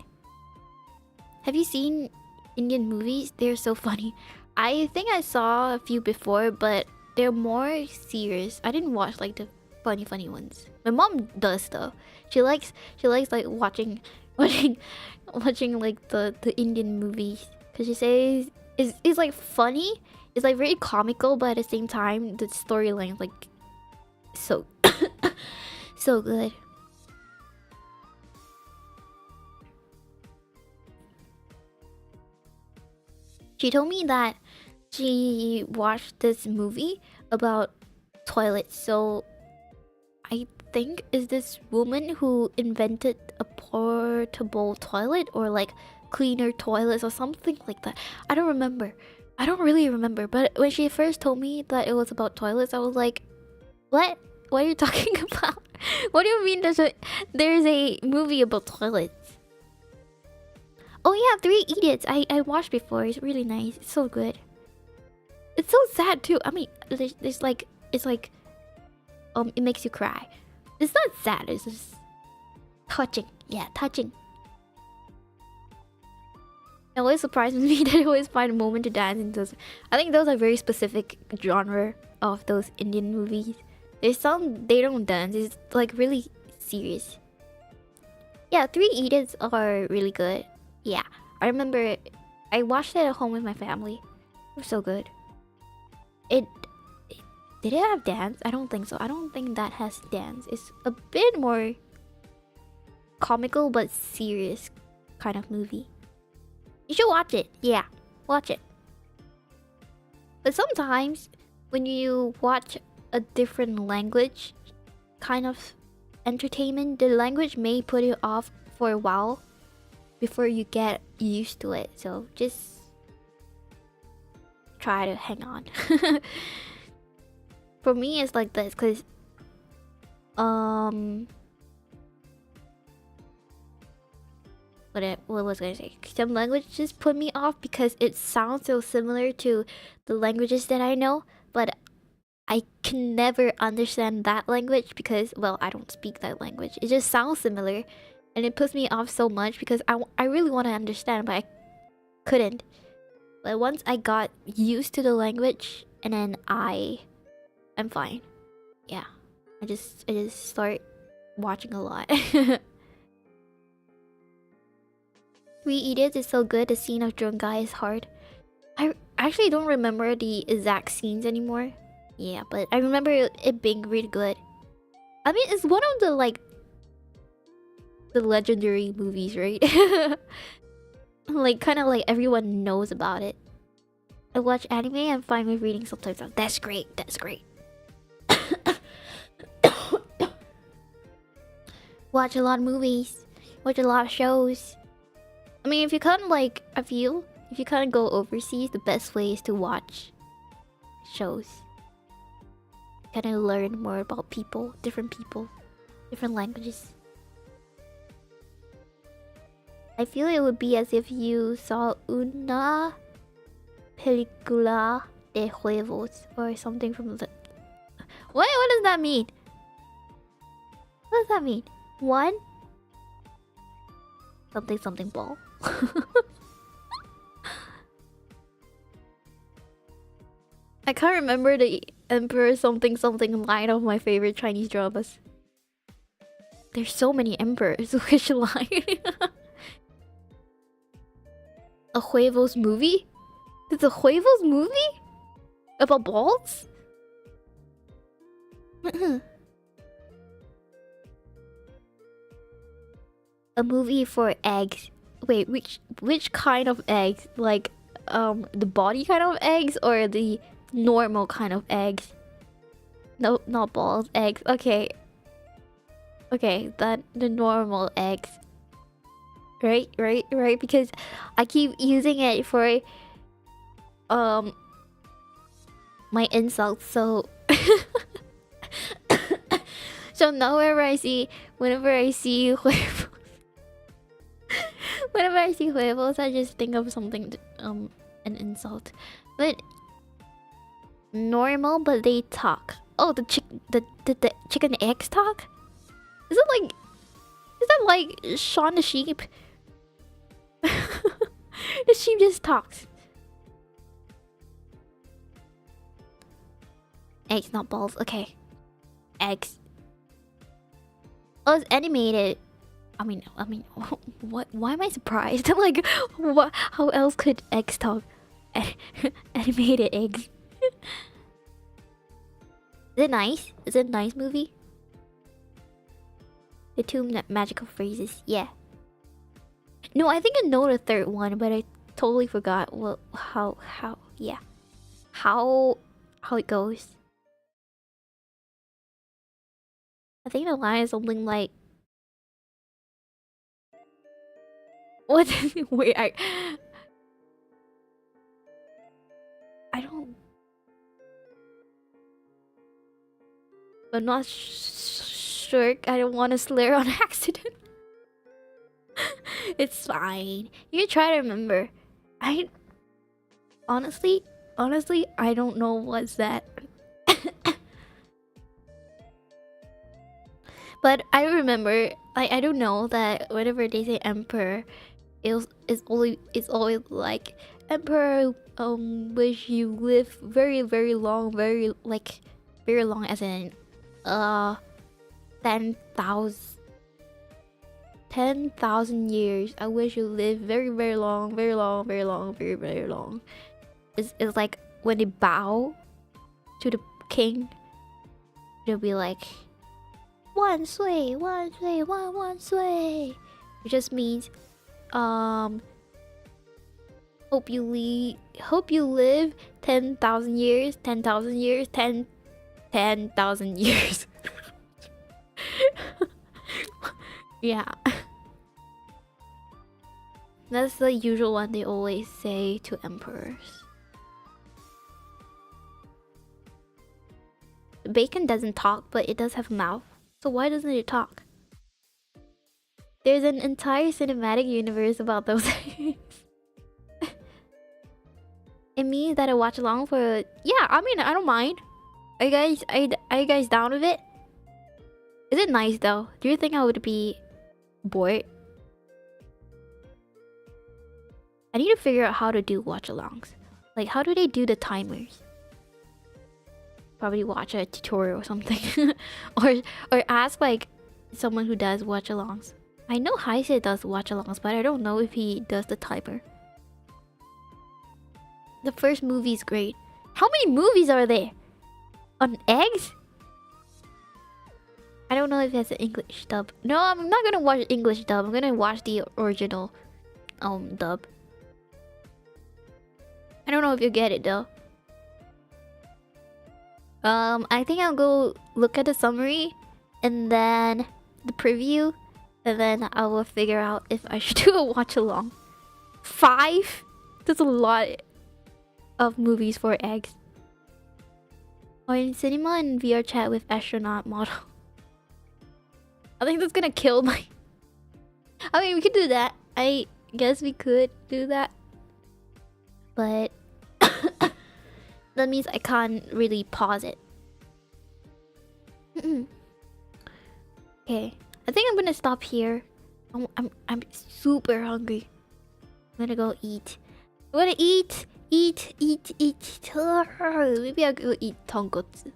Have you seen Indian movies? They're so funny. I think I saw a few before, but they're more serious. I didn't watch like the funny ones. My mom does though. She likes like watching like the Indian movies, because she says it's like funny. It's like very comical, but at the same time the storyline is like so so good. She told me that she watched this movie about toilets. So I think is this woman who invented a portable toilet, or like cleaner toilets or something like that. I don't remember. I don't really remember. But when she first told me that it was about toilets, I was like, what? What are you talking about? What do you mean there's a movie about toilets? Oh yeah, Three Idiots. I watched before. It's really nice. It's so good. It's so sad too. I mean, there's like it's like it makes you cry. It's not sad. It's just touching. Yeah, touching. It always surprises me that I always find a moment to dance in those. I think those are very specific genre of those Indian movies. There's some they don't dance. It's like really serious. Yeah, Three Idiots are really good. Yeah, I remember I watched it at home with my family. It was so good. It did it have dance? I don't think so. I don't think that has dance. It's a bit more comical but serious kind of movie. You should watch it. Yeah, watch it. But sometimes when you watch a different language kind of entertainment, the language may put you off for a while before you get used to it. So just try to hang on. For me, it's like this, cause what was I gonna say? Some languages put me off because it sounds so similar to the languages that I know, but I can never understand that language because, well, I don't speak that language. It just sounds similar, and it puts me off so much because I really want to understand, but I couldn't. But once I got used to the language, and then I'm fine. Yeah, I just start watching a lot. Three Idiots is so good. The scene of drunk guy is hard. I actually don't remember the exact scenes anymore. Yeah, but I remember it being really good. I mean, it's one of the like the legendary movies, right? Like kind of like everyone knows about it. I watch anime. I'm fine with reading subtitles. That's great. That's great. Watch a lot of movies. Watch a lot of shows. I mean, if you kind of like, I feel if you kind of go overseas, the best way is to watch shows. Kind of learn more about people, different languages. I feel it would be as if you saw una película de huevos or something from the. What does that mean? What does that mean? One something ball. I can't remember the Emperor something line of my favorite Chinese dramas. There's so many emperors. Which line? A Huevos movie? It's a Huevos movie? About balls? A movie for eggs. Wait, which kind of eggs? Like the body kind of eggs or the normal kind of eggs? No, not balls, eggs. Okay, that the normal eggs. Right, because I keep using it for my insults, so so now whenever I see huevos, whenever I see huevos, I just think of something an insult. But normal, but they talk. Oh, the chicken eggs talk? Is that like Shaun the Sheep? The sheep just talks. Eggs, not balls. Okay. Eggs. Oh, it's animated. I mean, what? Why am I surprised? Like, what? How else could eggs talk? Animated eggs. Is it nice? Is it a nice movie? The two magical phrases. Yeah. No, I think I know the third one, but I totally forgot how it goes. I think the line is something like, what? Wait, I don't. I'm not sure. I don't want to slur on accident. It's fine. You can try to remember. Honestly, honestly, I don't know what's that. But I remember, I don't know that whenever they say emperor, it's always like emperor wish you live very very long, very long, as in 10,000 years. I wish you live very very long, very long, very long, very very long. It's like when they bow to the king, they'll be like 万岁万岁万岁, which just means hope you live 10,000 years, 10,000 years, 10,000 years. Yeah. That's the usual one they always say to emperors. Bacon doesn't talk, but it does have a mouth. So why doesn't it talk? There's an entire cinematic universe about those things. It means that I watch along for... Yeah, I mean, I don't mind. Are you guys down with it? Is it nice though? Do you think I would be bored? I need to figure out how to do watch-alongs. Like, how do they do the timers? Probably watch a tutorial or something. or ask like someone who does watch-alongs. I know Hiii does watch-alongs, but I don't know if he does the timer. The first movie is great. How many movies are there? On eggs? I don't know if it's an English dub. No, I'm not gonna watch English dub. I'm gonna watch the original dub. I don't know if you get it though. I think I'll go look at the summary and then the preview, and then I will figure out if I should do a watch along. 5? That's a lot of movies for eggs. Or in cinema and VR chat with astronaut model. I think that's gonna kill my... I mean, we could do that. I guess we could do that. But... that means I can't really pause it. Okay, I think I'm gonna stop here. I'm super hungry. I'm gonna go eat. I'm gonna eat. Maybe I'll go eat tonkotsu.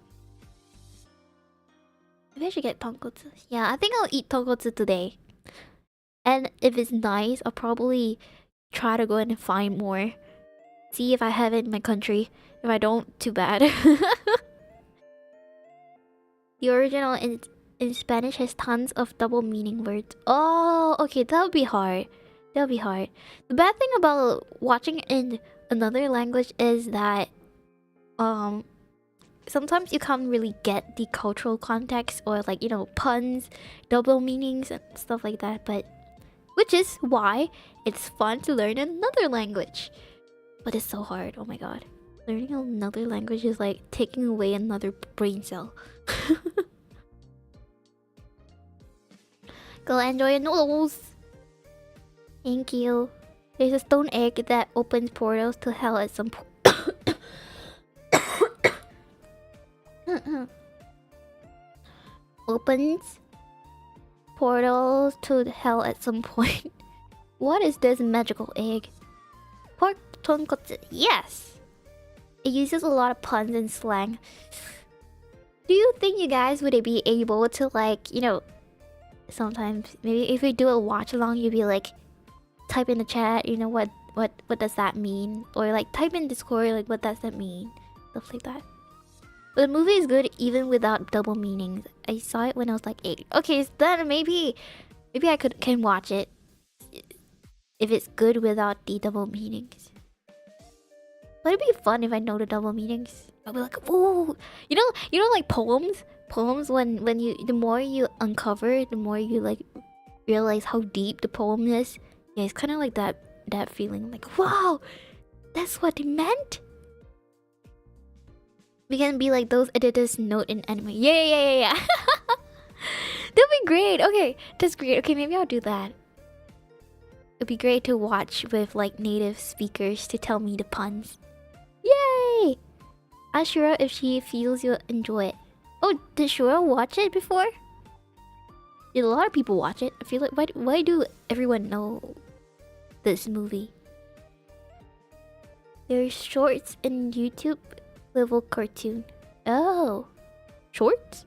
Maybe I should get tonkotsu. Yeah, I think I'll eat tonkotsu today. And if it's nice, I'll probably try to go and find more. See if I have it in my country. If I don't, too bad. The original in Spanish has tons of double meaning words. Oh, okay, that would be hard. That would be hard. The bad thing about watching in another language is that sometimes you can't really get the cultural context, or like, you know, puns, double meanings and stuff like that. But which is why it's fun to learn another language. But it's so hard. Oh my god. Learning another language is like taking away another brain cell. Go enjoy your noodles. Thank you. There's a stone egg that opens portals to hell at some point. Opens portals to hell at some point. What is this magical egg? Pork tonkotsu. Yes! It uses a lot of puns and slang. Do you think you guys would be able to, like, you know, sometimes maybe if we do a watch along, you'd be like, type in the chat, you know, what does that mean? Or like type in Discord, like, what does that mean? Stuff like that. But the movie is good even without double meanings. I saw it when I was like 8. Okay, so then maybe I can watch it if it's good without the double meanings. But it'd be fun if I know the double meanings. I'll be like, ooh, you know, like poems. When you, the more you uncover, the more you like realize how deep the poem is. Yeah, it's kind of like that feeling, like, wow, that's what it meant. We can be like those editors note in anime. Yeah. That'd be great. Okay, that's great. Okay, maybe I'll do that. It'd be great to watch with like native speakers to tell me the puns. Yay! Okay. Ask Shura if she feels you'll enjoy it. Oh, did Shura watch it before? Did a lot of people watch it? I feel like why do everyone know this movie? There's shorts in YouTube level cartoon. Oh, shorts?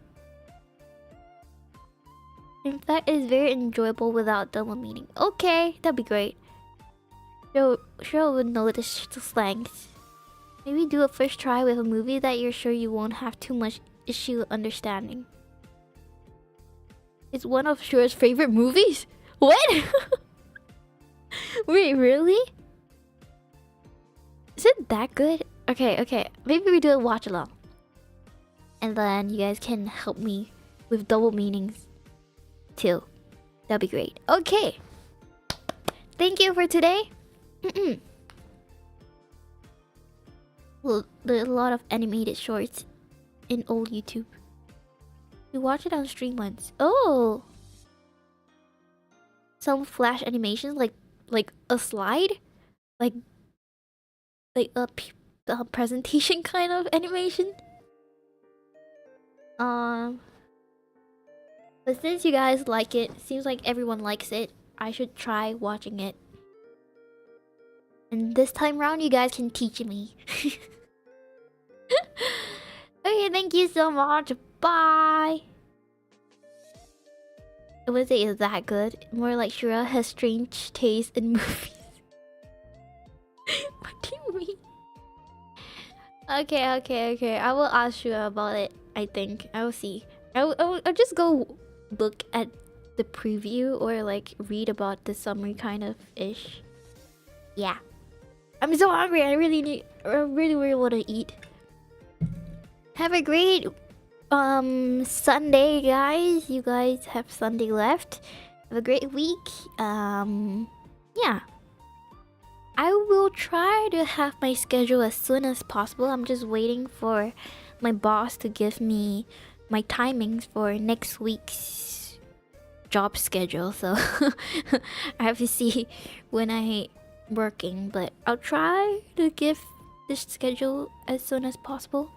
In fact, it is very enjoyable without double meaning. Okay, that'd be great. Sure would know the slangs. Maybe do a first try with a movie that you're sure you won't have too much issue understanding. It's one of Shura's favorite movies? What? Wait, really? Is it that good? Okay. Maybe we do a watch along. And then you guys can help me with double meanings too. That'd be great. Okay. Thank you for today. Well, there's a lot of animated shorts in old YouTube. We watched it on stream once. Oh, some flash animations like a slide, like a presentation kind of animation. But since you guys like it, seems like everyone likes it, I should try watching it. And this time around, you guys can teach me. Okay, thank you so much. Bye. I wouldn't say it's that good. More like Shura has strange taste in movies. What do you mean? Okay. I will ask Shura about it. I think I will see. I'll just go look at the preview or like read about the summary kind of ish. Yeah. I'm so hungry. I really want to eat. Have a great Sunday, guys. You guys have Sunday left. Have a great week. Yeah. I will try to have my schedule as soon as possible. I'm just waiting for my boss to give me my timings for next week's job schedule. So I have to see when I working, but I'll try to give this schedule as soon as possible.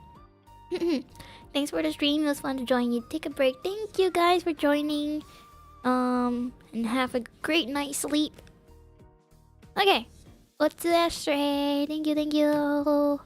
Thanks for the stream. It was fun to join you. Take a break. Thank you guys for joining. And have a great night's sleep. Okay. What's the Astray? Thank you.